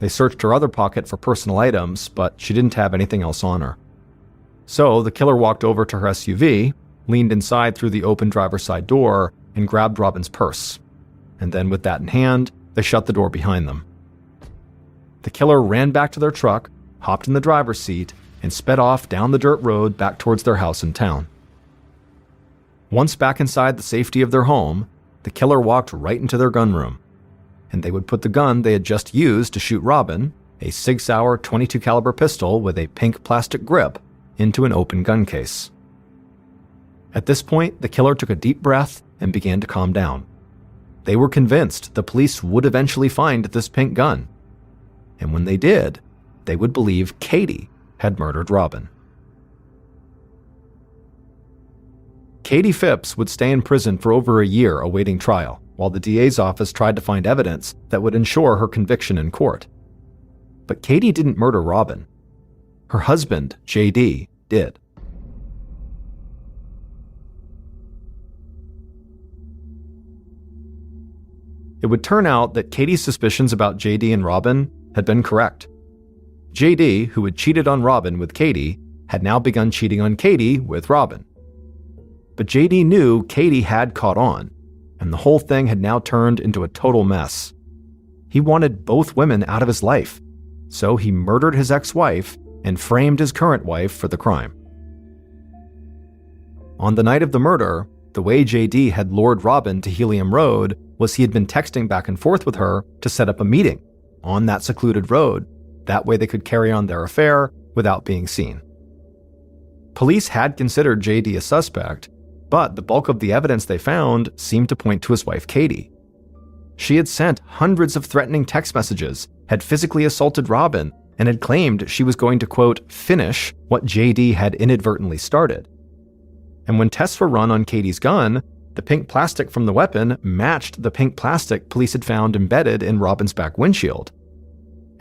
They searched her other pocket for personal items, but she didn't have anything else on her. So the killer walked over to her SUV, leaned inside through the open driver's side door, and grabbed Robin's purse. And then with that in hand, they shut the door behind them. The killer ran back to their truck, hopped in the driver's seat, and sped off down the dirt road back towards their house in town. Once back inside the safety of their home, the killer walked right into their gun room, and they would put the gun they had just used to shoot Robin, a Sig Sauer .22 caliber pistol with a pink plastic grip, into an open gun case. At this point, the killer took a deep breath and began to calm down. They were convinced the police would eventually find this pink gun. And when they did, they would believe Katie had murdered Robin. Katie Phipps would stay in prison for over a year awaiting trial, while the DA's office tried to find evidence that would ensure her conviction in court. But Katie didn't murder Robin. Her husband, JD, did. It would turn out that Katie's suspicions about JD and Robin had been correct. JD, who had cheated on Robin with Katie, had now begun cheating on Katie with Robin. But JD knew Katie had caught on, and the whole thing had now turned into a total mess. He wanted both women out of his life, so he murdered his ex-wife and framed his current wife for the crime. On the night of the murder, the way JD had lured Robin to Helium Road was he had been texting back and forth with her to set up a meeting on that secluded road. That way they could carry on their affair without being seen. Police had considered JD a suspect, but the bulk of the evidence they found seemed to point to his wife Katie. She had sent hundreds of threatening text messages, had physically assaulted Robin, and had claimed she was going to, quote, finish what JD had inadvertently started. And when tests were run on Katie's gun, the pink plastic from the weapon matched the pink plastic police had found embedded in Robin's back windshield.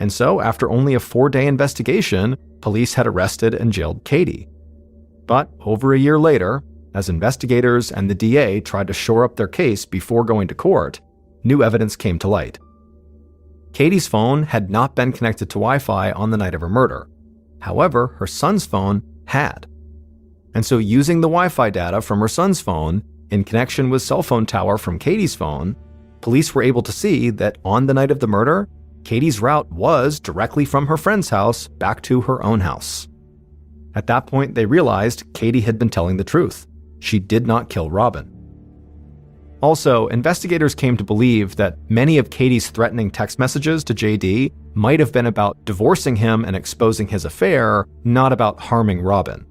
And so, after only a 4-day investigation, police had arrested and jailed Katie. But over a year later, as investigators and the DA tried to shore up their case before going to court, new evidence came to light. Katie's phone had not been connected to Wi-Fi on the night of her murder. However, her son's phone had. And so using the Wi-Fi data from her son's phone, in connection with cell phone tower from Katie's phone, police were able to see that on the night of the murder, Katie's route was directly from her friend's house back to her own house. At that point, they realized Katie had been telling the truth. She did not kill Robin. Also, investigators came to believe that many of Katie's threatening text messages to JD might have been about divorcing him and exposing his affair, not about harming Robin.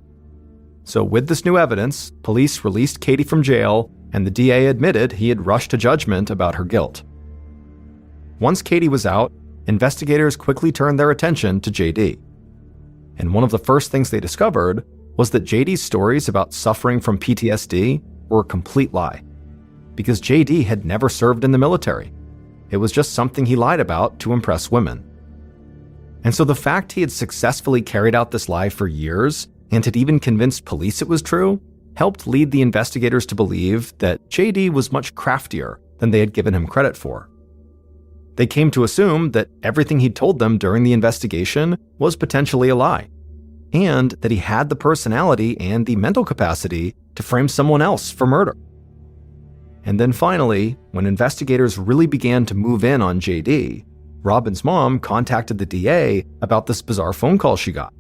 So with this new evidence, police released Katie from jail, and the DA admitted he had rushed to judgment about her guilt. Once Katie was out, investigators quickly turned their attention to JD. And one of the first things they discovered was that JD's stories about suffering from PTSD were a complete lie. Because JD had never served in the military. It was just something he lied about to impress women. And so the fact he had successfully carried out this lie for years and had even convinced police it was true helped lead the investigators to believe that JD was much craftier than they had given him credit for. They came to assume that everything he'd told them during the investigation was potentially a lie, and that he had the personality and the mental capacity to frame someone else for murder. And then finally, when investigators really began to move in on JD, Robin's mom contacted the DA about this bizarre phone call she got.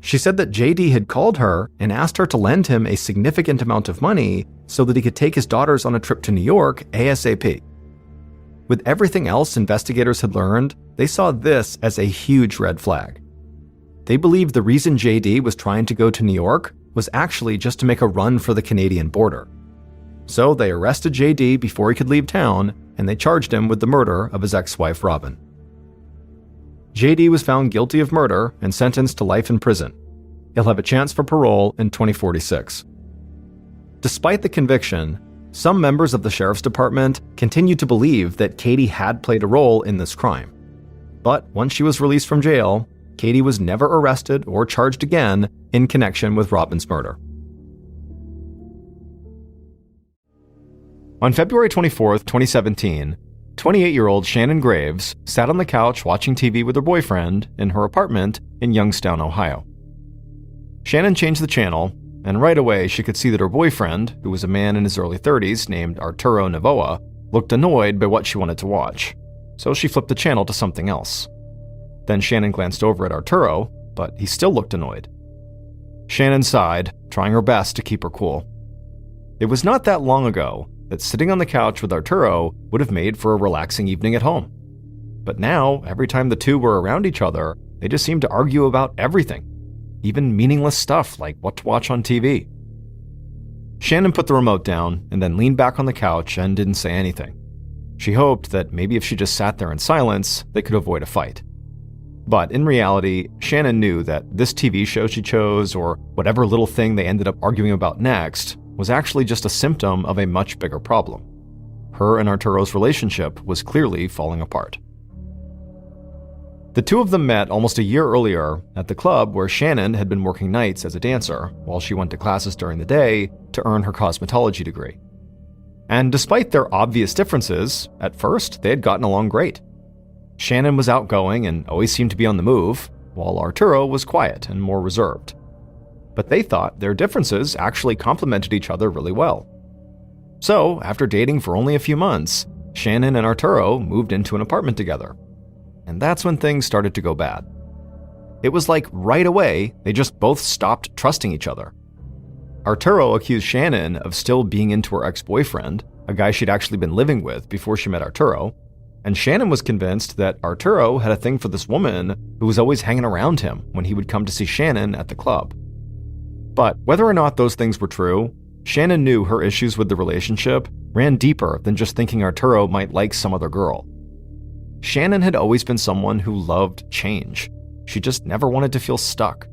She said that JD had called her and asked her to lend him a significant amount of money so that he could take his daughters on a trip to New York ASAP. With everything else investigators had learned, they saw this as a huge red flag. They believed the reason JD was trying to go to New York was actually just to make a run for the Canadian border. So they arrested JD before he could leave town, and they charged him with the murder of his ex-wife Robin. JD was found guilty of murder and sentenced to life in prison. He'll have a chance for parole in 2046. Despite the conviction, some members of the sheriff's department continued to believe that Katie had played a role in this crime. But once she was released from jail, Katie was never arrested or charged again in connection with Robin's murder. On February 24, 2017, 28-year-old Shannon Graves sat on the couch watching TV with her boyfriend in her apartment in Youngstown, Ohio. Shannon changed the channel, and right away she could see that her boyfriend, who was a man in his early 30s named Arturo Novoa, looked annoyed by what she wanted to watch, so she flipped the channel to something else. Then Shannon glanced over at Arturo, but he still looked annoyed. Shannon sighed, trying her best to keep her cool. It was not that long ago that sitting on the couch with Arturo would have made for a relaxing evening at home. But now, every time the two were around each other, they just seemed to argue about everything, even meaningless stuff like what to watch on TV. Shannon put the remote down and then leaned back on the couch and didn't say anything. She hoped that maybe if she just sat there in silence, they could avoid a fight. But in reality, Shannon knew that this TV show she chose, or whatever little thing they ended up arguing about next, was actually just a symptom of a much bigger problem. Her and Arturo's relationship was clearly falling apart. The two of them met almost a year earlier at the club where Shannon had been working nights as a dancer while she went to classes during the day to earn her cosmetology degree. And despite their obvious differences, at first they had gotten along great. Shannon was outgoing and always seemed to be on the move, while Arturo was quiet and more reserved. But they thought their differences actually complemented each other really well. So, after dating for only a few months, Shannon and Arturo moved into an apartment together. And that's when things started to go bad. It was like right away, they just both stopped trusting each other. Arturo accused Shannon of still being into her ex-boyfriend, a guy she'd actually been living with before she met Arturo, and Shannon was convinced that Arturo had a thing for this woman who was always hanging around him when he would come to see Shannon at the club. But whether or not those things were true, Shannon knew her issues with the relationship ran deeper than just thinking Arturo might like some other girl. Shannon had always been someone who loved change. She just never wanted to feel stuck.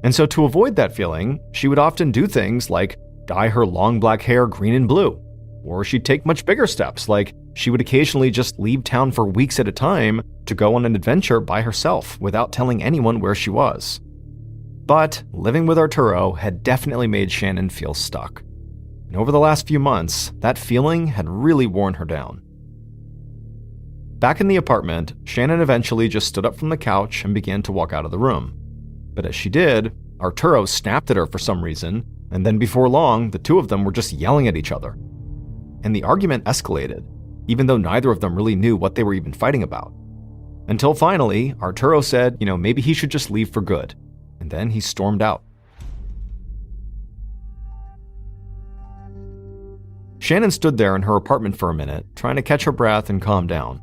And so to avoid that feeling, she would often do things like dye her long black hair green and blue, or she'd take much bigger steps like she would occasionally just leave town for weeks at a time to go on an adventure by herself without telling anyone where she was. But living with Arturo had definitely made Shannon feel stuck. And over the last few months, that feeling had really worn her down. Back in the apartment, Shannon eventually just stood up from the couch and began to walk out of the room. But as she did, Arturo snapped at her for some reason, and then before long, the two of them were just yelling at each other. And the argument escalated, even though neither of them really knew what they were even fighting about. Until finally, Arturo said, maybe he should just leave for good. And then he stormed out. Shannon stood there in her apartment for a minute, trying to catch her breath and calm down.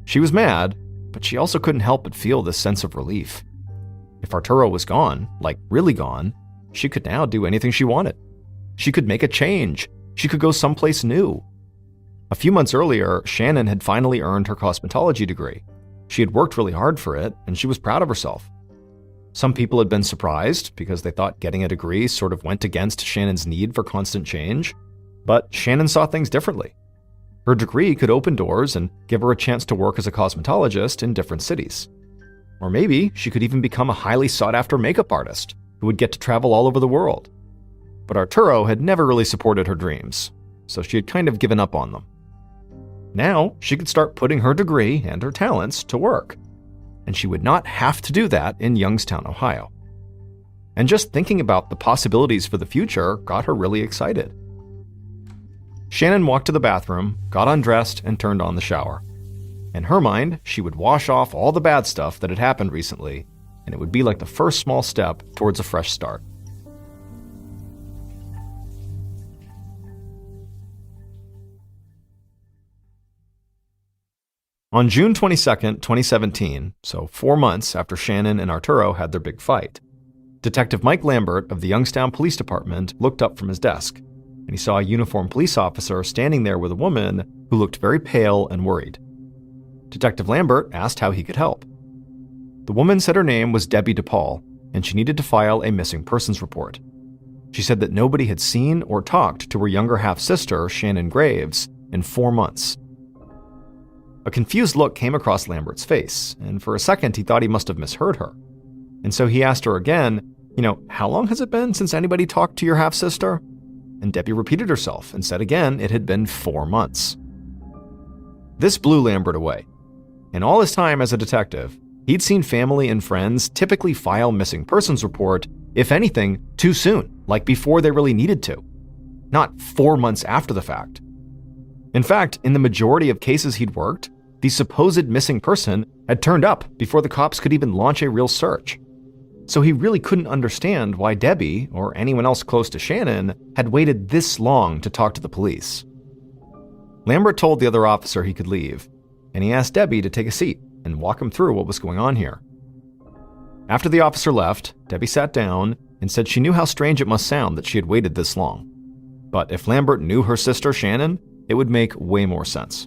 She was mad, but she also couldn't help but feel this sense of relief. If Arturo was gone, like really gone, she could now do anything she wanted. She could make a change. She could go someplace new. A few months earlier, Shannon had finally earned her cosmetology degree. She had worked really hard for it, and she was proud of herself. Some people had been surprised because they thought getting a degree sort of went against Shannon's need for constant change, but Shannon saw things differently. Her degree could open doors and give her a chance to work as a cosmetologist in different cities. Or maybe she could even become a highly sought-after makeup artist who would get to travel all over the world. But Arturo had never really supported her dreams, so she had kind of given up on them. Now, she could start putting her degree and her talents to work, and she would not have to do that in Youngstown, Ohio. And just thinking about the possibilities for the future got her really excited. Shannon walked to the bathroom, got undressed, and turned on the shower. In her mind, she would wash off all the bad stuff that had happened recently, and it would be like the first small step towards a fresh start. On June 22nd, 2017, so 4 months after Shannon and Arturo had their big fight, Detective Mike Lambert of the Youngstown Police Department looked up from his desk, and he saw a uniformed police officer standing there with a woman who looked very pale and worried. Detective Lambert asked how he could help. The woman said her name was Debbie DePaul, and she needed to file a missing persons report. She said that nobody had seen or talked to her younger half-sister, Shannon Graves, in 4 months. A confused look came across Lambert's face, and for a second he thought he must have misheard her. And so he asked her again, how long has it been since anybody talked to your half-sister? And Debbie repeated herself and said again it had been 4 months. This blew Lambert away. In all his time as a detective, he'd seen family and friends typically file missing persons report If anything, too soon, like before they really needed to. Not 4 months after the fact. In fact, in the majority of cases he'd worked, the supposed missing person had turned up before the cops could even launch a real search. So he really couldn't understand why Debbie, or anyone else close to Shannon, had waited this long to talk to the police. Lambert told the other officer he could leave, and he asked Debbie to take a seat and walk him through what was going on here. After the officer left, Debbie sat down and said she knew how strange it must sound that she had waited this long. But if Lambert knew her sister Shannon, it would make way more sense.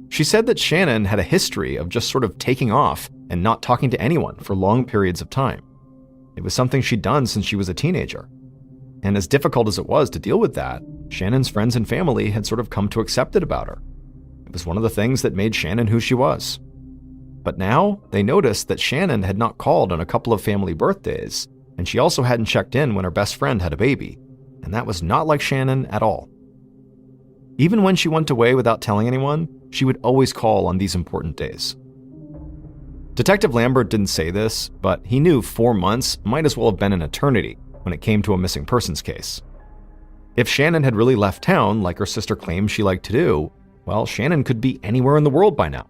She said that Shannon had a history of just sort of taking off and not talking to anyone for long periods of time. It was something she'd done since she was a teenager. And as difficult as it was to deal with that, Shannon's friends and family had sort of come to accept it about her. It was one of the things that made Shannon who she was. But now, they noticed that Shannon had not called on a couple of family birthdays, and she also hadn't checked in when her best friend had a baby, and that was not like Shannon at all. Even when she went away without telling anyone, she would always call on these important days. Detective Lambert didn't say this, but he knew 4 months might as well have been an eternity when it came to a missing persons case. If Shannon had really left town like her sister claimed she liked to do, well, Shannon could be anywhere in the world by now.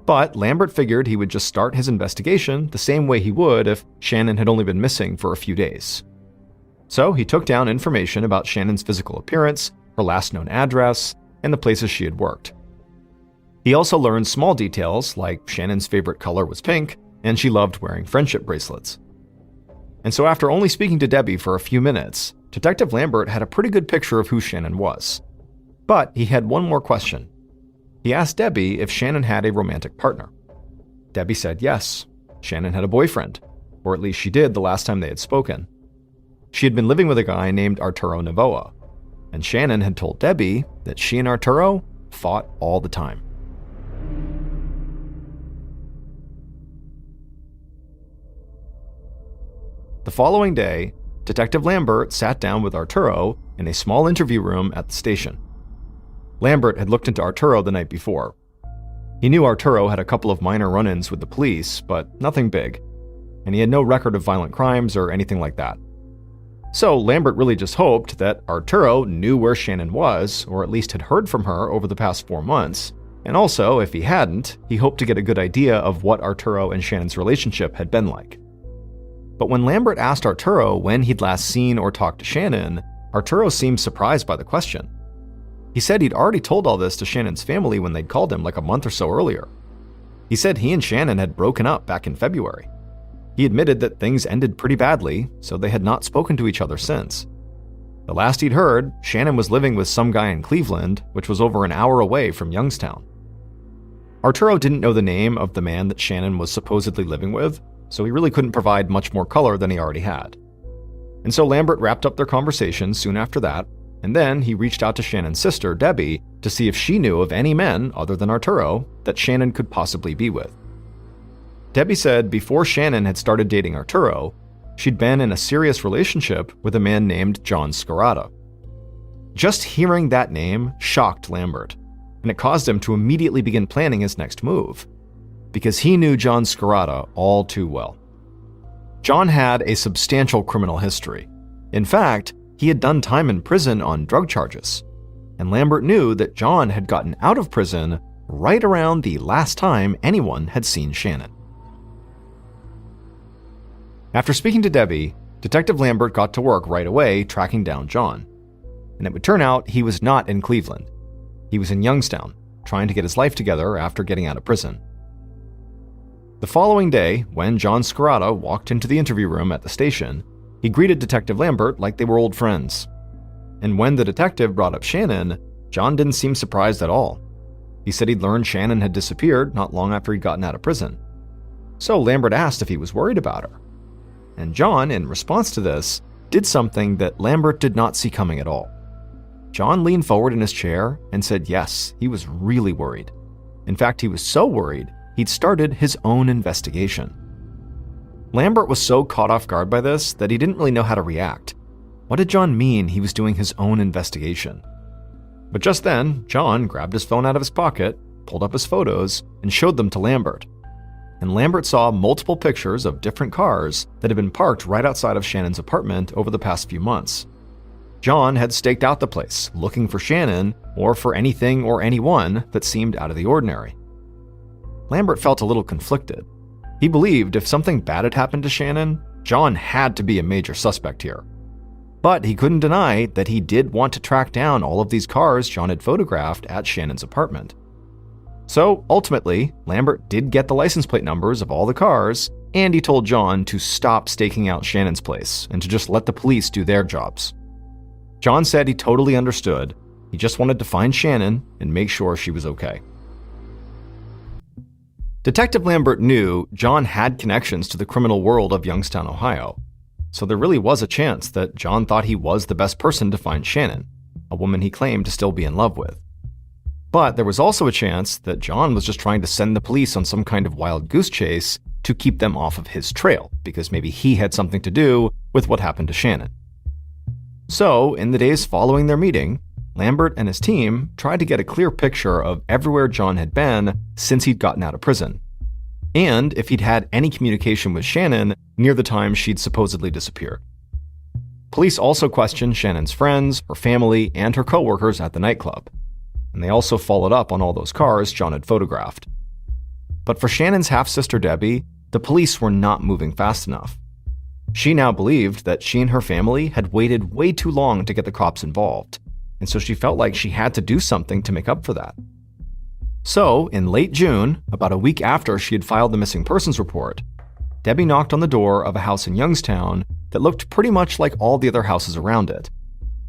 But Lambert figured he would just start his investigation the same way he would if Shannon had only been missing for a few days. So he took down information about Shannon's physical appearance, her last known address, and the places she had worked. He also learned small details like Shannon's favorite color was pink, and she loved wearing friendship bracelets. And so after only speaking to Debbie for a few minutes, Detective Lambert had a pretty good picture of who Shannon was. But he had one more question. He asked Debbie if Shannon had a romantic partner. Debbie said yes, Shannon had a boyfriend, or at least she did the last time they had spoken. She had been living with a guy named Arturo Novoa, and Shannon had told Debbie that she and Arturo fought all the time. The following day, Detective Lambert sat down with Arturo in a small interview room at the station. Lambert had looked into Arturo the night before. He knew Arturo had a couple of minor run-ins with the police, but nothing big, and he had no record of violent crimes or anything like that. So Lambert really just hoped that Arturo knew where Shannon was, or at least had heard from her over the past 4 months, and also, if he hadn't, he hoped to get a good idea of what Arturo and Shannon's relationship had been like. But when Lambert asked Arturo when he'd last seen or talked to Shannon, Arturo seemed surprised by the question. He said he'd already told all this to Shannon's family when they'd called him like a month or so earlier. He said he and Shannon had broken up back in February. He admitted that things ended pretty badly, so they had not spoken to each other since. The last he'd heard, Shannon was living with some guy in Cleveland, which was over an hour away from Youngstown. Arturo didn't know the name of the man that Shannon was supposedly living with, so he really couldn't provide much more color than he already had. And so Lambert wrapped up their conversation soon after that, and then he reached out to Shannon's sister, Debbie, to see if she knew of any men, other than Arturo, that Shannon could possibly be with. Debbie said before Shannon had started dating Arturo, she'd been in a serious relationship with a man named John Scarata. Just hearing that name shocked Lambert, and it caused him to immediately begin planning his next move, because he knew John Scarata all too well. John had a substantial criminal history. In fact, he had done time in prison on drug charges, and Lambert knew that John had gotten out of prison right around the last time anyone had seen Shannon. After speaking to Debbie, Detective Lambert got to work right away tracking down John, and it would turn out he was not in Cleveland. He was in Youngstown, trying to get his life together after getting out of prison. The following day, when John Scarata walked into the interview room at the station, he greeted Detective Lambert like they were old friends. And when the detective brought up Shannon, John didn't seem surprised at all. He said he'd learned Shannon had disappeared not long after he'd gotten out of prison. So Lambert asked if he was worried about her. And John, in response to this, did something that Lambert did not see coming at all. John leaned forward in his chair and said yes, he was really worried. In fact, he was so worried, he'd started his own investigation. Lambert was so caught off guard by this that he didn't really know how to react. What did John mean he was doing his own investigation? But just then, John grabbed his phone out of his pocket, pulled up his photos, and showed them to Lambert. and Lambert saw multiple pictures of different cars that had been parked right outside of Shannon's apartment over the past few months. John had staked out the place, looking for Shannon or for anything or anyone that seemed out of the ordinary. Lambert felt a little conflicted. He believed if something bad had happened to Shannon, John had to be a major suspect here. But he couldn't deny that he did want to track down all of these cars John had photographed at Shannon's apartment. So ultimately, Lambert did get the license plate numbers of all the cars, and he told John to stop staking out Shannon's place and to just let the police do their jobs. John said he totally understood. He just wanted to find Shannon and make sure she was okay. Detective Lambert knew John had connections to the criminal world of Youngstown, Ohio, so there really was a chance that John thought he was the best person to find Shannon, a woman he claimed to still be in love with. But there was also a chance that John was just trying to send the police on some kind of wild goose chase to keep them off of his trail, because maybe he had something to do with what happened to Shannon. So, in the days following their meeting, Lambert and his team tried to get a clear picture of everywhere John had been since he'd gotten out of prison, and if he'd had any communication with Shannon near the time she'd supposedly disappeared. Police also questioned Shannon's friends, her family, and her coworkers at the nightclub, and they also followed up on all those cars John had photographed. But for Shannon's half-sister Debbie, the police were not moving fast enough. She now believed that she and her family had waited way too long to get the cops involved, and so she felt like she had to do something to make up for that. So, in late June, about a week after she had filed the missing persons report, Debbie knocked on the door of a house in Youngstown that looked pretty much like all the other houses around it,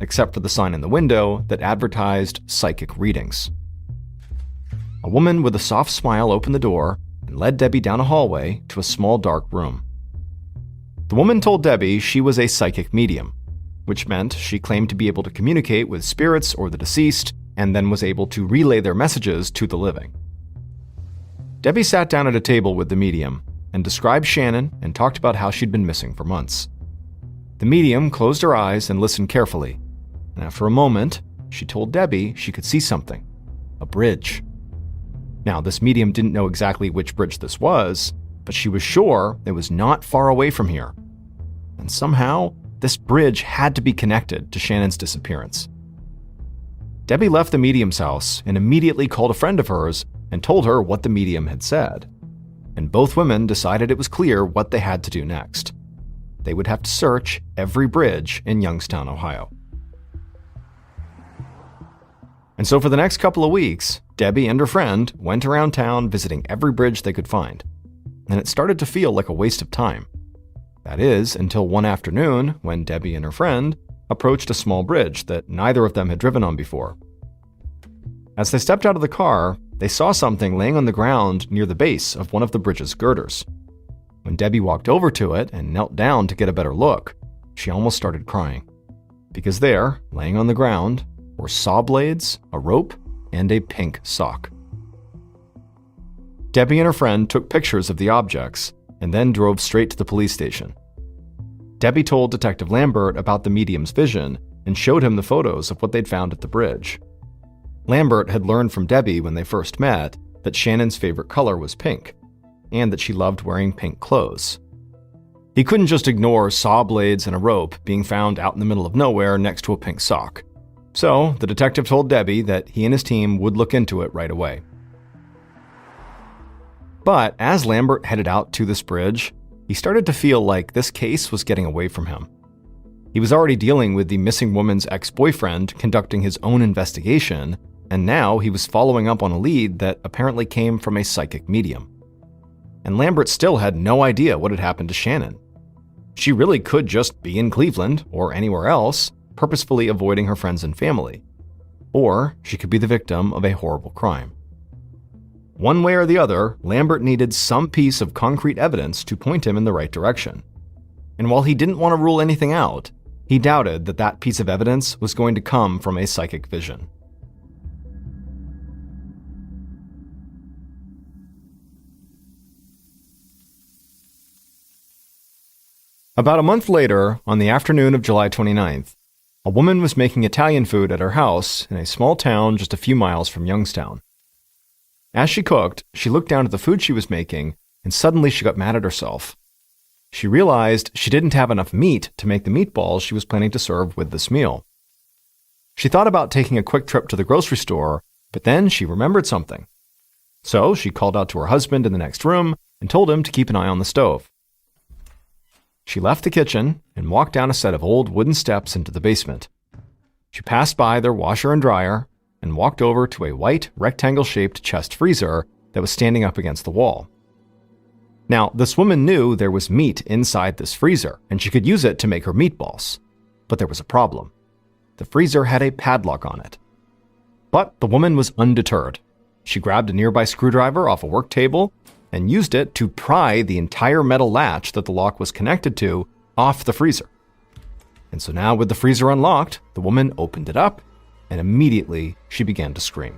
except for the sign in the window that advertised psychic readings. A woman with a soft smile opened the door and led Debbie down a hallway to a small dark room. The woman told Debbie she was a psychic medium, which meant she claimed to be able to communicate with spirits or the deceased, and then was able to relay their messages to the living. Debbie sat down at a table with the medium and described Shannon and talked about how she'd been missing for months. The medium closed her eyes and listened carefully, and after a moment, she told Debbie she could see something: a bridge. Now, this medium didn't know exactly which bridge this was, but she was sure it was not far away from here. And somehow, this bridge had to be connected to Shannon's disappearance. Debbie left the medium's house and immediately called a friend of hers and told her what the medium had said. And both women decided it was clear what they had to do next. They would have to search every bridge in Youngstown, Ohio. And so for the next couple of weeks, Debbie and her friend went around town visiting every bridge they could find. And it started to feel like a waste of time. That is, until one afternoon when Debbie and her friend approached a small bridge that neither of them had driven on before. As they stepped out of the car, they saw something laying on the ground near the base of one of the bridge's girders. When Debbie walked over to it and knelt down to get a better look, she almost started crying. Because there, laying on the ground, were saw blades, a rope, and a pink sock. Debbie and her friend took pictures of the objects and then drove straight to the police station. Debbie told Detective Lambert about the medium's vision and showed him the photos of what they'd found at the bridge. Lambert had learned from Debbie when they first met that Shannon's favorite color was pink, and that she loved wearing pink clothes. He couldn't just ignore saw blades and a rope being found out in the middle of nowhere next to a pink sock. So, the detective told Debbie that he and his team would look into it right away. But as Lambert headed out to this bridge, he started to feel like this case was getting away from him. He was already dealing with the missing woman's ex-boyfriend conducting his own investigation, and now he was following up on a lead that apparently came from a psychic medium. And Lambert still had no idea what had happened to Shannon. She really could just be in Cleveland or anywhere else, purposefully avoiding her friends and family. Or she could be the victim of a horrible crime. One way or the other, Lambert needed some piece of concrete evidence to point him in the right direction. And while he didn't want to rule anything out, he doubted that that piece of evidence was going to come from a psychic vision. About a month later, on the afternoon of July 29th, a woman was making Italian food at her house in a small town just a few miles from Youngstown. As she cooked, she looked down at the food she was making and suddenly she got mad at herself. She realized she didn't have enough meat to make the meatballs she was planning to serve with this meal. She thought about taking a quick trip to the grocery store, but then she remembered something. So she called out to her husband in the next room and told him to keep an eye on the stove. She left the kitchen and walked down a set of old wooden steps into the basement. She passed by their washer and dryer and walked over to a white, rectangle-shaped chest freezer that was standing up against the wall. Now, this woman knew there was meat inside this freezer, and she could use it to make her meatballs. But there was a problem. The freezer had a padlock on it. But the woman was undeterred. She grabbed a nearby screwdriver off a work table and used it to pry the entire metal latch that the lock was connected to off the freezer. And so now, with the freezer unlocked, the woman opened it up, and immediately she began to scream.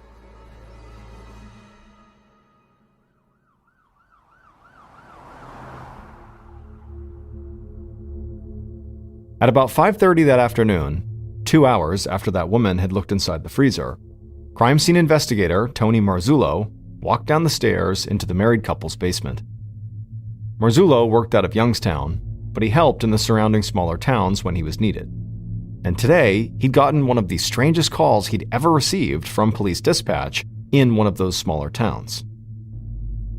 At about 5:30 that afternoon, 2 hours after that woman had looked inside the freezer, crime scene investigator Tony Marzullo walked down the stairs into the married couple's basement. Marzullo worked out of Youngstown, but he helped in the surrounding smaller towns when he was needed. And today, he'd gotten one of the strangest calls he'd ever received from police dispatch in one of those smaller towns.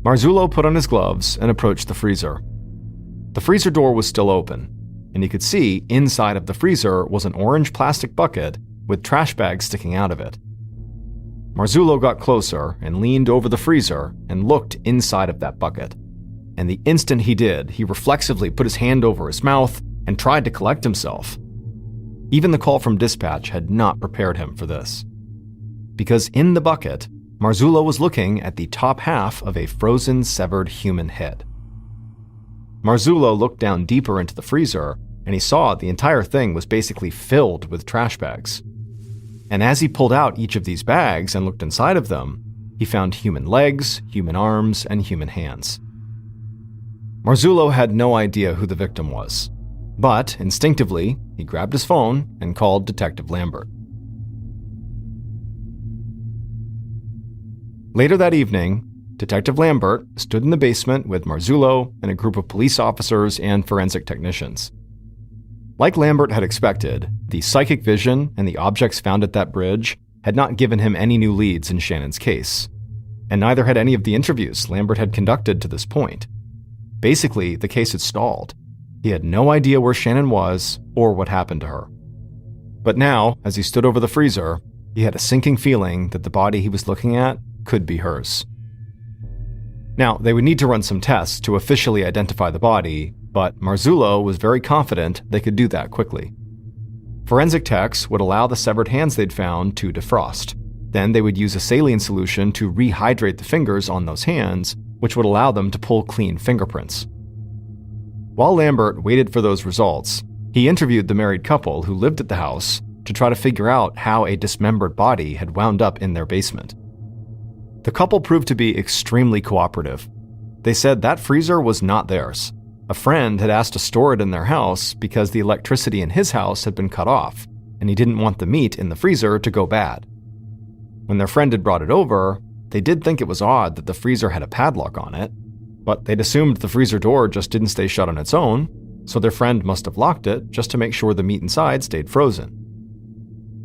Marzullo put on his gloves and approached the freezer. The freezer door was still open, and he could see inside of the freezer was an orange plastic bucket with trash bags sticking out of it. Marzullo got closer and leaned over the freezer and looked inside of that bucket. And the instant he did, he reflexively put his hand over his mouth and tried to collect himself. Even the call from dispatch had not prepared him for this. Because in the bucket, Marzullo was looking at the top half of a frozen, severed human head. Marzullo looked down deeper into the freezer, and he saw the entire thing was basically filled with trash bags. And as he pulled out each of these bags and looked inside of them, he found human legs, human arms, and human hands. Marzullo had no idea who the victim was, but instinctively, he grabbed his phone and called Detective Lambert. Later that evening, Detective Lambert stood in the basement with Marzullo and a group of police officers and forensic technicians. Like Lambert had expected, the psychic vision and the objects found at that bridge had not given him any new leads in Shannon's case, and neither had any of the interviews Lambert had conducted to this point. Basically, the case had stalled. He had no idea where Shannon was or what happened to her. But now, as he stood over the freezer, he had a sinking feeling that the body he was looking at could be hers. Now, they would need to run some tests to officially identify the body, but Marzullo was very confident they could do that quickly. Forensic techs would allow the severed hands they'd found to defrost. Then they would use a saline solution to rehydrate the fingers on those hands, which would allow them to pull clean fingerprints. While Lambert waited for those results, he interviewed the married couple who lived at the house to try to figure out how a dismembered body had wound up in their basement. The couple proved to be extremely cooperative. They said that freezer was not theirs. A friend had asked to store it in their house because the electricity in his house had been cut off, and he didn't want the meat in the freezer to go bad. When their friend had brought it over, they did think it was odd that the freezer had a padlock on it, but they'd assumed the freezer door just didn't stay shut on its own, so their friend must have locked it just to make sure the meat inside stayed frozen.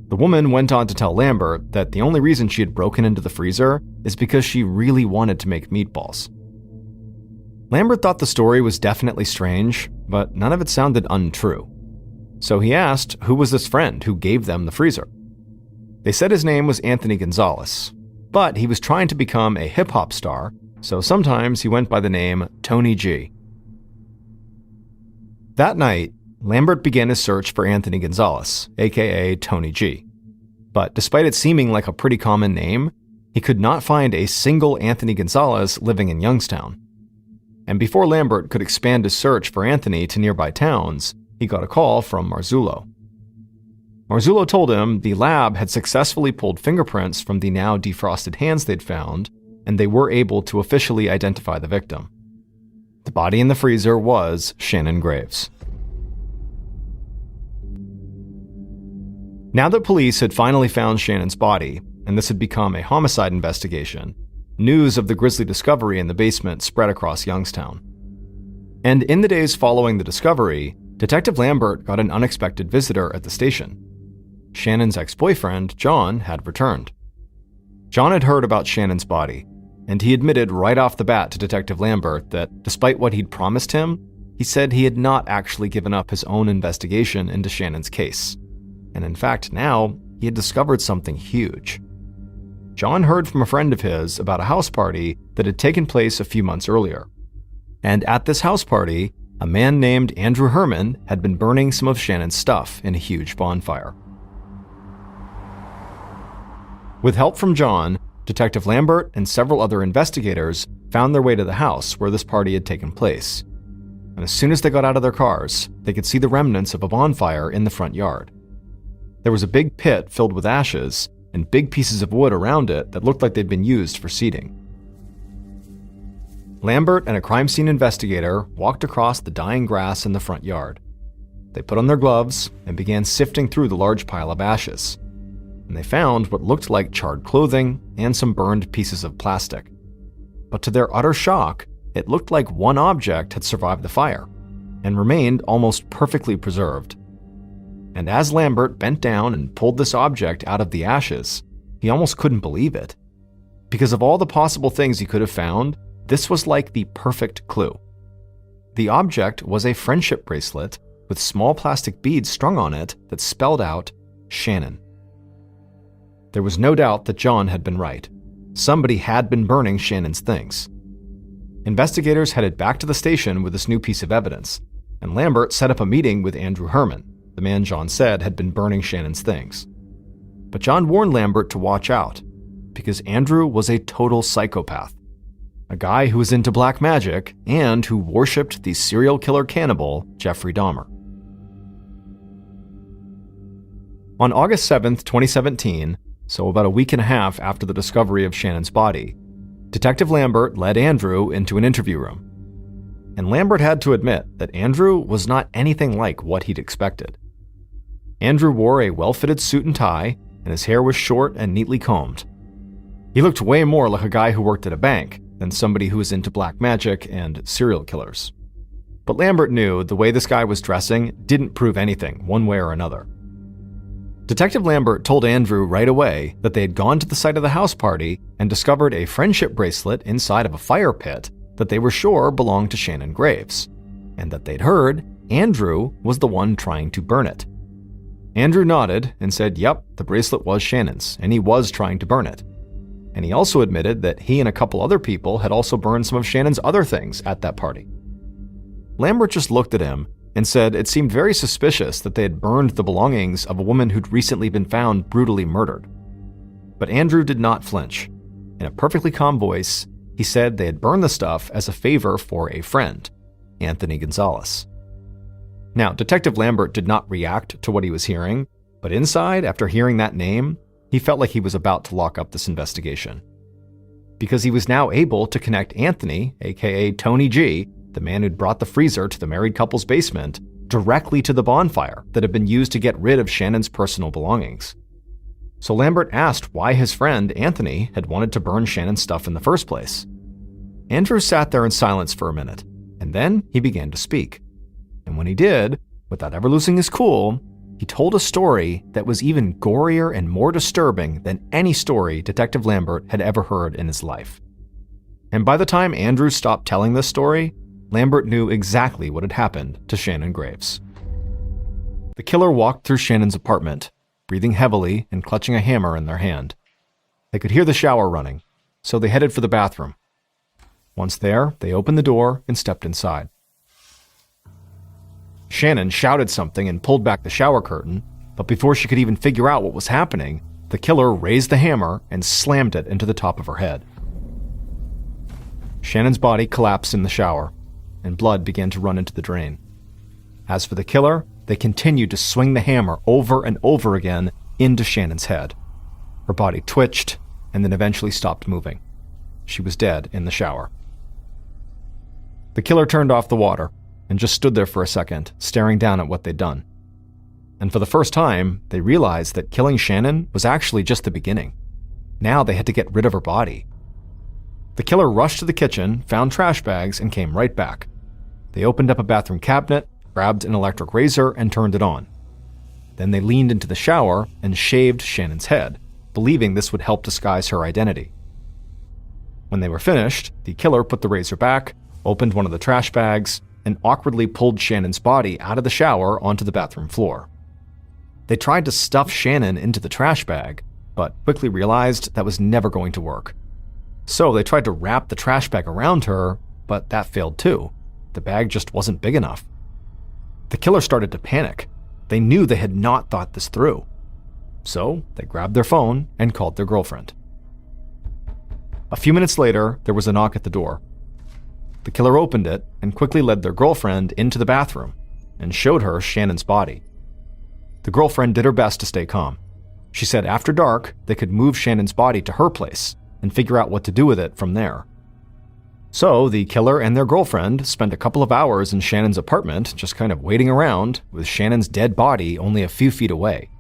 The woman went on to tell Lambert that the only reason she had broken into the freezer is because she really wanted to make meatballs. Lambert thought the story was definitely strange, but none of it sounded untrue. So he asked who was this friend who gave them the freezer. They said his name was Anthony Gonzalez, but he was trying to become a hip-hop star, so sometimes he went by the name Tony G. That night, Lambert began his search for Anthony Gonzalez, aka Tony G. But despite it seeming like a pretty common name, he could not find a single Anthony Gonzalez living in Youngstown. And before Lambert could expand his search for Anthony to nearby towns, he got a call from Marzullo. Marzullo told him the lab had successfully pulled fingerprints from the now defrosted hands they'd found, and they were able to officially identify the victim. The body in the freezer was Shannon Graves. Now that police had finally found Shannon's body, and this had become a homicide investigation, News of the grisly discovery in the basement spread across Youngstown. And in the days following the discovery, Detective Lambert got an unexpected visitor at the station. Shannon's ex-boyfriend, John, had returned. John had heard about Shannon's body, and he admitted right off the bat to Detective Lambert that despite what he'd promised him, he said he had not actually given up his own investigation into Shannon's case. And in fact, now he had discovered something huge. John heard from a friend of his about a house party that had taken place a few months earlier. And at this house party, a man named Andrew Herman had been burning some of Shannon's stuff in a huge bonfire. With help from John, Detective Lambert and several other investigators found their way to the house where this party had taken place. And as soon as they got out of their cars, they could see the remnants of a bonfire in the front yard. There was a big pit filled with ashes and big pieces of wood around it that looked like they'd been used for seating. Lambert and a crime scene investigator walked across the dying grass in the front yard. They put on their gloves and began sifting through the large pile of ashes. And they found what looked like charred clothing and some burned pieces of plastic. But to their utter shock, it looked like one object had survived the fire and remained almost perfectly preserved. And as Lambert bent down and pulled this object out of the ashes, he almost couldn't believe it. Because of all the possible things he could have found, this was like the perfect clue. The object was a friendship bracelet with small plastic beads strung on it that spelled out Shannon. There was no doubt that John had been right. Somebody had been burning Shannon's things. Investigators headed back to the station with this new piece of evidence, and Lambert set up a meeting with Andrew Herman, the man John said had been burning Shannon's things. But John warned Lambert to watch out, because Andrew was a total psychopath. A guy who was into black magic and who worshipped the serial killer cannibal Jeffrey Dahmer. On August 7th, 2017, so about a week and a half after the discovery of Shannon's body, Detective Lambert led Andrew into an interview room. And Lambert had to admit that Andrew was not anything like what he'd expected. Andrew wore a well-fitted suit and tie, and his hair was short and neatly combed. He looked way more like a guy who worked at a bank than somebody who was into black magic and serial killers. But Lambert knew the way this guy was dressing didn't prove anything, one way or another. Detective Lambert told Andrew right away that they had gone to the site of the house party and discovered a friendship bracelet inside of a fire pit that they were sure belonged to Shannon Graves, and that they'd heard Andrew was the one trying to burn it. Andrew nodded and said, yep, the bracelet was Shannon's, and he was trying to burn it. And he also admitted that he and a couple other people had also burned some of Shannon's other things at that party. Lambert just looked at him and said it seemed very suspicious that they had burned the belongings of a woman who'd recently been found brutally murdered. But Andrew did not flinch. In a perfectly calm voice, he said they had burned the stuff as a favor for a friend, Anthony Gonzalez. Now, Detective Lambert did not react to what he was hearing, but inside, after hearing that name, he felt like he was about to lock up this investigation. Because he was now able to connect Anthony, aka Tony G, the man who'd brought the freezer to the married couple's basement, directly to the bonfire that had been used to get rid of Shannon's personal belongings. So Lambert asked why his friend, Anthony, had wanted to burn Shannon's stuff in the first place. Andrew sat there in silence for a minute, and then he began to speak. And when he did, without ever losing his cool, he told a story that was even gorier and more disturbing than any story Detective Lambert had ever heard in his life. And by the time Andrew stopped telling this story, Lambert knew exactly what had happened to Shannon Graves. The killer walked through Shannon's apartment, breathing heavily and clutching a hammer in their hand. They could hear the shower running, so they headed for the bathroom. Once there, they opened the door and stepped inside. Shannon shouted something and pulled back the shower curtain, but before she could even figure out what was happening, the killer raised the hammer and slammed it into the top of her head. Shannon's body collapsed in the shower, and blood began to run into the drain. As for the killer, they continued to swing the hammer over and over again into Shannon's head. Her body twitched and then eventually stopped moving. She was dead in the shower. The killer turned off the water and just stood there for a second, staring down at what they'd done. And for the first time, they realized that killing Shannon was actually just the beginning. Now they had to get rid of her body. The killer rushed to the kitchen, found trash bags, and came right back. They opened up a bathroom cabinet, grabbed an electric razor, and turned it on. Then they leaned into the shower and shaved Shannon's head, believing this would help disguise her identity. When they were finished, the killer put the razor back, opened one of the trash bags, and awkwardly pulled Shannon's body out of the shower onto the bathroom floor. They tried to stuff Shannon into the trash bag, but quickly realized that was never going to work. So they tried to wrap the trash bag around her, but that failed too. The bag just wasn't big enough. The killer started to panic. They knew they had not thought this through. So they grabbed their phone and called their girlfriend. A few minutes later, there was a knock at the door. The killer opened it and quickly led their girlfriend into the bathroom and showed her Shannon's body. The girlfriend did her best to stay calm. She said after dark, they could move Shannon's body to her place and figure out what to do with it from there. So the killer and their girlfriend spent a couple of hours in Shannon's apartment just kind of waiting around with Shannon's dead body only a few feet away.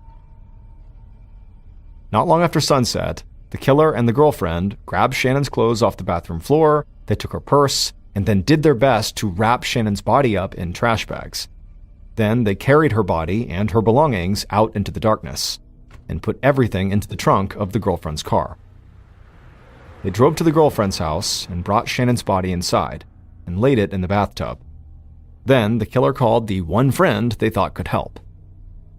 Not long after sunset, the killer and the girlfriend grabbed Shannon's clothes off the bathroom floor, they took her purse, and then did their best to wrap Shannon's body up in trash bags. Then they carried her body and her belongings out into the darkness and put everything into the trunk of the girlfriend's car. They drove to the girlfriend's house and brought Shannon's body inside and laid it in the bathtub. Then the killer called the one friend they thought could help.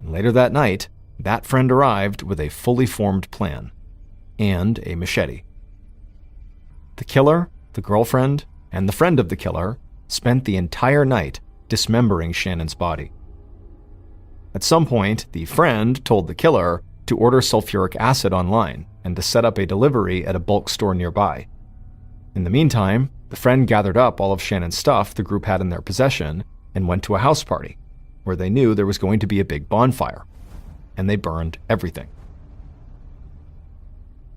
And later that night, that friend arrived with a fully formed plan and a machete. The killer, the girlfriend, and the friend of the killer spent the entire night dismembering Shannon's body. At some point, the friend told the killer to order sulfuric acid online and to set up a delivery at a bulk store nearby. In the meantime, the friend gathered up all of Shannon's stuff the group had in their possession and went to a house party, where they knew there was going to be a big bonfire, and they burned everything.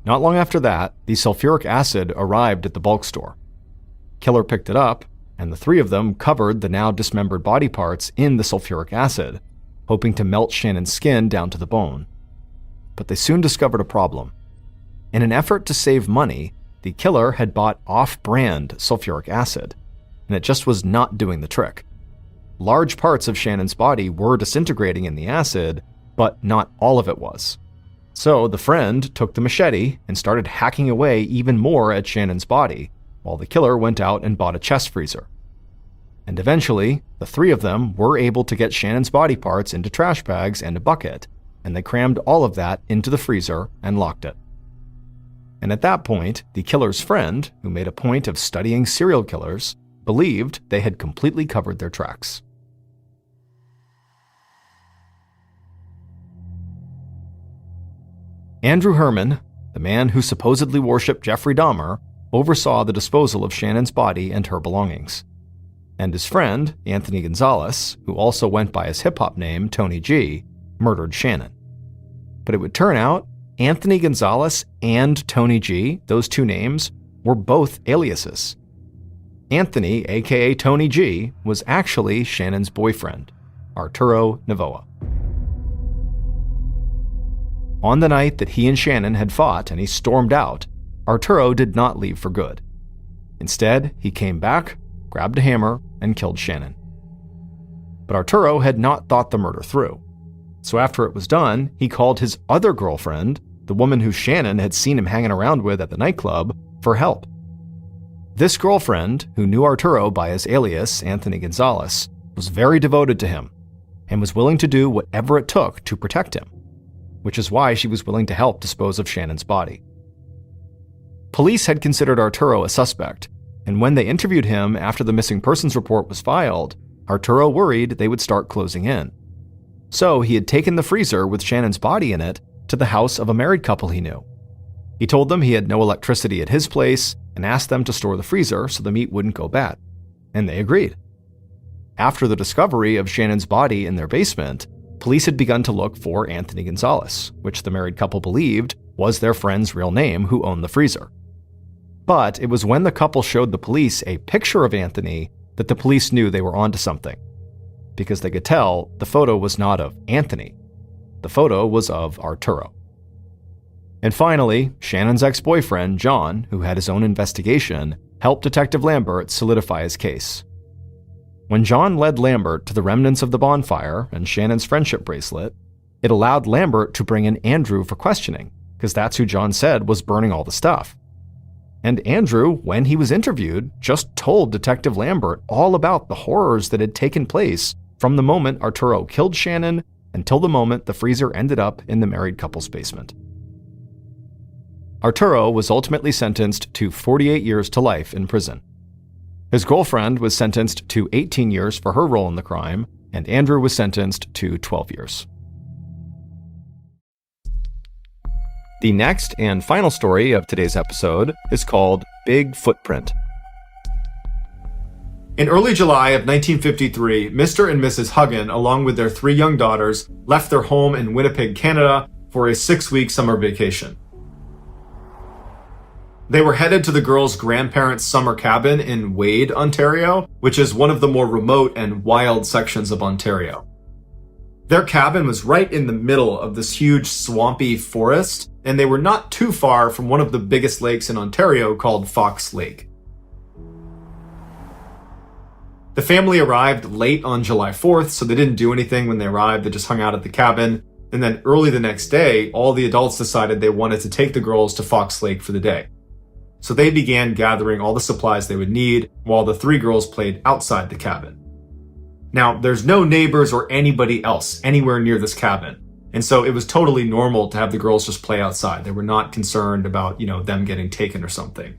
Not long after that, the sulfuric acid arrived at the bulk store. Killer picked it up, and the three of them covered the now dismembered body parts in the sulfuric acid, hoping to melt Shannon's skin down to the bone. But they soon discovered a problem. In an effort to save money, the killer had bought off-brand sulfuric acid, and it just was not doing the trick. Large parts of Shannon's body were disintegrating in the acid, but not all of it was. So the friend took the machete and started hacking away even more at Shannon's body, while the killer went out and bought a chest freezer. And eventually, the three of them were able to get Shannon's body parts into trash bags and a bucket, and they crammed all of that into the freezer and locked it. And at that point, the killer's friend, who made a point of studying serial killers, believed they had completely covered their tracks. Andrew Herman, the man who supposedly worshipped Jeffrey Dahmer, oversaw the disposal of Shannon's body and her belongings. And his friend, Anthony Gonzalez, who also went by his hip-hop name Tony G, murdered Shannon. But it would turn out Anthony Gonzalez and Tony G, those two names, were both aliases. Anthony, aka Tony G, was actually Shannon's boyfriend, Arturo Novoa. On the night that he and Shannon had fought and he stormed out, Arturo did not leave for good. Instead, he came back, grabbed a hammer, and killed Shannon. But Arturo had not thought the murder through. So after it was done, he called his other girlfriend, the woman who Shannon had seen him hanging around with at the nightclub, for help. This girlfriend, who knew Arturo by his alias, Anthony Gonzalez, was very devoted to him and was willing to do whatever it took to protect him, which is why she was willing to help dispose of Shannon's body. Police had considered Arturo a suspect, and when they interviewed him after the missing persons report was filed, Arturo worried they would start closing in. So he had taken the freezer with Shannon's body in it to the house of a married couple he knew. He told them he had no electricity at his place and asked them to store the freezer so the meat wouldn't go bad, and they agreed. After the discovery of Shannon's body in their basement, police had begun to look for Anthony Gonzalez, which the married couple believed was their friend's real name who owned the freezer. But it was when the couple showed the police a picture of Anthony that the police knew they were onto something, because they could tell the photo was not of Anthony. The photo was of Arturo. And finally, Shannon's ex-boyfriend, John, who had his own investigation, helped Detective Lambert solidify his case. When John led Lambert to the remnants of the bonfire and Shannon's friendship bracelet, it allowed Lambert to bring in Andrew for questioning, because that's who John said was burning all the stuff. And Andrew, when he was interviewed, just told Detective Lambert all about the horrors that had taken place from the moment Arturo killed Shannon until the moment the freezer ended up in the married couple's basement. Arturo was ultimately sentenced to 48 years to life in prison. His girlfriend was sentenced to 18 years for her role in the crime, and Andrew was sentenced to 12 years. The next and final story of today's episode is called Big Footprint. In early July of 1953, Mr. and Mrs. Huggin, along with their 3 young daughters, left their home in Winnipeg, Canada, for a 6-week summer vacation. They were headed to the girls' grandparents' summer cabin in Wade, Ontario, which is one of the more remote and wild sections of Ontario. Their cabin was right in the middle of this huge swampy forest, and they were not too far from one of the biggest lakes in Ontario called Fox Lake. The family arrived late on July 4th, so they didn't do anything when they arrived. They just hung out at the cabin. And then early the next day, all the adults decided they wanted to take the girls to Fox Lake for the day. So they began gathering all the supplies they would need while the 3 girls played outside the cabin. Now, there's no neighbors or anybody else anywhere near this cabin. And so it was totally normal to have the girls just play outside. They were not concerned about, them getting taken or something.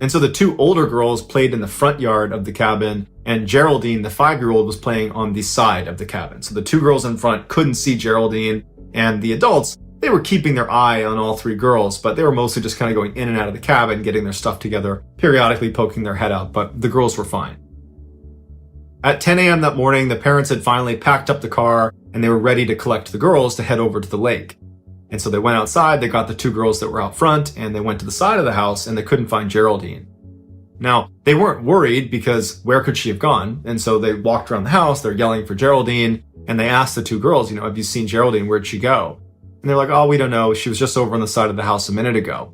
And so the 2 older girls played in the front yard of the cabin, and Geraldine, the 5-year-old, was playing on the side of the cabin. So the 2 girls in front couldn't see Geraldine, and the adults, they were keeping their eye on all 3 girls, but they were mostly just kind of going in and out of the cabin, getting their stuff together, periodically poking their head out, but the girls were fine. At 10 a.m. that morning, the parents had finally packed up the car, and they were ready to collect the girls to head over to the lake. And so they went outside, they got the 2 girls that were out front, and they went to the side of the house, and they couldn't find Geraldine. Now, they weren't worried because where could she have gone? And so they walked around the house, they're yelling for Geraldine, and they asked the 2 girls, have you seen Geraldine? Where'd she go? And they're like, oh, we don't know. She was just over on the side of the house a minute ago.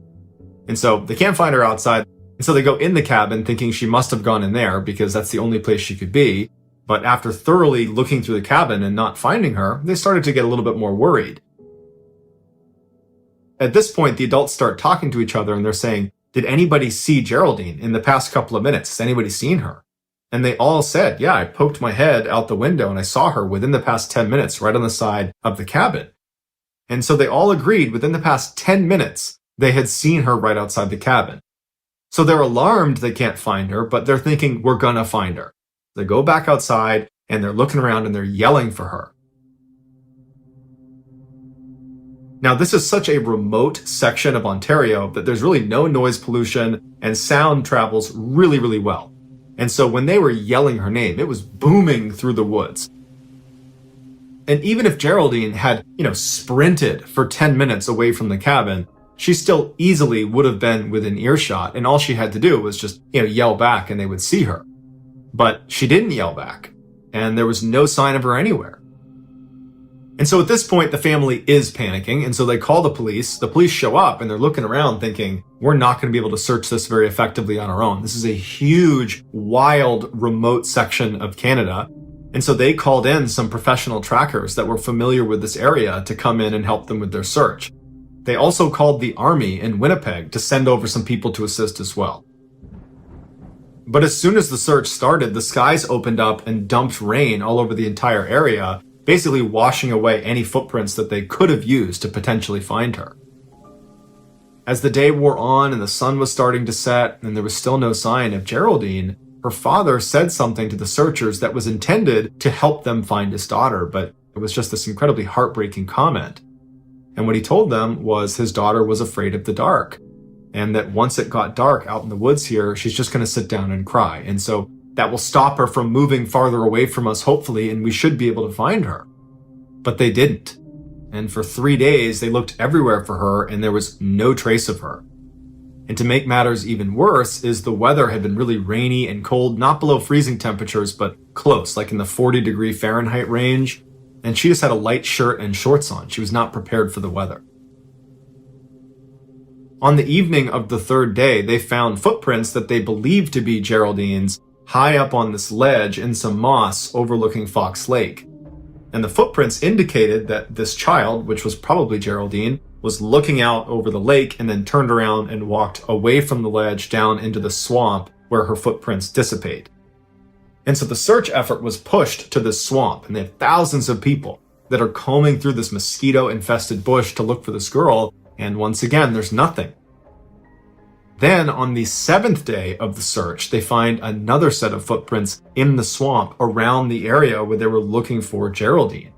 And so they can't find her outside. And so they go in the cabin thinking she must have gone in there because that's the only place she could be. But after thoroughly looking through the cabin and not finding her, they started to get a little bit more worried. At this point, the adults start talking to each other and they're saying, did anybody see Geraldine in the past couple of minutes? Has anybody seen her? And they all said, yeah, I poked my head out the window and I saw her within the past 10 minutes right on the side of the cabin. And so they all agreed within the past 10 minutes, they had seen her right outside the cabin. So they're alarmed they can't find her, but they're thinking, we're gonna find her. They go back outside and they're looking around and they're yelling for her. Now, this is such a remote section of Ontario that there's really no noise pollution and sound travels really, really well. And so when they were yelling her name, it was booming through the woods. And even if Geraldine had, sprinted for 10 minutes away from the cabin, she still easily would have been within earshot, and all she had to do was just, yell back and they would see her. But she didn't yell back, and there was no sign of her anywhere. And so at this point, the family is panicking, and so they call the police. The police show up, and they're looking around thinking, we're not going to be able to search this very effectively on our own. This is a huge, wild, remote section of Canada. And so they called in some professional trackers that were familiar with this area to come in and help them with their search. They also called the army in Winnipeg to send over some people to assist as well. But as soon as the search started, the skies opened up and dumped rain all over the entire area, basically washing away any footprints that they could have used to potentially find her. As the day wore on and the sun was starting to set and there was still no sign of Geraldine, her father said something to the searchers that was intended to help them find his daughter, but it was just this incredibly heartbreaking comment. And what he told them was his daughter was afraid of the dark, and that once it got dark out in the woods here, she's just going to sit down and cry. And so that will stop her from moving farther away from us, hopefully, and we should be able to find her. But they didn't. And for 3 days, they looked everywhere for her, and there was no trace of her. And to make matters even worse is the weather had been really rainy and cold, not below freezing temperatures, but close, like in the 40-degree Fahrenheit range. And she just had a light shirt and shorts on. She was not prepared for the weather. On the evening of the third day, they found footprints that they believed to be Geraldine's high up on this ledge in some moss overlooking Fox Lake. And the footprints indicated that this child, which was probably Geraldine, was looking out over the lake and then turned around and walked away from the ledge down into the swamp where her footprints dissipate. And so the search effort was pushed to this swamp, and they have thousands of people that are combing through this mosquito-infested bush to look for this girl, and once again, there's nothing. Then, on the 7th day of the search, they find another set of footprints in the swamp around the area where they were looking for Geraldine.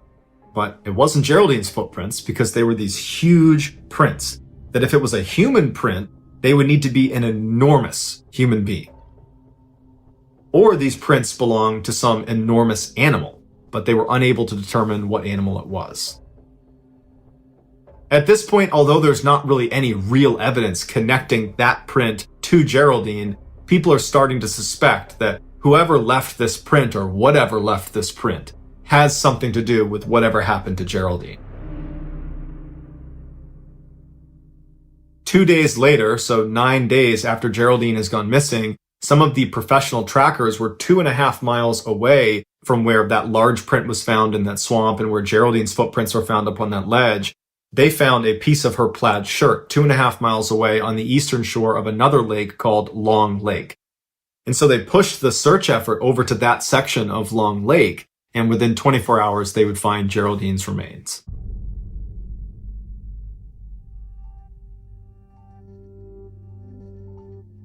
But it wasn't Geraldine's footprints because they were these huge prints, that if it was a human print, they would need to be an enormous human being. Or these prints belonged to some enormous animal, but they were unable to determine what animal it was. At this point, although there's not really any real evidence connecting that print to Geraldine, people are starting to suspect that whoever left this print or whatever left this print has something to do with whatever happened to Geraldine. 2 days later, so 9 days after Geraldine has gone missing, some of the professional trackers were 2.5 miles away from where that large print was found in that swamp and where Geraldine's footprints were found up on that ledge. They found a piece of her plaid shirt 2.5 miles away on the eastern shore of another lake called Long Lake. And so they pushed the search effort over to that section of Long Lake, and within 24 hours they would find Geraldine's remains.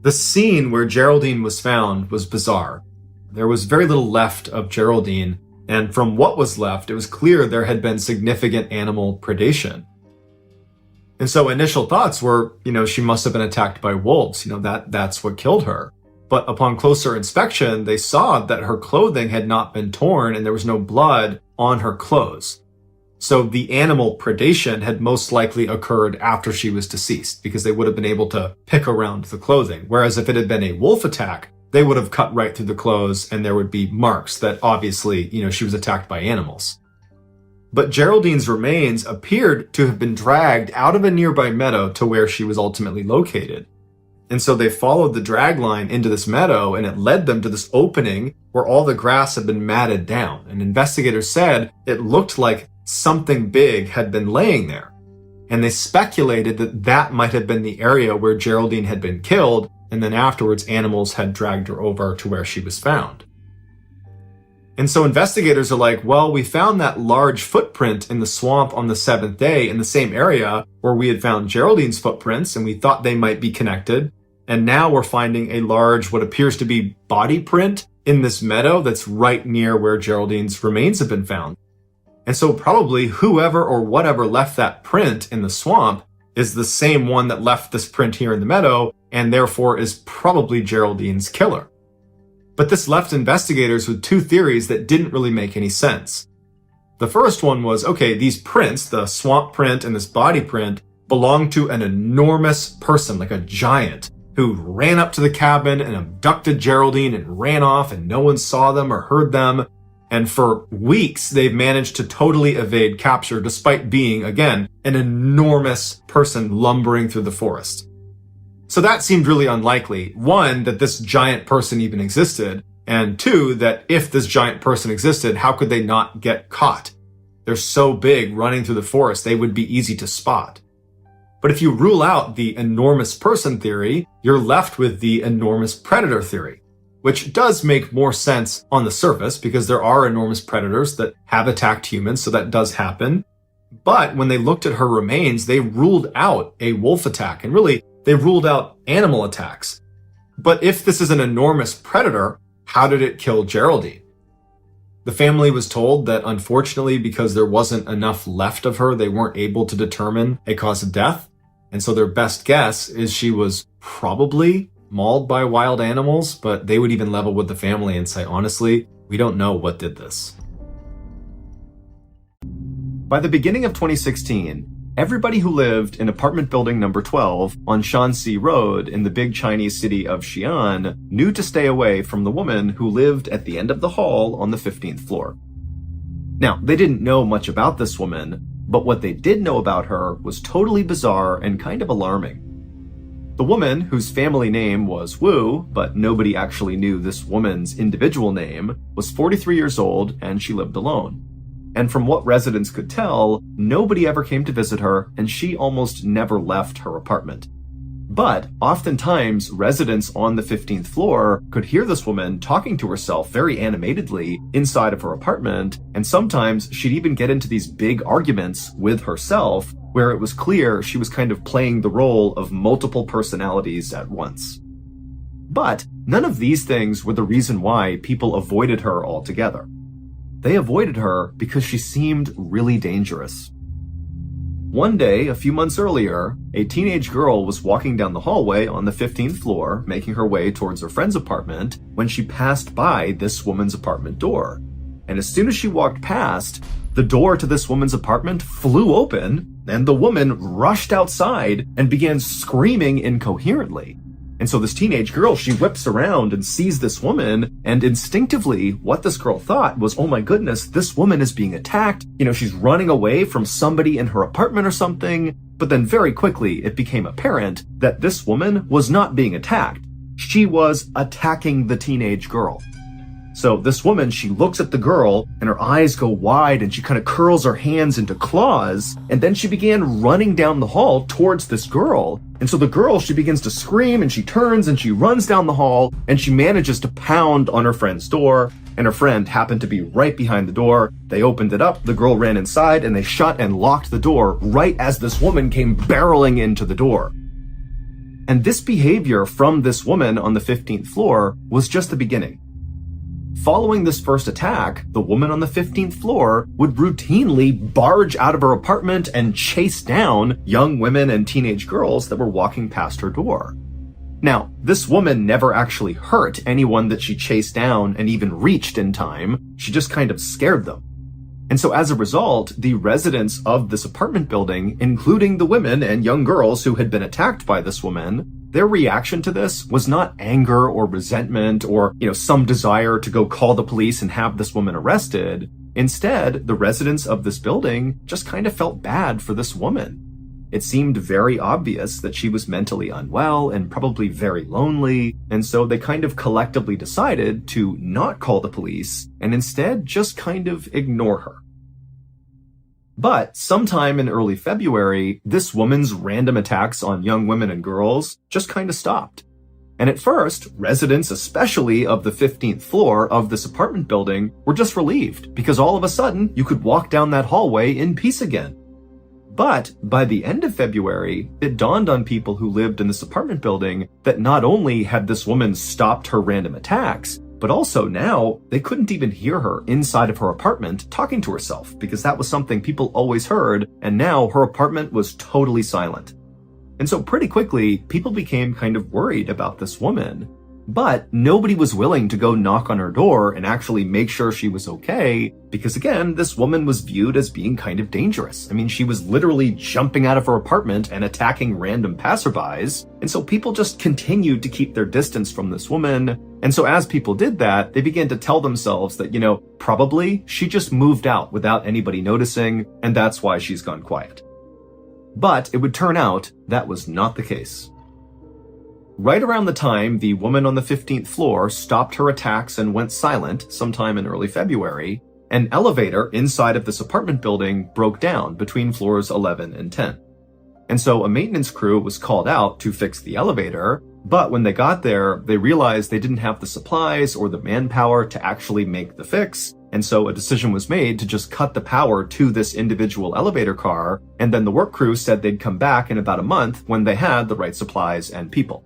The scene where Geraldine was found was bizarre. There was very little left of Geraldine, and from what was left, it was clear there had been significant animal predation. And so initial thoughts were, she must have been attacked by wolves, that's what killed her. But upon closer inspection, they saw that her clothing had not been torn and there was no blood on her clothes. So the animal predation had most likely occurred after she was deceased because they would have been able to pick around the clothing. Whereas if it had been a wolf attack, they would have cut right through the clothes and there would be marks that obviously, she was attacked by animals. But Geraldine's remains appeared to have been dragged out of a nearby meadow to where she was ultimately located. And so they followed the drag line into this meadow and it led them to this opening where all the grass had been matted down. And investigators said it looked like something big had been laying there. And they speculated that that might have been the area where Geraldine had been killed, and then afterwards animals had dragged her over to where she was found. And so investigators are like, well, we found that large footprint in the swamp on the 7th day in the same area where we had found Geraldine's footprints, and we thought they might be connected. And now we're finding a large, what appears to be body print in this meadow that's right near where Geraldine's remains have been found. And so probably whoever or whatever left that print in the swamp is the same one that left this print here in the meadow, and therefore is probably Geraldine's killer. But this left investigators with two theories that didn't really make any sense. The first one was, okay, these prints, the swamp print and this body print, belong to an enormous person, like a giant, who ran up to the cabin and abducted Geraldine and ran off and no one saw them or heard them. And for weeks, they've managed to totally evade capture despite being, again, an enormous person lumbering through the forest. So that seemed really unlikely. One, that this giant person even existed. And two, that if this giant person existed, how could they not get caught? They're so big running through the forest, they would be easy to spot. But if you rule out the enormous person theory, you're left with the enormous predator theory, which does make more sense on the surface because there are enormous predators that have attacked humans, so that does happen. But when they looked at her remains, they ruled out a wolf attack, and really, they ruled out animal attacks. But if this is an enormous predator, how did it kill Geraldine? The family was told that unfortunately, because there wasn't enough left of her, they weren't able to determine a cause of death. And so their best guess is she was probably mauled by wild animals, but they would even level with the family and say, honestly, we don't know what did this. By the beginning of 2016, everybody who lived in apartment building number 12 on Shanxi Road in the big Chinese city of Xi'an knew to stay away from the woman who lived at the end of the hall on the 15th floor. Now, they didn't know much about this woman, but what they did know about her was totally bizarre and kind of alarming. The woman, whose family name was Wu, but nobody actually knew this woman's individual name, was 43 years old and she lived alone. And from what residents could tell, nobody ever came to visit her and she almost never left her apartment. But oftentimes, residents on the 15th floor could hear this woman talking to herself very animatedly inside of her apartment, and sometimes she'd even get into these big arguments with herself where it was clear she was kind of playing the role of multiple personalities at once. But none of these things were the reason why people avoided her altogether. They avoided her because she seemed really dangerous. One day, a few months earlier, a teenage girl was walking down the hallway on the 15th floor, making her way towards her friend's apartment, when she passed by this woman's apartment door. And as soon as she walked past, the door to this woman's apartment flew open, and the woman rushed outside and began screaming incoherently. And so this teenage girl, she whips around and sees this woman, and instinctively, what this girl thought was, oh my goodness, this woman is being attacked. She's running away from somebody in her apartment or something. But then very quickly, it became apparent that this woman was not being attacked. She was attacking the teenage girl. So this woman, she looks at the girl and her eyes go wide and she kind of curls her hands into claws. And then she began running down the hall towards this girl. And so the girl, she begins to scream and she turns and she runs down the hall and she manages to pound on her friend's door. And her friend happened to be right behind the door. They opened it up, the girl ran inside, and they shut and locked the door right as this woman came barreling into the door. And this behavior from this woman on the 15th floor was just the beginning. Following this first attack, the woman on the 15th floor would routinely barge out of her apartment and chase down young women and teenage girls that were walking past her door. Now, this woman never actually hurt anyone that she chased down and even reached in time. She just kind of scared them. And so as a result, the residents of this apartment building, including the women and young girls who had been attacked by this woman, their reaction to this was not anger or resentment or, some desire to go call the police and have this woman arrested. Instead, the residents of this building just kind of felt bad for this woman. It seemed very obvious that she was mentally unwell and probably very lonely, and so they kind of collectively decided to not call the police and instead just kind of ignore her. But sometime in early February, this woman's random attacks on young women and girls just kind of stopped. And at first, residents, especially of the 15th floor of this apartment building, were just relieved because all of a sudden you could walk down that hallway in peace again. But by the end of February, it dawned on people who lived in this apartment building that not only had this woman stopped her random attacks, but also now they couldn't even hear her inside of her apartment talking to herself because that was something people always heard, and now her apartment was totally silent. And so pretty quickly, people became kind of worried about this woman. But nobody was willing to go knock on her door and actually make sure she was okay because, again, this woman was viewed as being kind of dangerous. I mean, she was literally jumping out of her apartment and attacking random passerbys. And so people just continued to keep their distance from this woman. And so as people did that, they began to tell themselves that, probably she just moved out without anybody noticing, and that's why she's gone quiet. But it would turn out that was not the case. Right around the time the woman on the 15th floor stopped her attacks and went silent, sometime in early February, an elevator inside of this apartment building broke down between floors 11 and 10. And so a maintenance crew was called out to fix the elevator, but when they got there, they realized they didn't have the supplies or the manpower to actually make the fix, and so a decision was made to just cut the power to this individual elevator car, and then the work crew said they'd come back in about a month when they had the right supplies and people.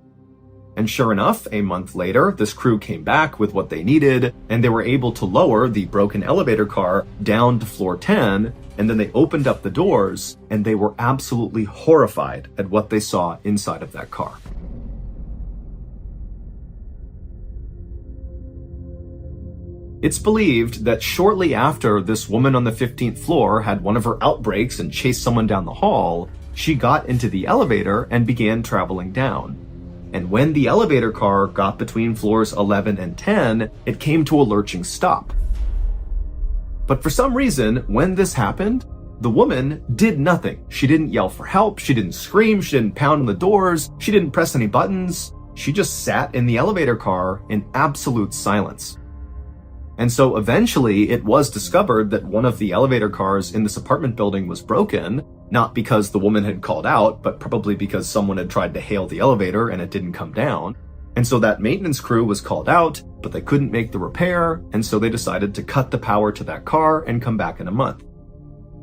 And sure enough, a month later, this crew came back with what they needed, and they were able to lower the broken elevator car down to floor 10, and then they opened up the doors, and they were absolutely horrified at what they saw inside of that car. It's believed that shortly after this woman on the 15th floor had one of her outbreaks and chased someone down the hall, she got into the elevator and began traveling down. And when the elevator car got between floors 11 and 10, it came to a lurching stop. But for some reason, when this happened, The woman did nothing. She didn't yell for help, she didn't scream, she didn't pound on the doors, she didn't press any buttons. She just sat in the elevator car in absolute silence. And so eventually it was discovered that one of the elevator cars in this apartment building was broken, not because the woman had called out, but probably because someone had tried to hail the elevator and it didn't come down. And so that maintenance crew was called out, but they couldn't make the repair, and so they decided to cut the power to that car and come back in a month.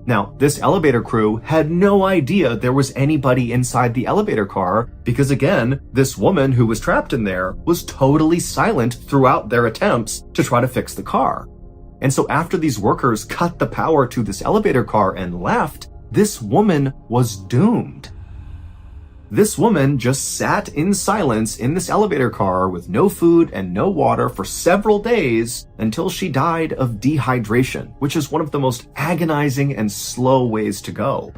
Now, this elevator crew had no idea there was anybody inside the elevator car because, again, this woman who was trapped in there was totally silent throughout their attempts to try to fix the car. And so after these workers cut the power to this elevator car and left, this woman was doomed. This woman just sat in silence in this elevator car with no food and no water for several days until she died of dehydration, which is one of the most agonizing and slow ways to go.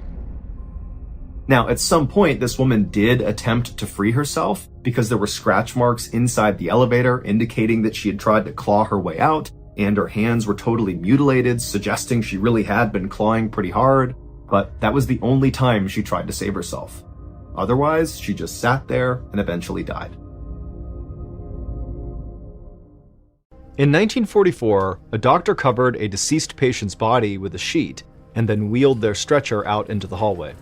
Now, at some point, this woman did attempt to free herself because there were scratch marks inside the elevator indicating that she had tried to claw her way out, and her hands were totally mutilated, suggesting she really had been clawing pretty hard, but that was the only time she tried to save herself. Otherwise, she just sat there and eventually died. In 1944, a doctor covered a deceased patient's body with a sheet and then wheeled their stretcher out into the hallway.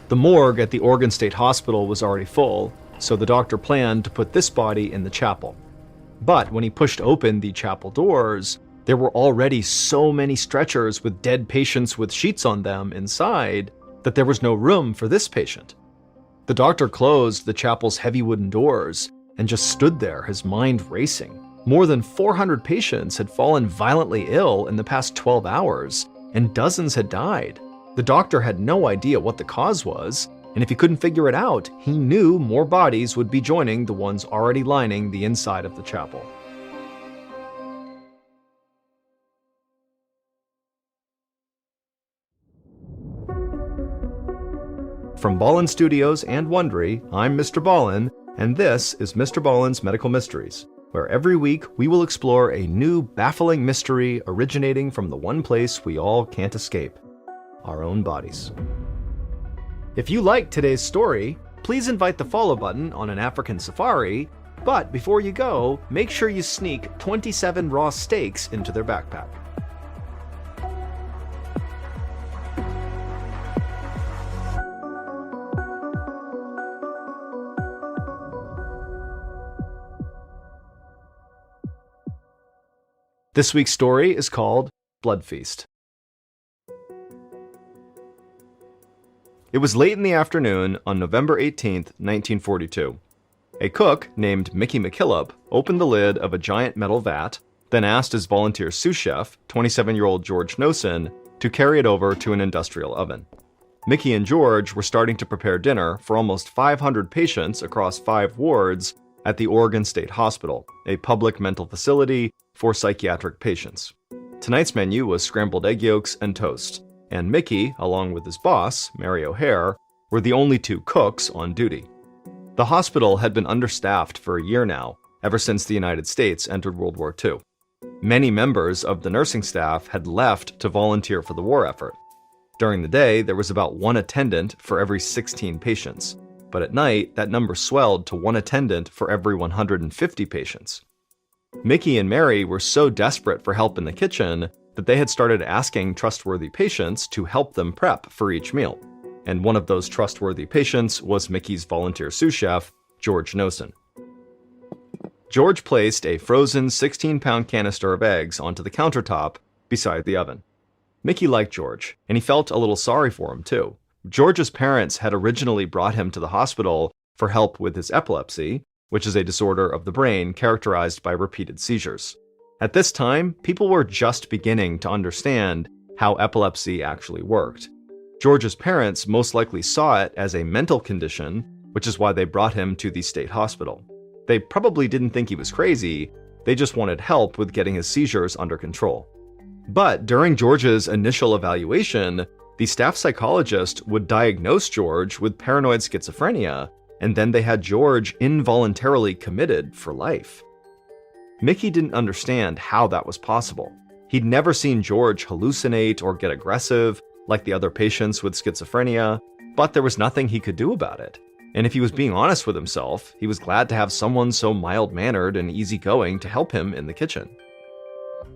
The morgue at the Oregon State Hospital was already full, so the doctor planned to put this body in the chapel. But when he pushed open the chapel doors, there were already so many stretchers with dead patients with sheets on them inside that there was no room for this patient. The doctor closed the chapel's heavy wooden doors and just stood there, his mind racing. More than 400 patients had fallen violently ill in the past 12 hours, and dozens had died. The doctor had no idea what the cause was, and if he couldn't figure it out, he knew more bodies would be joining the ones already lining the inside of the chapel. From Ballen Studios and Wondery, I'm MrBallen, and this is MrBallen's Medical Mysteries, where every week we will explore a new baffling mystery originating from the one place we all can't escape, our own bodies. If you like today's story, please invite the follow button on an African safari, but before you go, make sure you sneak 27 raw steaks into their backpack. This week's story is called Blood Feast. It was late in the afternoon on November 18th, 1942. A cook named Mickey McKillop opened the lid of a giant metal vat, then asked his volunteer sous chef, 27-year-old George Nosen, to carry it over to an industrial oven. Mickey and George were starting to prepare dinner for almost 500 patients across 5 wards at the Oregon State Hospital, a public mental facility for psychiatric patients. Tonight's menu was scrambled egg yolks and toast, and Mickey, along with his boss, Mary O'Hare, were the only 2 cooks on duty. The hospital had been understaffed for a year now, ever since the United States entered World War II. Many members of the nursing staff had left to volunteer for the war effort. During the day, there was about 1 attendant for every 16 patients, but at night, that number swelled to 1 attendant for every 150 patients. Mickey and Mary were so desperate for help in the kitchen that they had started asking trustworthy patients to help them prep for each meal. And one of those trustworthy patients was Mickey's volunteer sous chef, George Nosen. George placed a frozen 16-pound canister of eggs onto the countertop beside the oven. Mickey liked George, and he felt a little sorry for him too. George's parents had originally brought him to the hospital for help with his epilepsy, which is a disorder of the brain characterized by repeated seizures. At this time, people were just beginning to understand how epilepsy actually worked. George's parents most likely saw it as a mental condition, which is why they brought him to the state hospital. They probably didn't think he was crazy, they just wanted help with getting his seizures under control. But during George's initial evaluation, the staff psychologist would diagnose George with paranoid schizophrenia, and then they had George involuntarily committed for life. Mickey didn't understand how that was possible. He'd never seen George hallucinate or get aggressive, like the other patients with schizophrenia, but there was nothing he could do about it. And if he was being honest with himself, he was glad to have someone so mild-mannered and easygoing to help him in the kitchen.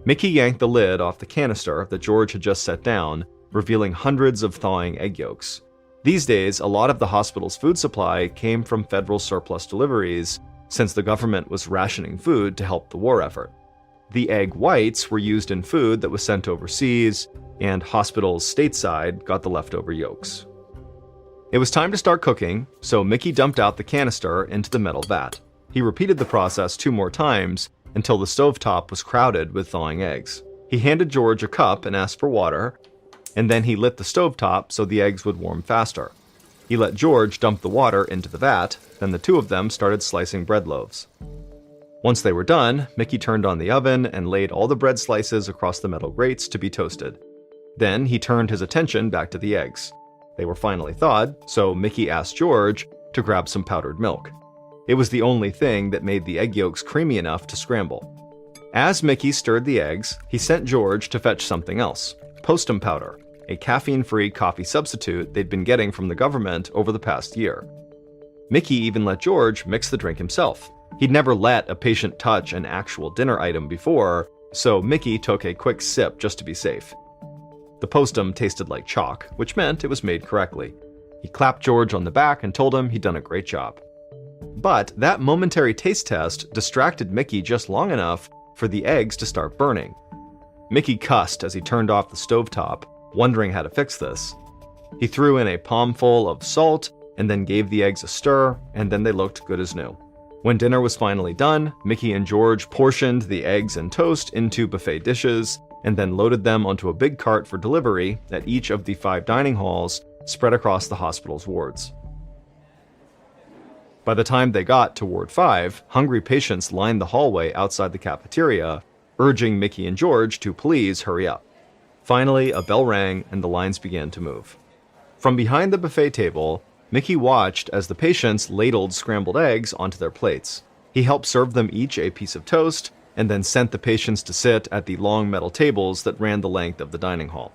Mickey yanked the lid off the canister that George had just set down, revealing hundreds of thawing egg yolks. These days, a lot of the hospital's food supply came from federal surplus deliveries, since the government was rationing food to help the war effort. The egg whites were used in food that was sent overseas, and hospitals stateside got the leftover yolks. It was time to start cooking, so Mickey dumped out the canister into the metal vat. He repeated the process 2 more times until the stovetop was crowded with thawing eggs. He handed George a cup and asked for water, and then he lit the stovetop so the eggs would warm faster. He let George dump the water into the vat, then the 2 of them started slicing bread loaves. Once they were done, Mickey turned on the oven and laid all the bread slices across the metal grates to be toasted. Then he turned his attention back to the eggs. They were finally thawed, so Mickey asked George to grab some powdered milk. It was the only thing that made the egg yolks creamy enough to scramble. As Mickey stirred the eggs, he sent George to fetch something else, postum powder, a caffeine-free coffee substitute they'd been getting from the government over the past year. Mickey even let George mix the drink himself. He'd never let a patient touch an actual dinner item before, so Mickey took a quick sip just to be safe. The postum tasted like chalk, which meant it was made correctly. He clapped George on the back and told him he'd done a great job. But that momentary taste test distracted Mickey just long enough for the eggs to start burning. Mickey cussed as he turned off the stovetop, wondering how to fix this. He threw in a palmful of salt and then gave the eggs a stir, and then they looked good as new. When dinner was finally done, Mickey and George portioned the eggs and toast into buffet dishes and then loaded them onto a big cart for delivery at each of the 5 dining halls spread across the hospital's wards. By the time they got to Ward 5, hungry patients lined the hallway outside the cafeteria, urging Mickey and George to please hurry up. Finally, a bell rang and the lines began to move. From behind the buffet table, Mickey watched as the patients ladled scrambled eggs onto their plates. He helped serve them each a piece of toast, and then sent the patients to sit at the long metal tables that ran the length of the dining hall.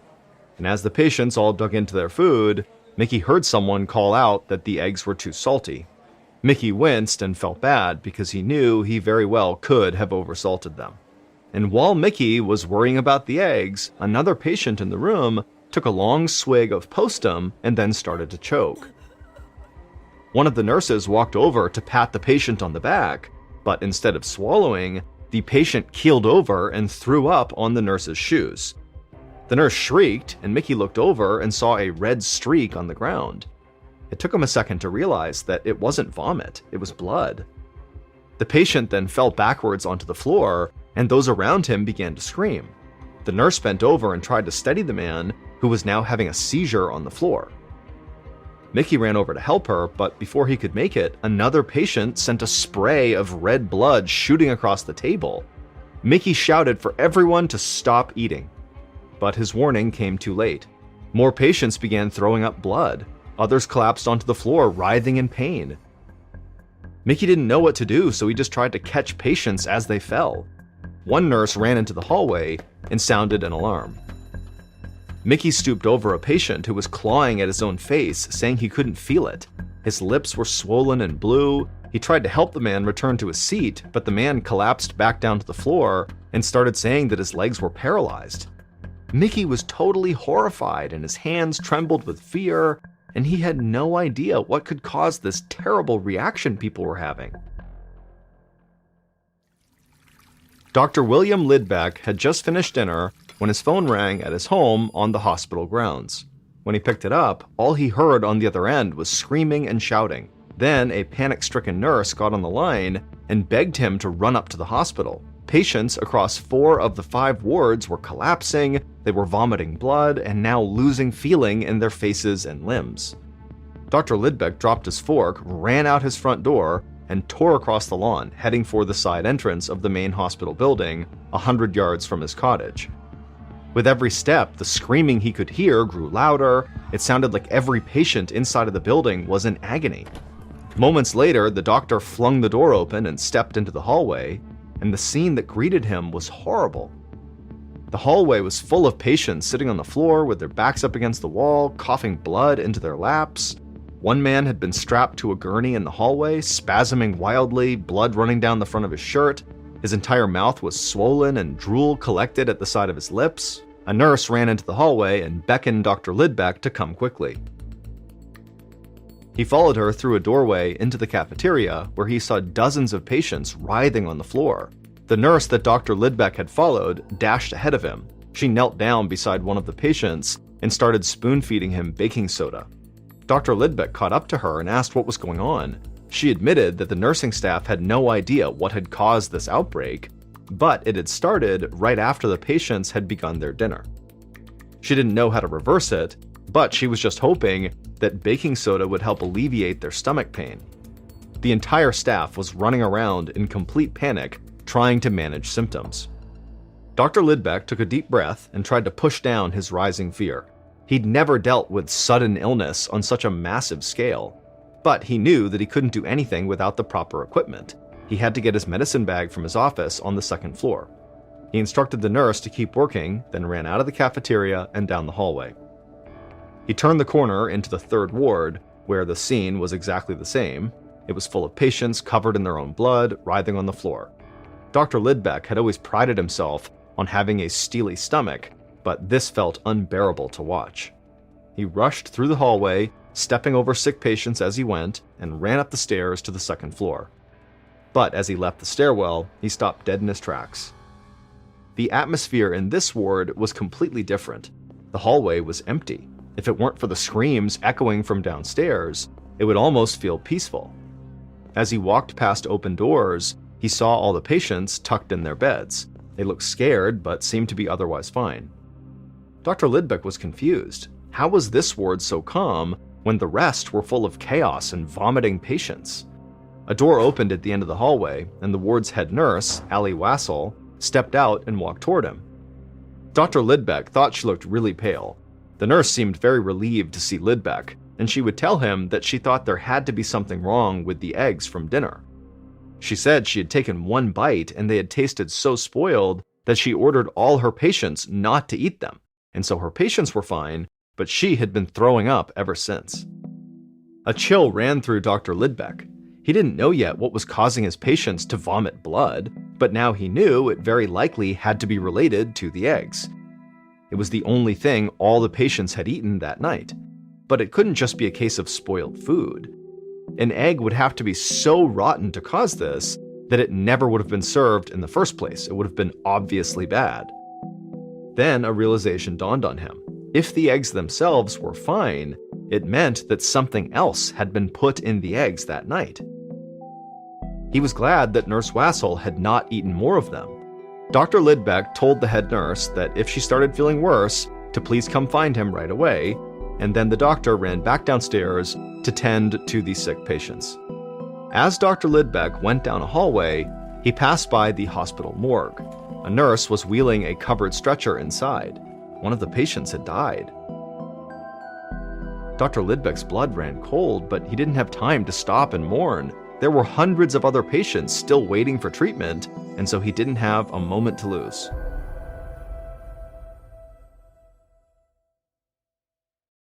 And as the patients all dug into their food, Mickey heard someone call out that the eggs were too salty. Mickey winced and felt bad because he knew he very well could have oversalted them. And while Mickey was worrying about the eggs, another patient in the room took a long swig of postum and then started to choke. One of the nurses walked over to pat the patient on the back, but instead of swallowing, the patient keeled over and threw up on the nurse's shoes. The nurse shrieked, and Mickey looked over and saw a red streak on the ground. It took him a second to realize that it wasn't vomit, it was blood. The patient then fell backwards onto the floor, and those around him began to scream. The nurse bent over and tried to steady the man, who was now having a seizure on the floor. Mickey ran over to help her, but before he could make it, another patient sent a spray of red blood shooting across the table. Mickey shouted for everyone to stop eating. But his warning came too late. More patients began throwing up blood. Others collapsed onto the floor, writhing in pain. Mickey didn't know what to do, so he just tried to catch patients as they fell. One nurse ran into the hallway and sounded an alarm. Mickey stooped over a patient who was clawing at his own face, saying he couldn't feel it. His lips were swollen and blue. He tried to help the man return to his seat, but the man collapsed back down to the floor and started saying that his legs were paralyzed. Mickey was totally horrified and his hands trembled with fear, and he had no idea what could cause this terrible reaction people were having. Dr. William Lidbeck had just finished dinner when his phone rang at his home on the hospital grounds. When he picked it up, all he heard on the other end was screaming and shouting. Then a panic-stricken nurse got on the line and begged him to run up to the hospital. Patients across 4 of the 5 wards were collapsing, they were vomiting blood, and now losing feeling in their faces and limbs. Dr. Lidbeck dropped his fork, ran out his front door, and tore across the lawn, heading for the side entrance of the main hospital building, 100 yards from his cottage. With every step, the screaming he could hear grew louder. It sounded like every patient inside of the building was in agony. Moments later, the doctor flung the door open and stepped into the hallway, and the scene that greeted him was horrible. The hallway was full of patients sitting on the floor with their backs up against the wall, coughing blood into their laps. One man had been strapped to a gurney in the hallway, spasming wildly, blood running down the front of his shirt. His entire mouth was swollen and drool collected at the side of his lips. A nurse ran into the hallway and beckoned Dr. Lidbeck to come quickly. He followed her through a doorway into the cafeteria, where he saw dozens of patients writhing on the floor. The nurse that Dr. Lidbeck had followed dashed ahead of him. She knelt down beside one of the patients and started spoon-feeding him baking soda. Dr. Lidbeck caught up to her and asked what was going on. She admitted that the nursing staff had no idea what had caused this outbreak, but it had started right after the patients had begun their dinner. She didn't know how to reverse it, but she was just hoping that baking soda would help alleviate their stomach pain. The entire staff was running around in complete panic, trying to manage symptoms. Dr. Lidbeck took a deep breath and tried to push down his rising fear. He'd never dealt with sudden illness on such a massive scale, but he knew that he couldn't do anything without the proper equipment. He had to get his medicine bag from his office on the second floor. He instructed the nurse to keep working, then ran out of the cafeteria and down the hallway. He turned the corner into the third ward, where the scene was exactly the same. It was full of patients covered in their own blood, writhing on the floor. Dr. Lidbeck had always prided himself on having a steely stomach, but this felt unbearable to watch. He rushed through the hallway, stepping over sick patients as he went, and ran up the stairs to the second floor. But as he left the stairwell, he stopped dead in his tracks. The atmosphere in this ward was completely different. The hallway was empty. If it weren't for the screams echoing from downstairs, it would almost feel peaceful. As he walked past open doors, he saw all the patients tucked in their beds. They looked scared, but seemed to be otherwise fine. Dr. Lidbeck was confused. How was this ward so calm when the rest were full of chaos and vomiting patients? A door opened at the end of the hallway, and the ward's head nurse, Allie Wassel, stepped out and walked toward him. Dr. Lidbeck thought she looked really pale. The nurse seemed very relieved to see Lidbeck, and she would tell him that she thought there had to be something wrong with the eggs from dinner. She said she had taken one bite and they had tasted so spoiled that she ordered all her patients not to eat them, and so her patients were fine, but she had been throwing up ever since. A chill ran through Dr. Lidbeck. He didn't know yet what was causing his patients to vomit blood, but now he knew it very likely had to be related to the eggs. It was the only thing all the patients had eaten that night. But it couldn't just be a case of spoiled food. An egg would have to be so rotten to cause this that it never would have been served in the first place. It would have been obviously bad. Then a realization dawned on him. If the eggs themselves were fine, it meant that something else had been put in the eggs that night. He was glad that Nurse Wassel had not eaten more of them. Dr. Lidbeck told the head nurse that if she started feeling worse, to please come find him right away, and then the doctor ran back downstairs to tend to the sick patients. As Dr. Lidbeck went down a hallway, he passed by the hospital morgue. A nurse was wheeling a covered stretcher inside. One of the patients had died. Dr. Lidbeck's blood ran cold, but he didn't have time to stop and mourn. There were hundreds of other patients still waiting for treatment, and so he didn't have a moment to lose.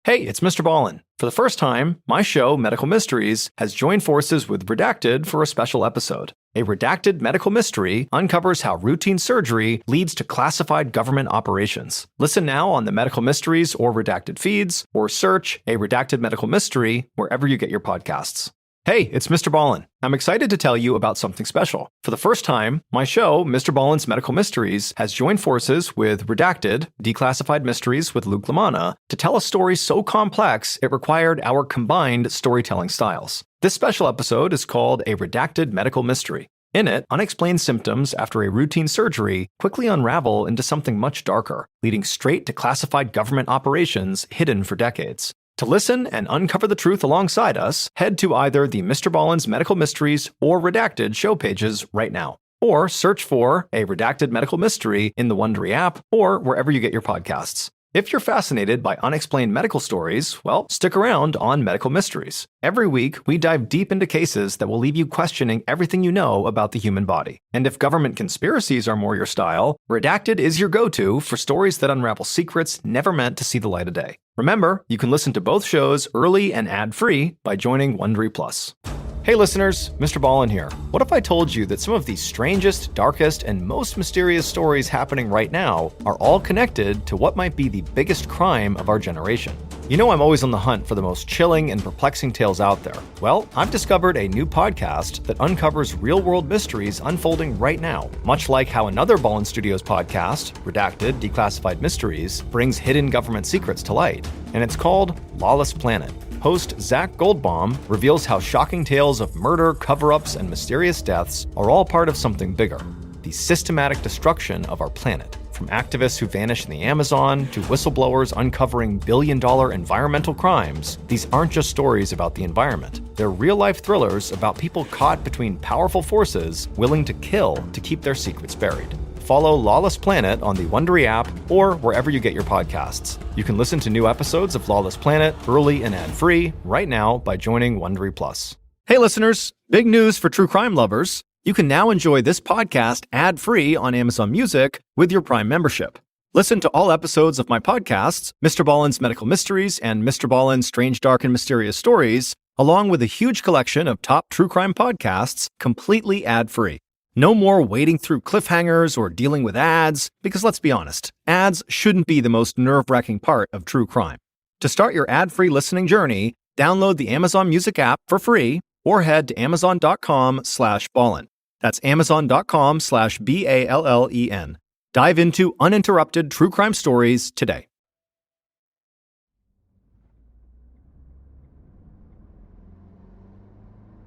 Hey, it's MrBallen. For the first time, my show, Medical Mysteries, has joined forces with Redacted for a special episode. A redacted medical mystery uncovers how routine surgery leads to classified government operations. Listen now on the Medical Mysteries or Redacted feeds, or search A Redacted Medical Mystery wherever you get your podcasts. Hey, it's MrBallen. I'm excited to tell you about something special. For the first time, my show, MrBallen's Medical Mysteries, has joined forces with Redacted, Declassified Mysteries with Luke LaManna, to tell a story so complex it required our combined storytelling styles. This special episode is called A Redacted Medical Mystery. In it, unexplained symptoms after a routine surgery quickly unravel into something much darker, leading straight to classified government operations hidden for decades. To listen and uncover the truth alongside us, head to either the MrBallen's Medical Mysteries or Redacted show pages right now, or search for A Redacted Medical Mystery in the Wondery app or wherever you get your podcasts. If you're fascinated by unexplained medical stories, well, stick around on Medical Mysteries. Every week, we dive deep into cases that will leave you questioning everything you know about the human body. And if government conspiracies are more your style, Redacted is your go-to for stories that unravel secrets never meant to see the light of day. Remember, you can listen to both shows early and ad-free by joining Wondery Plus. Hey listeners, MrBallen here. What if I told you that some of the strangest, darkest, and most mysterious stories happening right now are all connected to what might be the biggest crime of our generation? You know I'm always on the hunt for the most chilling and perplexing tales out there. Well, I've discovered a new podcast that uncovers real-world mysteries unfolding right now, much like how another Ballen Studios podcast, Redacted Declassified Mysteries, brings hidden government secrets to light. And it's called Lawless Planet. Host Zach Goldbaum reveals how shocking tales of murder, cover-ups, and mysterious deaths are all part of something bigger: the systematic destruction of our planet. From activists who vanish in the Amazon to whistleblowers uncovering billion-dollar environmental crimes, these aren't just stories about the environment. They're real-life thrillers about people caught between powerful forces willing to kill to keep their secrets buried. Follow Lawless Planet on the Wondery app or wherever you get your podcasts. You can listen to new episodes of Lawless Planet early and ad-free right now by joining Wondery Plus. Hey listeners, big news for true crime lovers. You can now enjoy this podcast ad-free on Amazon Music with your Prime membership. Listen to all episodes of my podcasts, MrBallen's Medical Mysteries and MrBallen's Strange, Dark, and Mysterious Stories, along with a huge collection of top true crime podcasts, completely ad-free. No more wading through cliffhangers or dealing with ads, because let's be honest, ads shouldn't be the most nerve-wracking part of true crime. To start your ad-free listening journey, download the Amazon Music app for free or head to amazon.com/ballen. That's amazon.com/BALLEN. Dive into uninterrupted true crime stories today.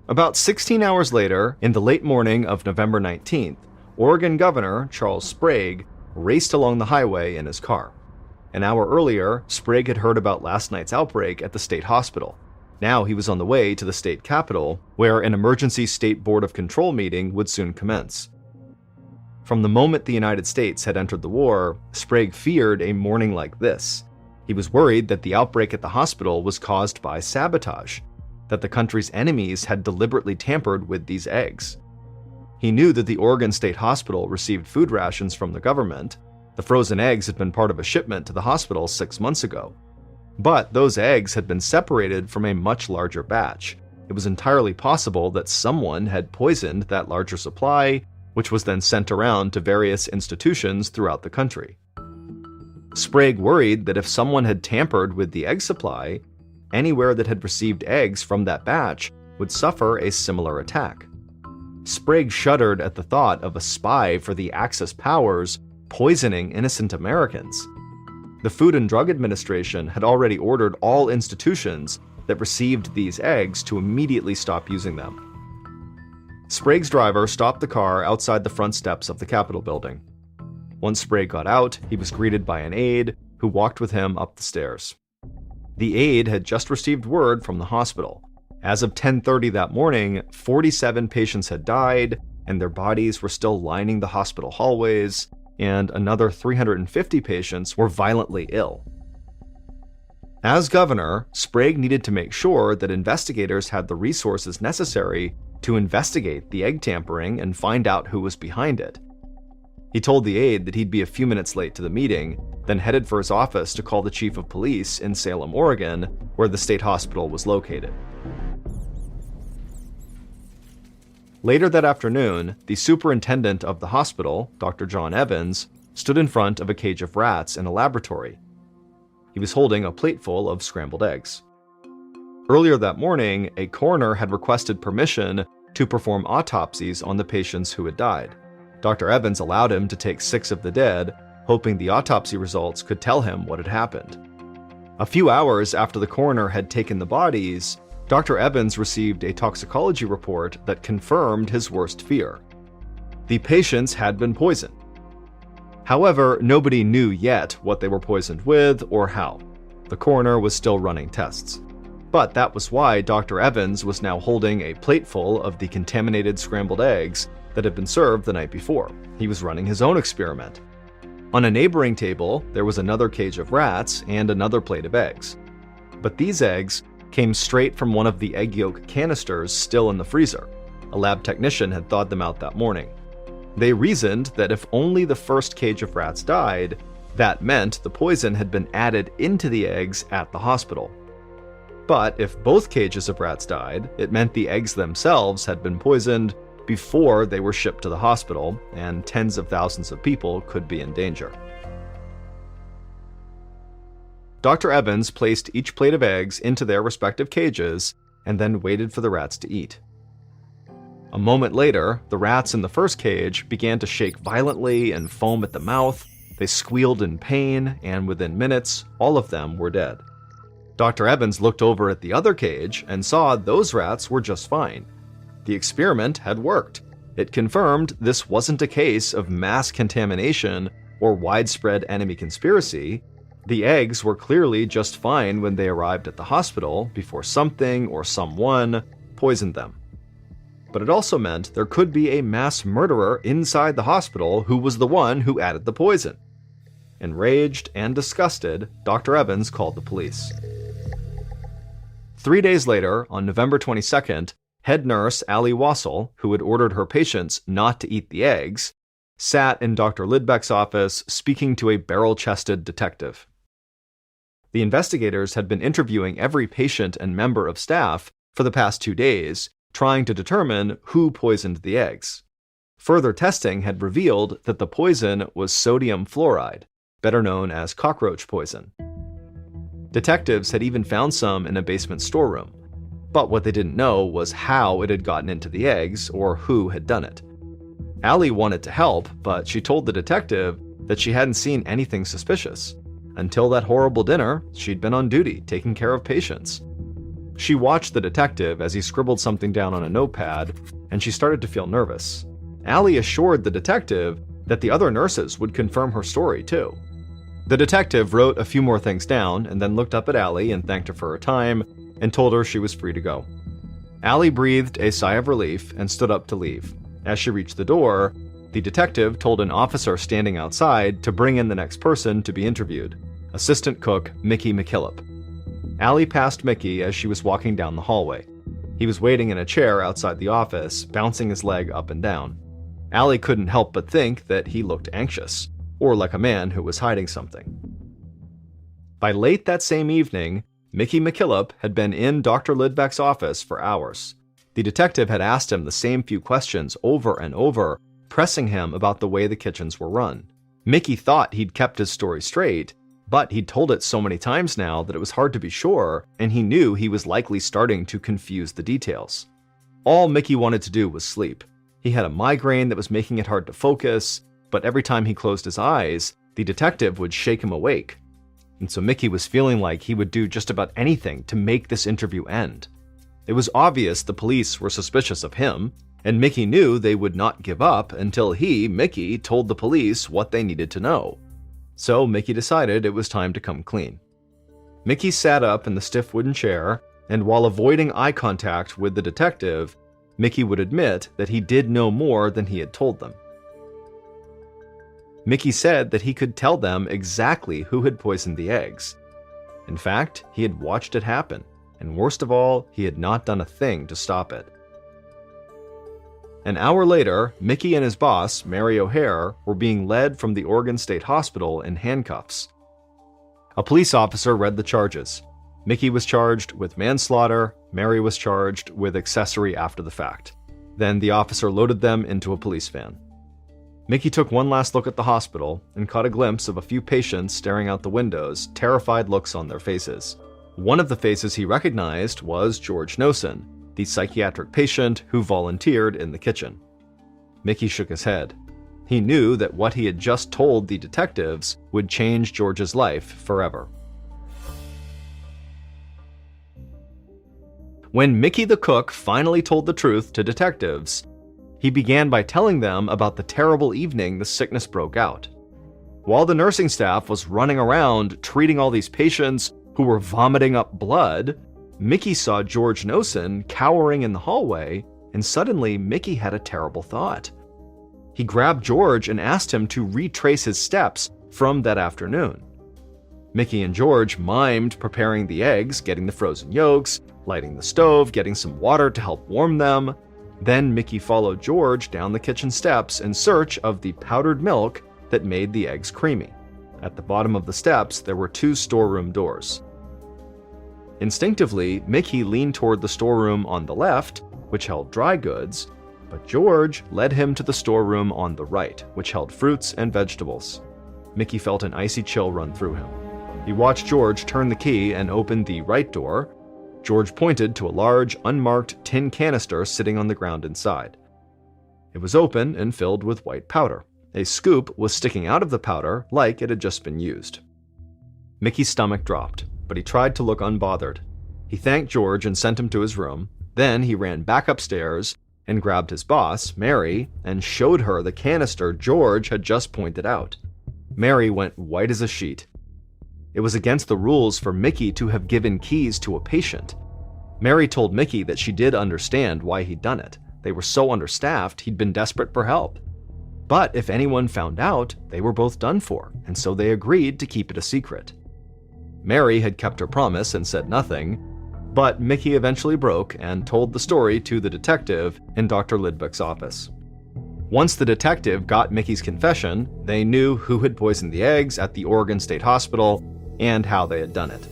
About 16 hours later, in the late morning of November 19th, Oregon Governor Charles Sprague raced along the highway in his car. An hour earlier, Sprague had heard about last night's outbreak at the state hospital. Now he was on the way to the state capitol, where an emergency State Board of Control meeting would soon commence. From the moment the United States had entered the war, Sprague feared a morning like this. He was worried that the outbreak at the hospital was caused by sabotage, that the country's enemies had deliberately tampered with these eggs. He knew that the Oregon State Hospital received food rations from the government. The frozen eggs had been part of a shipment to the hospital 6 months ago. But those eggs had been separated from a much larger batch. It was entirely possible that someone had poisoned that larger supply, which was then sent around to various institutions throughout the country. Sprague worried that if someone had tampered with the egg supply, anywhere that had received eggs from that batch would suffer a similar attack. Sprague shuddered at the thought of a spy for the Axis powers poisoning innocent Americans. The Food and Drug Administration had already ordered all institutions that received these eggs to immediately stop using them. Sprague's driver stopped the car outside the front steps of the Capitol building. Once Sprague got out, he was greeted by an aide who walked with him up the stairs. The aide had just received word from the hospital. As of 10:30 that morning, 47 patients had died, and their bodies were still lining the hospital hallways, and another 350 patients were violently ill. As governor, Sprague needed to make sure that investigators had the resources necessary to investigate the egg tampering and find out who was behind it. He told the aide that he'd be a few minutes late to the meeting, then headed for his office to call the chief of police in Salem, Oregon, where the state hospital was located. Later that afternoon, the superintendent of the hospital, Dr. John Evans, stood in front of a cage of rats in a laboratory. He was holding a plateful of scrambled eggs. Earlier that morning, a coroner had requested permission to perform autopsies on the patients who had died. Dr. Evans allowed him to take 6 of the dead, hoping the autopsy results could tell him what had happened. A few hours after the coroner had taken the bodies, Dr. Evans received a toxicology report that confirmed his worst fear. The patients had been poisoned. However, nobody knew yet what they were poisoned with or how. The coroner was still running tests. But that was why Dr. Evans was now holding a plateful of the contaminated scrambled eggs that had been served the night before. He was running his own experiment. On a neighboring table, there was another cage of rats and another plate of eggs. But these eggs came straight from one of the egg yolk canisters still in the freezer. A lab technician had thawed them out that morning. They reasoned that if only the first cage of rats died, that meant the poison had been added into the eggs at the hospital. But if both cages of rats died, it meant the eggs themselves had been poisoned before they were shipped to the hospital, and tens of thousands of people could be in danger. Dr. Evans placed each plate of eggs into their respective cages and then waited for the rats to eat. A moment later, the rats in the first cage began to shake violently and foam at the mouth. They squealed in pain, and within minutes, all of them were dead. Dr. Evans looked over at the other cage and saw those rats were just fine. The experiment had worked. It confirmed this wasn't a case of mass contamination or widespread enemy conspiracy. The eggs were clearly just fine when they arrived at the hospital before something or someone poisoned them. But it also meant there could be a mass murderer inside the hospital who was the one who added the poison. Enraged and disgusted, Dr. Evans called the police. 3 days later, on November 22nd, head nurse Allie Wassel, who had ordered her patients not to eat the eggs, sat in Dr. Lidbeck's office speaking to a barrel-chested detective. The investigators had been interviewing every patient and member of staff for the past 2 days, trying to determine who poisoned the eggs. Further testing had revealed that the poison was sodium fluoride, better known as cockroach poison. Detectives had even found some in a basement storeroom, but what they didn't know was how it had gotten into the eggs or who had done it. Allie wanted to help, but she told the detective that she hadn't seen anything suspicious. Until that horrible dinner, she'd been on duty taking care of patients. She watched the detective as he scribbled something down on a notepad, and she started to feel nervous. Allie assured the detective that the other nurses would confirm her story too. The detective wrote a few more things down and then looked up at Allie and thanked her for her time and told her she was free to go. Allie breathed a sigh of relief and stood up to leave. As she reached the door, the detective told an officer standing outside to bring in the next person to be interviewed, assistant cook Mickey McKillop. Allie passed Mickey as she was walking down the hallway. He was waiting in a chair outside the office, bouncing his leg up and down. Allie couldn't help but think that he looked anxious, or like a man who was hiding something. By late that same evening, Mickey McKillop had been in Dr. Lidbeck's office for hours. The detective had asked him the same few questions over and over, pressing him about the way the kitchens were run. Mickey thought he'd kept his story straight, but he'd told it so many times now that it was hard to be sure, and he knew he was likely starting to confuse the details. All Mickey wanted to do was sleep. He had a migraine that was making it hard to focus, but every time he closed his eyes, the detective would shake him awake. And so Mickey was feeling like he would do just about anything to make this interview end. It was obvious the police were suspicious of him, and Mickey knew they would not give up until he, Mickey, told the police what they needed to know. So Mickey decided it was time to come clean. Mickey sat up in the stiff wooden chair, and while avoiding eye contact with the detective, Mickey would admit that he did know more than he had told them. Mickey said that he could tell them exactly who had poisoned the eggs. In fact, he had watched it happen, and worst of all, he had not done a thing to stop it. An hour later, Mickey and his boss, Mary O'Hare, were being led from the Oregon State Hospital in handcuffs. A police officer read the charges. Mickey was charged with manslaughter, Mary was charged with accessory after the fact. Then the officer loaded them into a police van. Mickey took one last look at the hospital and caught a glimpse of a few patients staring out the windows, terrified looks on their faces. One of the faces he recognized was George Nosen, the psychiatric patient who volunteered in the kitchen. Mickey shook his head. He knew that what he had just told the detectives would change George's life forever. When Mickey the cook finally told the truth to detectives, he began by telling them about the terrible evening the sickness broke out. While the nursing staff was running around treating all these patients who were vomiting up blood, Mickey saw George Nosen cowering in the hallway, and suddenly Mickey had a terrible thought. He grabbed George and asked him to retrace his steps from that afternoon. Mickey and George mimed preparing the eggs, getting the frozen yolks, lighting the stove, getting some water to help warm them. Then Mickey followed George down the kitchen steps in search of the powdered milk that made the eggs creamy. At the bottom of the steps, there were 2 storeroom doors. Instinctively, Mickey leaned toward the storeroom on the left, which held dry goods, but George led him to the storeroom on the right, which held fruits and vegetables. Mickey felt an icy chill run through him. He watched George turn the key and open the right door. George pointed to a large, unmarked tin canister sitting on the ground inside. It was open and filled with white powder. A scoop was sticking out of the powder like it had just been used. Mickey's stomach dropped, but he tried to look unbothered. He thanked George and sent him to his room. Then he ran back upstairs and grabbed his boss, Mary, and showed her the canister George had just pointed out. Mary went white as a sheet. It was against the rules for Mickey to have given keys to a patient. Mary told Mickey that she did understand why he'd done it. They were so understaffed, he'd been desperate for help. But if anyone found out, they were both done for, and so they agreed to keep it a secret. Mary had kept her promise and said nothing, but Mickey eventually broke and told the story to the detective in Dr. Lidbeck's office. Once the detective got Mickey's confession, they knew who had poisoned the eggs at the Oregon State Hospital and how they had done it.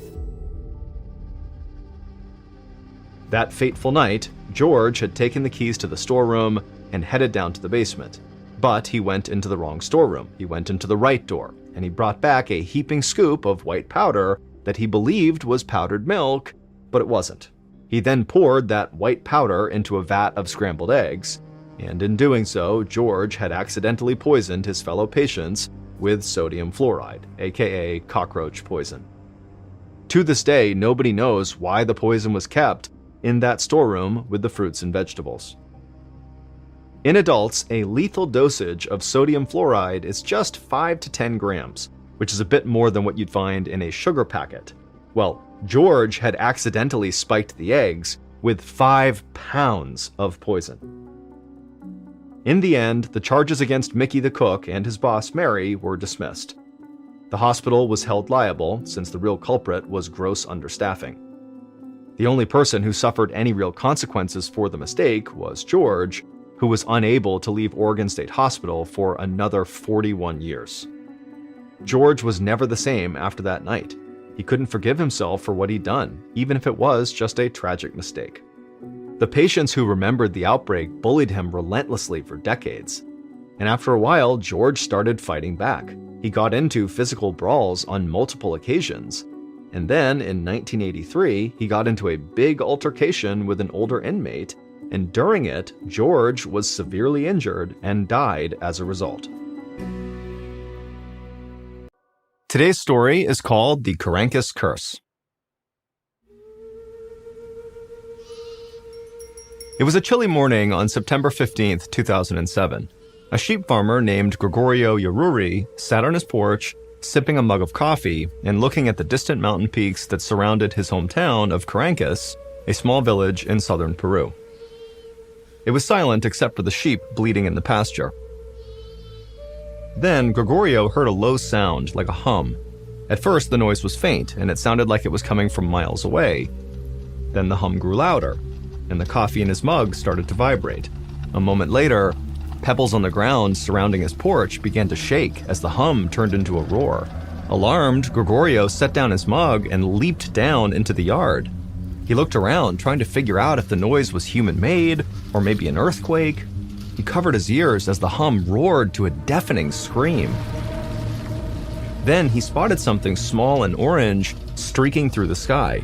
That fateful night, George had taken the keys to the storeroom and headed down to the basement. But he went into the wrong storeroom. He went into the right door, and he brought back a heaping scoop of white powder that he believed was powdered milk, but it wasn't. He then poured that white powder into a vat of scrambled eggs, and in doing so, George had accidentally poisoned his fellow patients with sodium fluoride, aka cockroach poison. To this day, nobody knows why the poison was kept in that storeroom with the fruits and vegetables. In adults, a lethal dosage of sodium fluoride is just 5 to 10 grams, which is a bit more than what you'd find in a sugar packet. Well, George had accidentally spiked the eggs with 5 pounds of poison. In the end, the charges against Mickey the cook and his boss Mary were dismissed. The hospital was held liable since the real culprit was gross understaffing. The only person who suffered any real consequences for the mistake was George, who was unable to leave Oregon State Hospital for another 41 years. George was never the same after that night. He couldn't forgive himself for what he'd done, even if it was just a tragic mistake. The patients who remembered the outbreak bullied him relentlessly for decades. And after a while, George started fighting back. He got into physical brawls on multiple occasions. And then, in 1983, he got into a big altercation with an older inmate, and during it, George was severely injured and died as a result. Today's story is called The Carancas Curse. It was a chilly morning on September 15, 2007. A sheep farmer named Gregorio Yaruri sat on his porch, sipping a mug of coffee and looking at the distant mountain peaks that surrounded his hometown of Carancas, a small village in southern Peru. It was silent except for the sheep bleating in the pasture. Then Gregorio heard a low sound, like a hum. At first, the noise was faint, and it sounded like it was coming from miles away. Then the hum grew louder, and the coffee in his mug started to vibrate. A moment later, pebbles on the ground surrounding his porch began to shake as the hum turned into a roar. Alarmed, Gregorio set down his mug and leaped down into the yard. He looked around, trying to figure out if the noise was human-made or maybe an earthquake. He covered his ears as the hum roared to a deafening scream. Then he spotted something small and orange streaking through the sky.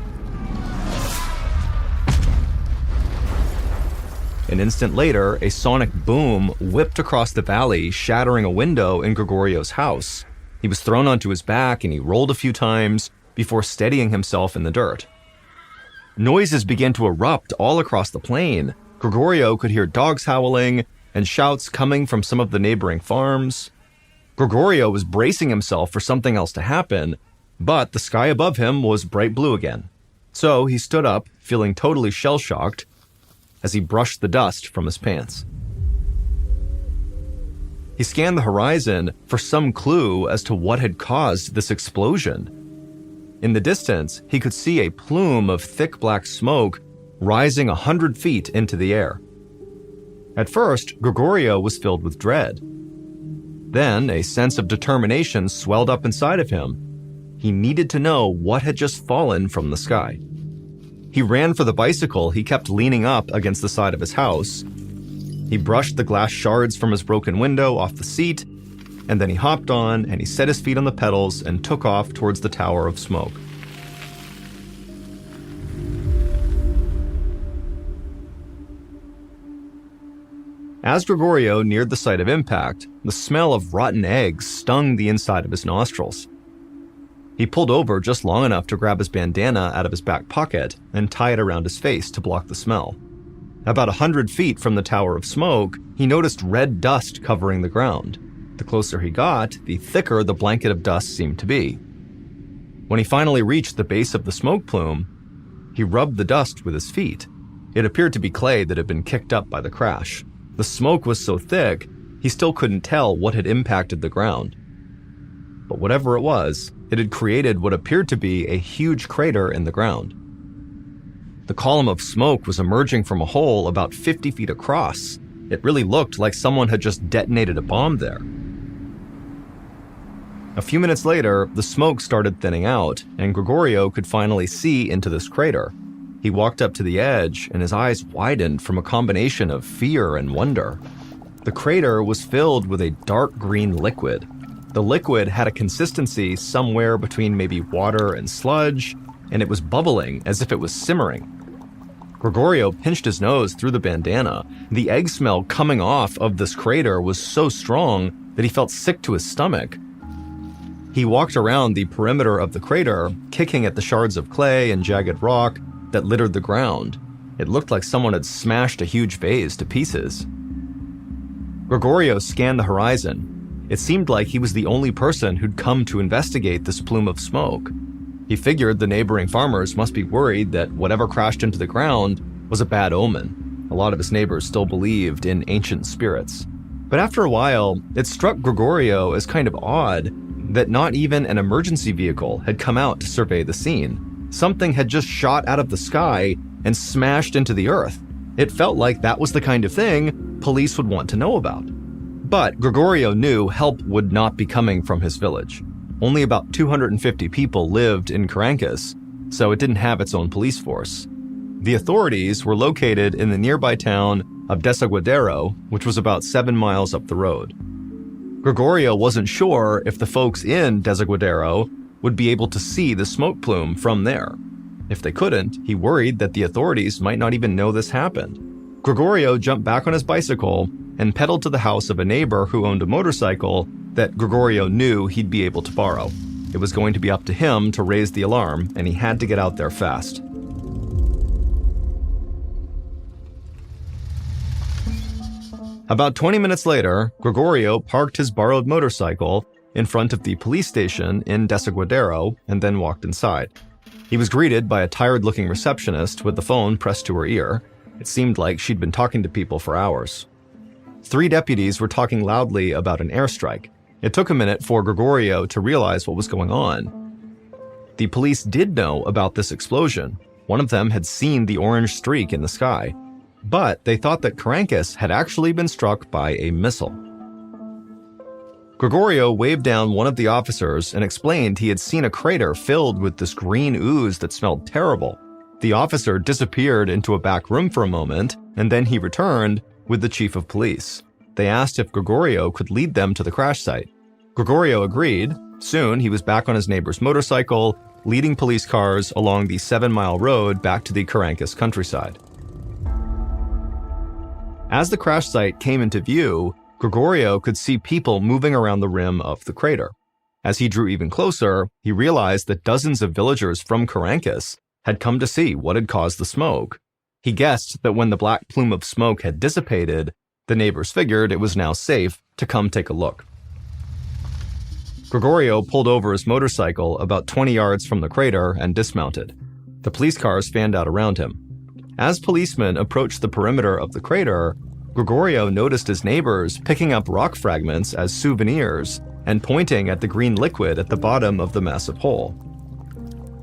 An instant later, a sonic boom whipped across the valley, shattering a window in Gregorio's house. He was thrown onto his back and he rolled a few times before steadying himself in the dirt. Noises began to erupt all across the plain. Gregorio could hear dogs howling and shouts coming from some of the neighboring farms. Gregorio was bracing himself for something else to happen, but the sky above him was bright blue again. So he stood up, feeling totally shell-shocked, as he brushed the dust from his pants. He scanned the horizon for some clue as to what had caused this explosion. In the distance, he could see a plume of thick black smoke rising 100 feet into the air. At first, Gregorio was filled with dread. Then, a sense of determination swelled up inside of him. He needed to know what had just fallen from the sky. He ran for the bicycle he kept leaning up against the side of his house. He brushed the glass shards from his broken window off the seat, and then he hopped on and he set his feet on the pedals and took off towards the tower of smoke. As Gregorio neared the site of impact, the smell of rotten eggs stung the inside of his nostrils. He pulled over just long enough to grab his bandana out of his back pocket and tie it around his face to block the smell. About 100 feet from the tower of smoke, he noticed red dust covering the ground. The closer he got, the thicker the blanket of dust seemed to be. When he finally reached the base of the smoke plume, he rubbed the dust with his feet. It appeared to be clay that had been kicked up by the crash. The smoke was so thick, he still couldn't tell what had impacted the ground. But whatever it was, it had created what appeared to be a huge crater in the ground. The column of smoke was emerging from a hole about 50 feet across. It really looked like someone had just detonated a bomb there. A few minutes later, the smoke started thinning out, and Gregorio could finally see into this crater. He walked up to the edge, and his eyes widened from a combination of fear and wonder. The crater was filled with a dark green liquid. The liquid had a consistency somewhere between maybe water and sludge, and it was bubbling as if it was simmering. Gregorio pinched his nose through the bandana. The egg smell coming off of this crater was so strong that he felt sick to his stomach. He walked around the perimeter of the crater, kicking at the shards of clay and jagged rock that littered the ground. It looked like someone had smashed a huge vase to pieces. Gregorio scanned the horizon. It seemed like he was the only person who'd come to investigate this plume of smoke. He figured the neighboring farmers must be worried that whatever crashed into the ground was a bad omen. A lot of his neighbors still believed in ancient spirits. But after a while, it struck Gregorio as kind of odd that not even an emergency vehicle had come out to survey the scene. Something had just shot out of the sky and smashed into the earth. It felt like that was the kind of thing police would want to know about. But Gregorio knew help would not be coming from his village. Only about 250 people lived in Caracas, so it didn't have its own police force. The authorities were located in the nearby town of Desaguadero, which was about 7 miles up the road. Gregorio wasn't sure if the folks in Desaguadero would be able to see the smoke plume from there. If they couldn't, he worried that the authorities might not even know this happened. Gregorio jumped back on his bicycle and pedaled to the house of a neighbor who owned a motorcycle that Gregorio knew he'd be able to borrow. It was going to be up to him to raise the alarm, and he had to get out there fast. About 20 minutes later, Gregorio parked his borrowed motorcycle in front of the police station in Desaguadero and then walked inside. He was greeted by a tired-looking receptionist with the phone pressed to her ear. It seemed like she'd been talking to people for hours. 3 deputies were talking loudly about an airstrike. It took a minute for Gregorio to realize what was going on. The police did know about this explosion. One of them had seen the orange streak in the sky, but they thought that Caracas had actually been struck by a missile. Gregorio waved down one of the officers and explained he had seen a crater filled with this green ooze that smelled terrible. The officer disappeared into a back room for a moment, and then he returned with the chief of police. They asked if Gregorio could lead them to the crash site. Gregorio agreed. Soon, he was back on his neighbor's motorcycle, leading police cars along the 7-mile road back to the Caracas countryside. As the crash site came into view, Gregorio could see people moving around the rim of the crater. As he drew even closer, he realized that dozens of villagers from Caracas had come to see what had caused the smoke. He guessed that when the black plume of smoke had dissipated, the neighbors figured it was now safe to come take a look. Gregorio pulled over his motorcycle about 20 yards from the crater and dismounted. The police cars fanned out around him. As policemen approached the perimeter of the crater, Gregorio noticed his neighbors picking up rock fragments as souvenirs and pointing at the green liquid at the bottom of the massive hole.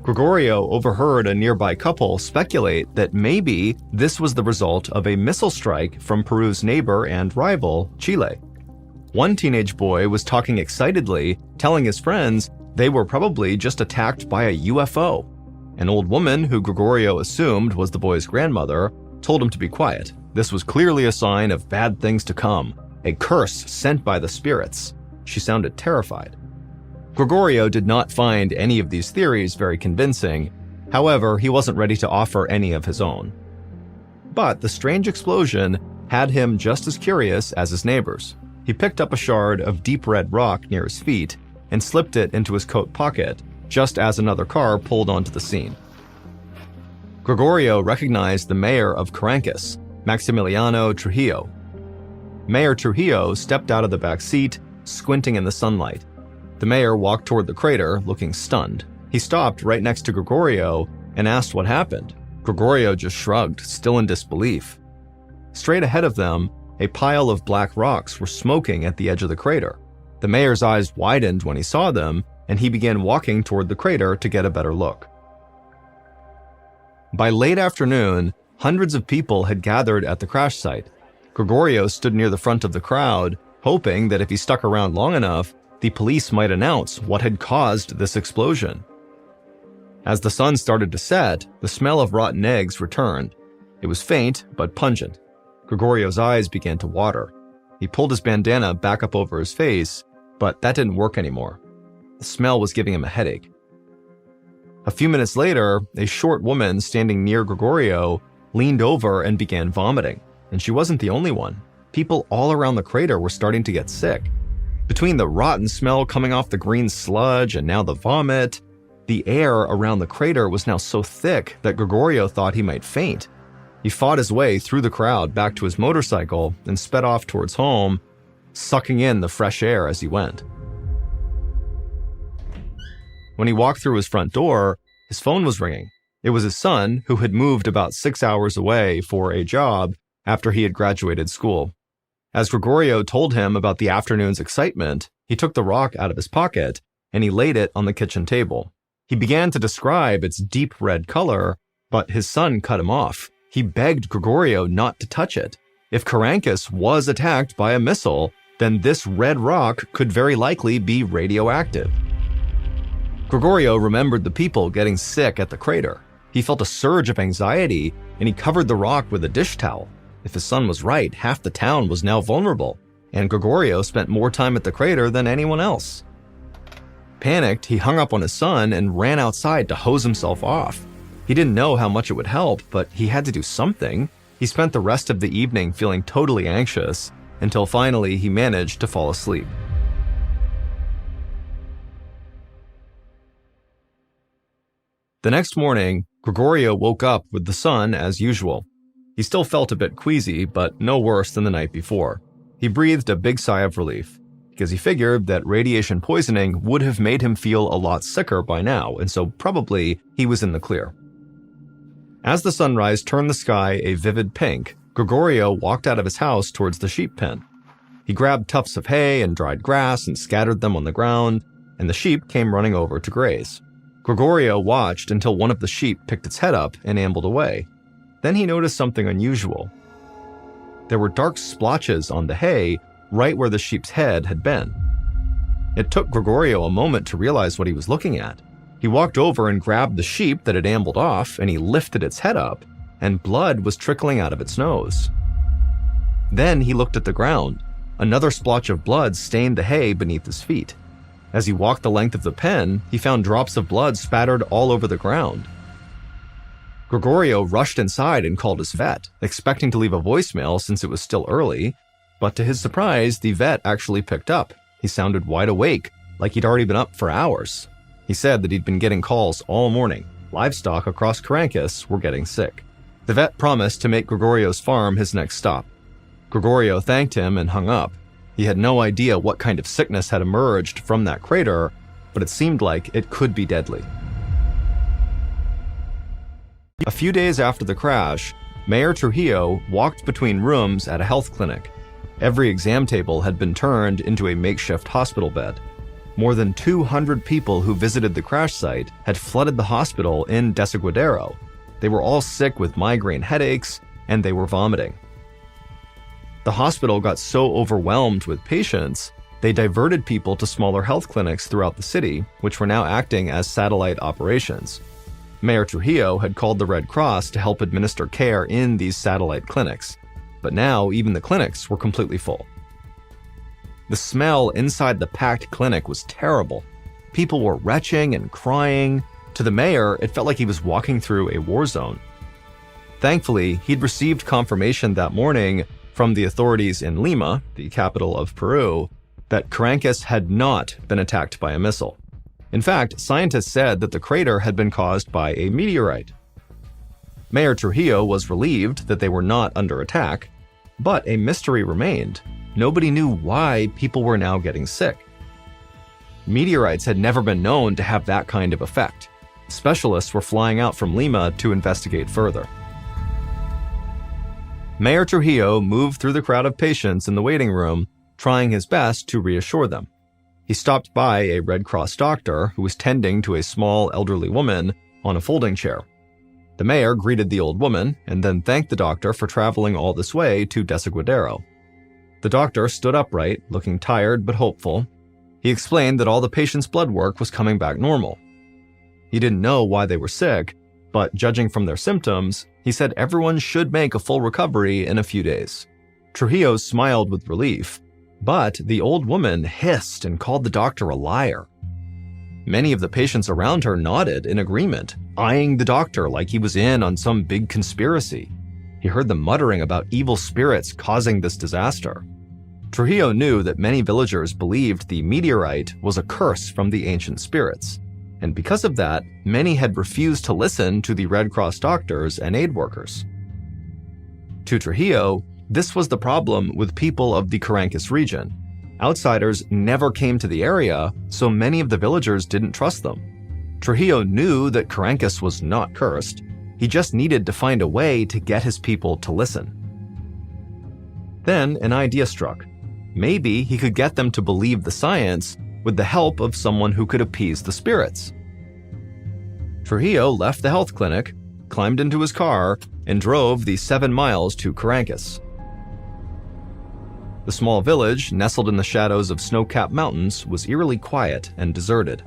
Gregorio overheard a nearby couple speculate that maybe this was the result of a missile strike from Peru's neighbor and rival, Chile. One teenage boy was talking excitedly, telling his friends they were probably just attacked by a UFO. An old woman, who Gregorio assumed was the boy's grandmother, told him to be quiet. This was clearly a sign of bad things to come, a curse sent by the spirits. She sounded terrified. Gregorio did not find any of these theories very convincing. However, he wasn't ready to offer any of his own. But the strange explosion had him just as curious as his neighbors. He picked up a shard of deep red rock near his feet and slipped it into his coat pocket, just as another car pulled onto the scene. Gregorio recognized the mayor of Caracas, Maximiliano Trujillo. Mayor Trujillo stepped out of the back seat, squinting in the sunlight. The mayor walked toward the crater, looking stunned. He stopped right next to Gregorio and asked what happened. Gregorio just shrugged, still in disbelief. Straight ahead of them, a pile of black rocks were smoking at the edge of the crater. The mayor's eyes widened when he saw them, and he began walking toward the crater to get a better look. By late afternoon, hundreds of people had gathered at the crash site. Gregorio stood near the front of the crowd, hoping that if he stuck around long enough, the police might announce what had caused this explosion. As the sun started to set, the smell of rotten eggs returned. It was faint, but pungent. Gregorio's eyes began to water. He pulled his bandana back up over his face, but that didn't work anymore. The smell was giving him a headache. A few minutes later, a short woman standing near Gregorio leaned over and began vomiting, and she wasn't the only one. People all around the crater were starting to get sick. Between the rotten smell coming off the green sludge and now the vomit, the air around the crater was now so thick that Gregorio thought he might faint. He fought his way through the crowd back to his motorcycle and sped off towards home, sucking in the fresh air as he went. When he walked through his front door, his phone was ringing. It was his son, who had moved about 6 hours away for a job after he had graduated school. As Gregorio told him about the afternoon's excitement, he took the rock out of his pocket and he laid it on the kitchen table. He began to describe its deep red color, but his son cut him off. He begged Gregorio not to touch it. If Caracas was attacked by a missile, then this red rock could very likely be radioactive. Gregorio remembered the people getting sick at the crater. He felt a surge of anxiety, and he covered the rock with a dish towel. If his son was right, half the town was now vulnerable, and Gregorio spent more time at the crater than anyone else. Panicked, he hung up on his son and ran outside to hose himself off. He didn't know how much it would help, but he had to do something. He spent the rest of the evening feeling totally anxious, until finally he managed to fall asleep. The next morning, Gregorio woke up with the sun as usual. He still felt a bit queasy, but no worse than the night before. He breathed a big sigh of relief, because he figured that radiation poisoning would have made him feel a lot sicker by now, and so probably he was in the clear. As the sunrise turned the sky a vivid pink, Gregorio walked out of his house towards the sheep pen. He grabbed tufts of hay and dried grass and scattered them on the ground, and the sheep came running over to graze. Gregorio watched until one of the sheep picked its head up and ambled away. Then he noticed something unusual. There were dark splotches on the hay right where the sheep's head had been. It took Gregorio a moment to realize what he was looking at. He walked over and grabbed the sheep that had ambled off, and he lifted its head up, and blood was trickling out of its nose. Then he looked at the ground. Another splotch of blood stained the hay beneath his feet. As he walked the length of the pen, he found drops of blood spattered all over the ground. Gregorio rushed inside and called his vet, expecting to leave a voicemail since it was still early, but to his surprise, the vet actually picked up. He sounded wide awake, like he'd already been up for hours. He said that he'd been getting calls all morning. Livestock across Caracas were getting sick. The vet promised to make Gregorio's farm his next stop. Gregorio thanked him and hung up. He had no idea what kind of sickness had emerged from that crater, but it seemed like it could be deadly. A few days after the crash, Mayor Trujillo walked between rooms at a health clinic. Every exam table had been turned into a makeshift hospital bed. More than 200 people who visited the crash site had flooded the hospital in Desaguadero. They were all sick with migraine headaches, and they were vomiting. The hospital got so overwhelmed with patients, they diverted people to smaller health clinics throughout the city, which were now acting as satellite operations. Mayor Trujillo had called the Red Cross to help administer care in these satellite clinics, but now even the clinics were completely full. The smell inside the packed clinic was terrible. People were retching and crying. To the mayor, it felt like he was walking through a war zone. Thankfully, he'd received confirmation that morning from the authorities in Lima, the capital of Peru, that Caracas had not been attacked by a missile. In fact, scientists said that the crater had been caused by a meteorite. Mayor Trujillo was relieved that they were not under attack, but a mystery remained. Nobody knew why people were now getting sick. Meteorites had never been known to have that kind of effect. Specialists were flying out from Lima to investigate further. Mayor Trujillo moved through the crowd of patients in the waiting room, trying his best to reassure them. He stopped by a Red Cross doctor who was tending to a small elderly woman on a folding chair. The mayor greeted the old woman and then thanked the doctor for traveling all this way to Desaguadero. The doctor stood upright, looking tired but hopeful. He explained that all the patients' blood work was coming back normal. He didn't know why they were sick, but judging from their symptoms, he said everyone should make a full recovery in a few days. Trujillo smiled with relief, but the old woman hissed and called the doctor a liar. Many of the patients around her nodded in agreement, eyeing the doctor like he was in on some big conspiracy. He heard them muttering about evil spirits causing this disaster. Trujillo knew that many villagers believed the meteorite was a curse from the ancient spirits, and because of that, many had refused to listen to the Red Cross doctors and aid workers. To Trujillo, this was the problem with people of the Caracas region. Outsiders never came to the area, so many of the villagers didn't trust them. Trujillo knew that Caracas was not cursed. He just needed to find a way to get his people to listen. Then an idea struck. Maybe he could get them to believe the science with the help of someone who could appease the spirits. Trujillo left the health clinic, climbed into his car, and drove the 7 miles to Caracas. The small village, nestled in the shadows of snow-capped mountains, was eerily quiet and deserted.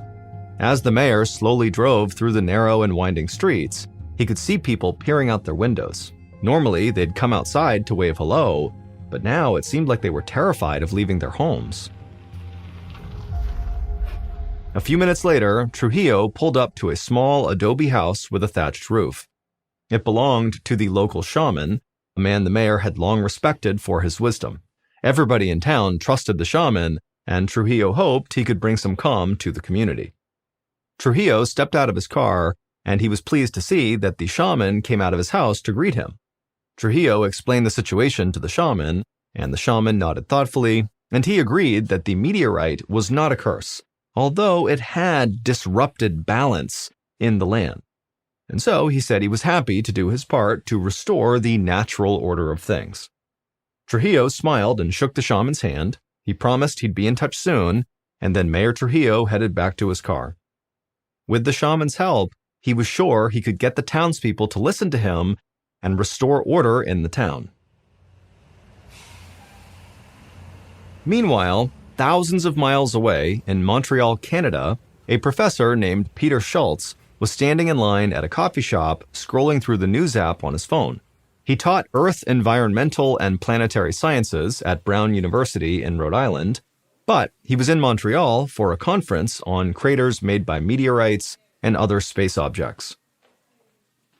As the mayor slowly drove through the narrow and winding streets, he could see people peering out their windows. Normally, they'd come outside to wave hello, but now it seemed like they were terrified of leaving their homes. A few minutes later, Trujillo pulled up to a small adobe house with a thatched roof. It belonged to the local shaman, a man the mayor had long respected for his wisdom. Everybody in town trusted the shaman, and Trujillo hoped he could bring some calm to the community. Trujillo stepped out of his car, and he was pleased to see that the shaman came out of his house to greet him. Trujillo explained the situation to the shaman, and the shaman nodded thoughtfully, and he agreed that the meteorite was not a curse, although it had disrupted balance in the land. And so he said he was happy to do his part to restore the natural order of things. Trujillo smiled and shook the shaman's hand. He promised he'd be in touch soon, and then Mayor Trujillo headed back to his car. With the shaman's help, he was sure he could get the townspeople to listen to him and restore order in the town. Meanwhile, thousands of miles away in Montreal, Canada, a professor named Peter Schultz was standing in line at a coffee shop scrolling through the news app on his phone. He taught Earth, Environmental, and Planetary Sciences at Brown University in Rhode Island, but he was in Montreal for a conference on craters made by meteorites and other space objects.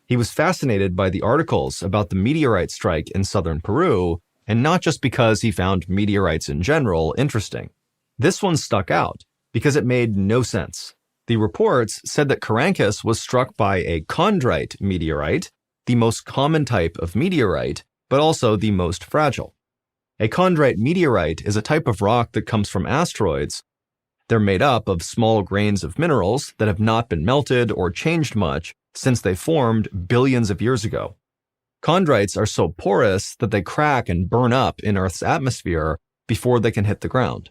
He was fascinated by the articles about the meteorite strike in southern Peru, and not just because he found meteorites in general interesting. This one stuck out because it made no sense. The reports said that Caracas was struck by a chondrite meteorite, the most common type of meteorite, but also the most fragile. A chondrite meteorite is a type of rock that comes from asteroids. They're made up of small grains of minerals that have not been melted or changed much since they formed billions of years ago. Chondrites are so porous that they crack and burn up in Earth's atmosphere before they can hit the ground.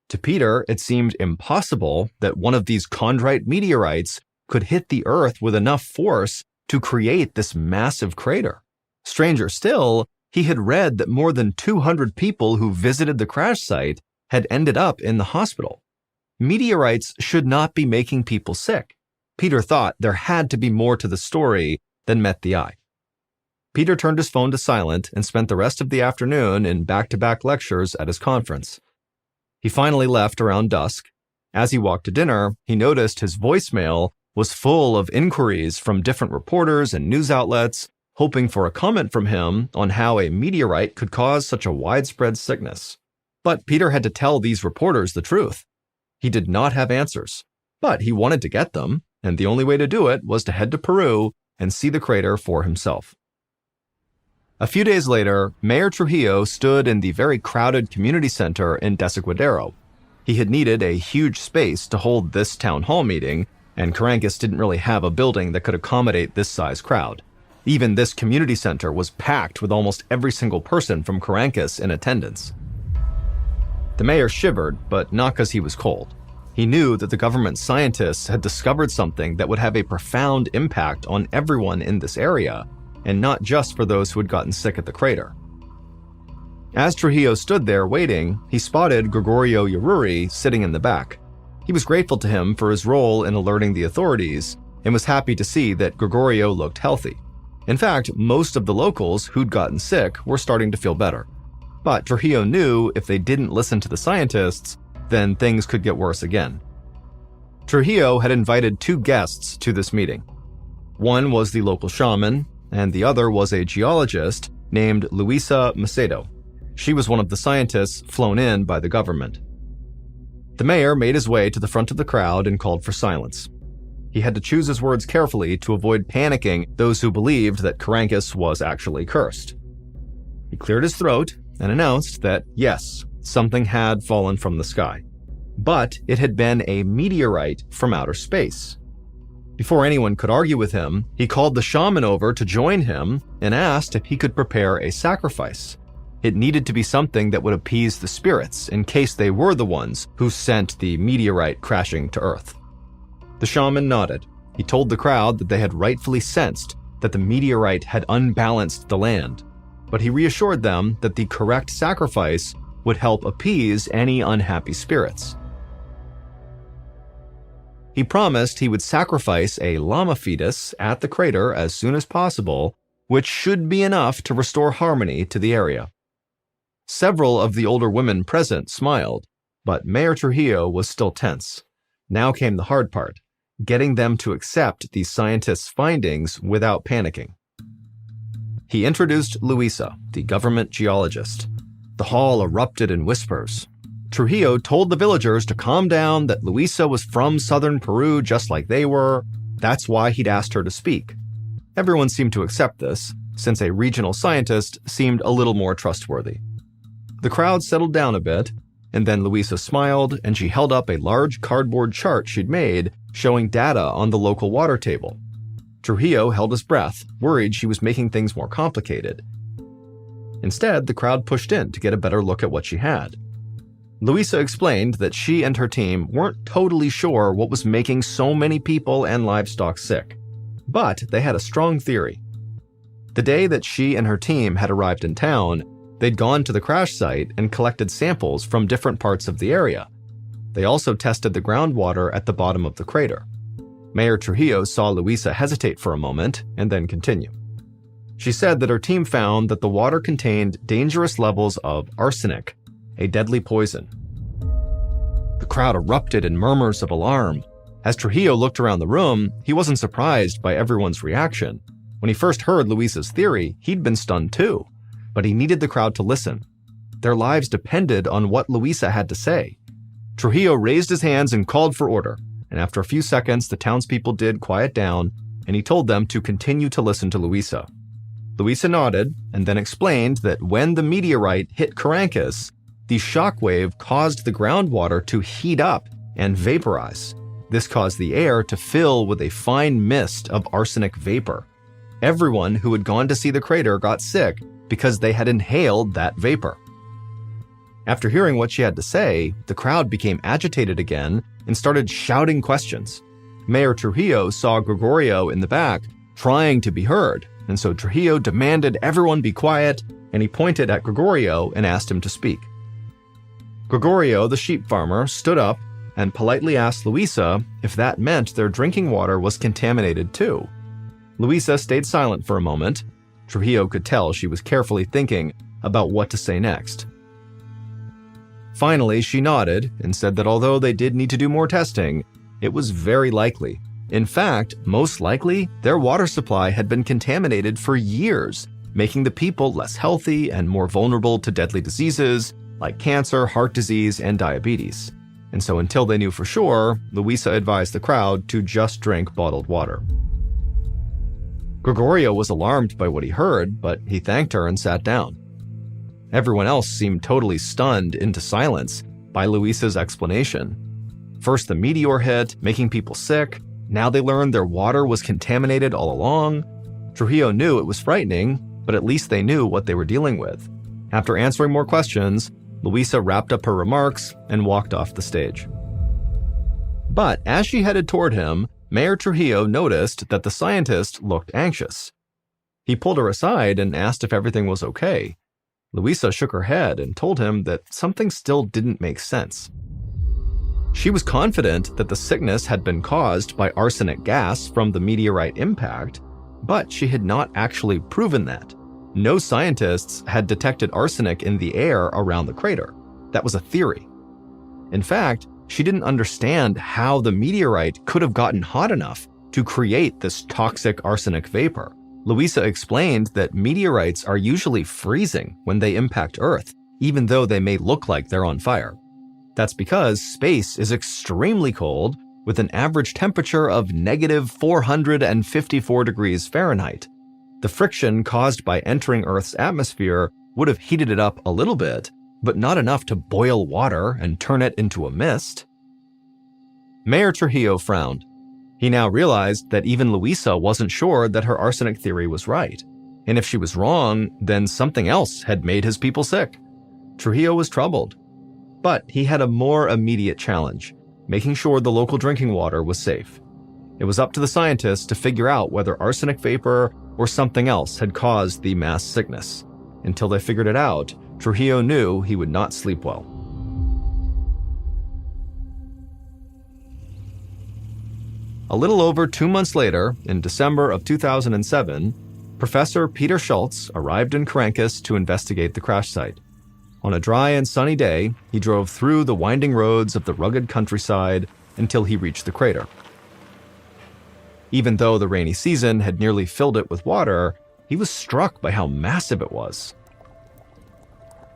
To Peter, it seemed impossible that one of these chondrite meteorites could hit the Earth with enough force to create this massive crater. Stranger still, he had read that more than 200 people who visited the crash site had ended up in the hospital. Meteorites should not be making people sick. Peter thought there had to be more to the story than met the eye. Peter turned his phone to silent and spent the rest of the afternoon in back-to-back lectures at his conference. He finally left around dusk. As he walked to dinner, he noticed his voicemail was full of inquiries from different reporters and news outlets, hoping for a comment from him on how a meteorite could cause such a widespread sickness. But Peter had to tell these reporters the truth. He did not have answers, but he wanted to get them, and the only way to do it was to head to Peru and see the crater for himself. A few days later, Mayor Trujillo stood in the very crowded community center in Desaguadero. He had needed a huge space to hold this town hall meeting, and Caracas didn't really have a building that could accommodate this size crowd. Even this community center was packed with almost every single person from Caracas in attendance. The mayor shivered, but not because he was cold. He knew that the government scientists had discovered something that would have a profound impact on everyone in this area, and not just for those who had gotten sick at the crater. As Trujillo stood there waiting, he spotted Gregorio Ururi sitting in the back. He was grateful to him for his role in alerting the authorities, and was happy to see that Gregorio looked healthy. In fact, most of the locals who'd gotten sick were starting to feel better. But Trujillo knew if they didn't listen to the scientists, then things could get worse again. Trujillo had invited two guests to this meeting. One was the local shaman, and the other was a geologist named Luisa Macedo. She was one of the scientists flown in by the government. The mayor made his way to the front of the crowd and called for silence. He had to choose his words carefully to avoid panicking those who believed that Caracas was actually cursed. He cleared his throat and announced that, yes, something had fallen from the sky, but it had been a meteorite from outer space. Before anyone could argue with him, he called the shaman over to join him and asked if he could prepare a sacrifice. It needed to be something that would appease the spirits in case they were the ones who sent the meteorite crashing to Earth. The shaman nodded. He told the crowd that they had rightfully sensed that the meteorite had unbalanced the land, but he reassured them that the correct sacrifice would help appease any unhappy spirits. He promised he would sacrifice a llama fetus at the crater as soon as possible, which should be enough to restore harmony to the area. Several of the older women present smiled, but Mayor Trujillo was still tense. Now came the hard part, getting them to accept the scientists' findings without panicking. He introduced Luisa, the government geologist. The hall erupted in whispers. Trujillo told the villagers to calm down, that Luisa was from southern Peru just like they were. That's why he'd asked her to speak. Everyone seemed to accept this, since a regional scientist seemed a little more trustworthy. The crowd settled down a bit, and then Luisa smiled and she held up a large cardboard chart she'd made showing data on the local water table. Trujillo held his breath, worried she was making things more complicated. Instead, the crowd pushed in to get a better look at what she had. Luisa explained that she and her team weren't totally sure what was making so many people and livestock sick, but they had a strong theory. The day that she and her team had arrived in town, they'd gone to the crash site and collected samples from different parts of the area. They also tested the groundwater at the bottom of the crater. Mayor Trujillo saw Luisa hesitate for a moment and then continue. She said that her team found that the water contained dangerous levels of arsenic, a deadly poison. The crowd erupted in murmurs of alarm. As Trujillo looked around the room, he wasn't surprised by everyone's reaction. When he first heard Luisa's theory, he'd been stunned too, but he needed the crowd to listen. Their lives depended on what Luisa had to say. Trujillo raised his hands and called for order, and after a few seconds, the townspeople did quiet down, and he told them to continue to listen to Luisa. Luisa nodded, and then explained that when the meteorite hit Caracas, the shockwave caused the groundwater to heat up and vaporize. This caused the air to fill with a fine mist of arsenic vapor. Everyone who had gone to see the crater got sick because they had inhaled that vapor. After hearing what she had to say, the crowd became agitated again and started shouting questions. Mayor Trujillo saw Gregorio in the back, trying to be heard, and so Trujillo demanded everyone be quiet, and he pointed at Gregorio and asked him to speak. Gregorio, the sheep farmer, stood up and politely asked Luisa if that meant their drinking water was contaminated too. Luisa stayed silent for a moment. Trujillo could tell she was carefully thinking about what to say next. Finally, she nodded and said that although they did need to do more testing, it was very likely. In fact, most likely, their water supply had been contaminated for years, making the people less healthy and more vulnerable to deadly diseases like cancer, heart disease, and diabetes. And so until they knew for sure, Luisa advised the crowd to just drink bottled water. Gregorio was alarmed by what he heard, but he thanked her and sat down. Everyone else seemed totally stunned into silence by Luisa's explanation. First the meteor hit, making people sick. Now they learned their water was contaminated all along. Trujillo knew it was frightening, but at least they knew what they were dealing with. After answering more questions, Luisa wrapped up her remarks and walked off the stage. But as she headed toward him, Mayor Trujillo noticed that the scientist looked anxious. He pulled her aside and asked if everything was okay. Luisa shook her head and told him that something still didn't make sense. She was confident that the sickness had been caused by arsenic gas from the meteorite impact, but she had not actually proven that. No scientists had detected arsenic in the air around the crater. That was a theory. In fact, she didn't understand how the meteorite could have gotten hot enough to create this toxic arsenic vapor. Luisa explained that meteorites are usually freezing when they impact Earth, even though they may look like they're on fire. That's because space is extremely cold, with an average temperature of negative 454 degrees Fahrenheit. The friction caused by entering Earth's atmosphere would have heated it up a little bit, but not enough to boil water and turn it into a mist. Mayor Trujillo frowned. He now realized that even Luisa wasn't sure that her arsenic theory was right. And if she was wrong, then something else had made his people sick. Trujillo was troubled. But he had a more immediate challenge, making sure the local drinking water was safe. It was up to the scientists to figure out whether arsenic vapor or something else had caused the mass sickness. Until they figured it out, Trujillo knew he would not sleep well. A little over 2 months later, in December of 2007, Professor Peter Schultz arrived in Caracas to investigate the crash site. On a dry and sunny day, he drove through the winding roads of the rugged countryside until he reached the crater. Even though the rainy season had nearly filled it with water, he was struck by how massive it was.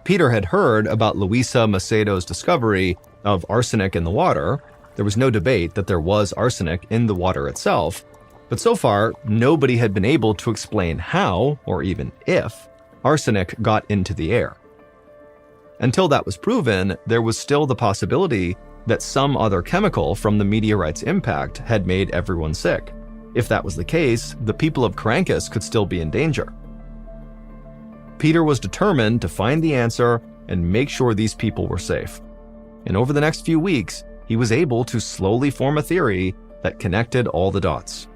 Peter had heard about Luisa Macedo's discovery of arsenic in the water. There was no debate that there was arsenic in the water itself, but so far, nobody had been able to explain how, or even if, arsenic got into the air. Until that was proven, there was still the possibility that some other chemical from the meteorite's impact had made everyone sick. If that was the case, the people of Caracas could still be in danger. Peter was determined to find the answer and make sure these people were safe. And over the next few weeks, he was able to slowly form a theory that connected all the dots.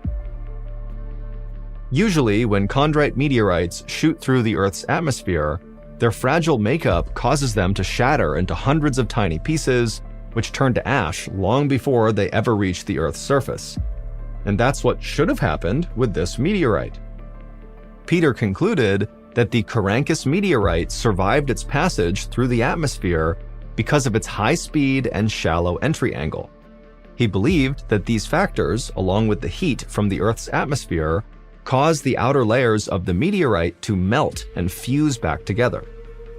Usually, when chondrite meteorites shoot through the Earth's atmosphere, their fragile makeup causes them to shatter into hundreds of tiny pieces, which turn to ash long before they ever reach the Earth's surface. And that's what should have happened with this meteorite. Peter concluded that the Caracas meteorite survived its passage through the atmosphere because of its high speed and shallow entry angle. He believed that these factors, along with the heat from the Earth's atmosphere, caused the outer layers of the meteorite to melt and fuse back together.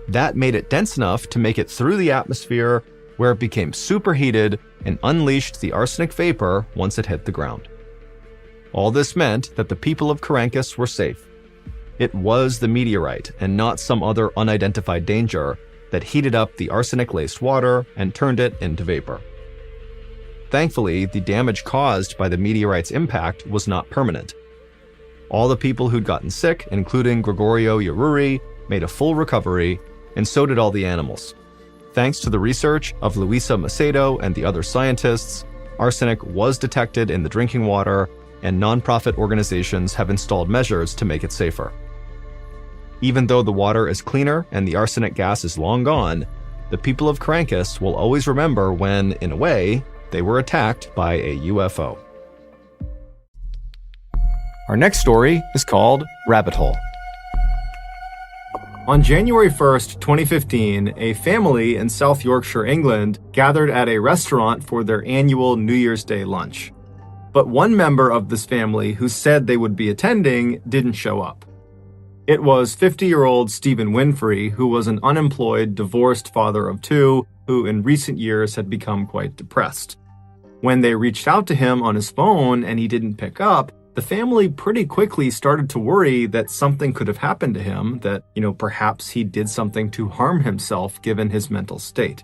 That made it dense enough to make it through the atmosphere, where it became superheated and unleashed the arsenic vapor once it hit the ground. All this meant that the people of Caracas were safe. It was the meteorite and not some other unidentified danger that heated up the arsenic-laced water and turned it into vapor. Thankfully, the damage caused by the meteorite's impact was not permanent. All the people who'd gotten sick, including Gregorio Yaruri, made a full recovery, and so did all the animals. Thanks to the research of Luisa Macedo and the other scientists, arsenic was detected in the drinking water, and nonprofit organizations have installed measures to make it safer. Even though the water is cleaner and the arsenic gas is long gone, the people of Caracas will always remember when, in a way, they were attacked by a UFO. Our next story is called Rabbit Hole. On January 1st, 2015, a family in South Yorkshire, England, gathered at a restaurant for their annual New Year's Day lunch. But one member of this family who said they would be attending didn't show up. It was 50-year-old Stephen Winfrey, who was an unemployed, divorced father of two, who in recent years had become quite depressed. When they reached out to him on his phone and he didn't pick up, the family pretty quickly started to worry that something could have happened to him, that, perhaps he did something to harm himself given his mental state.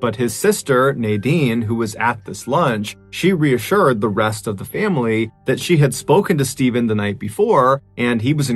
But his sister, Nadine, who was at this lunch, she reassured the rest of the family that she had spoken to Stephen the night before, and he was in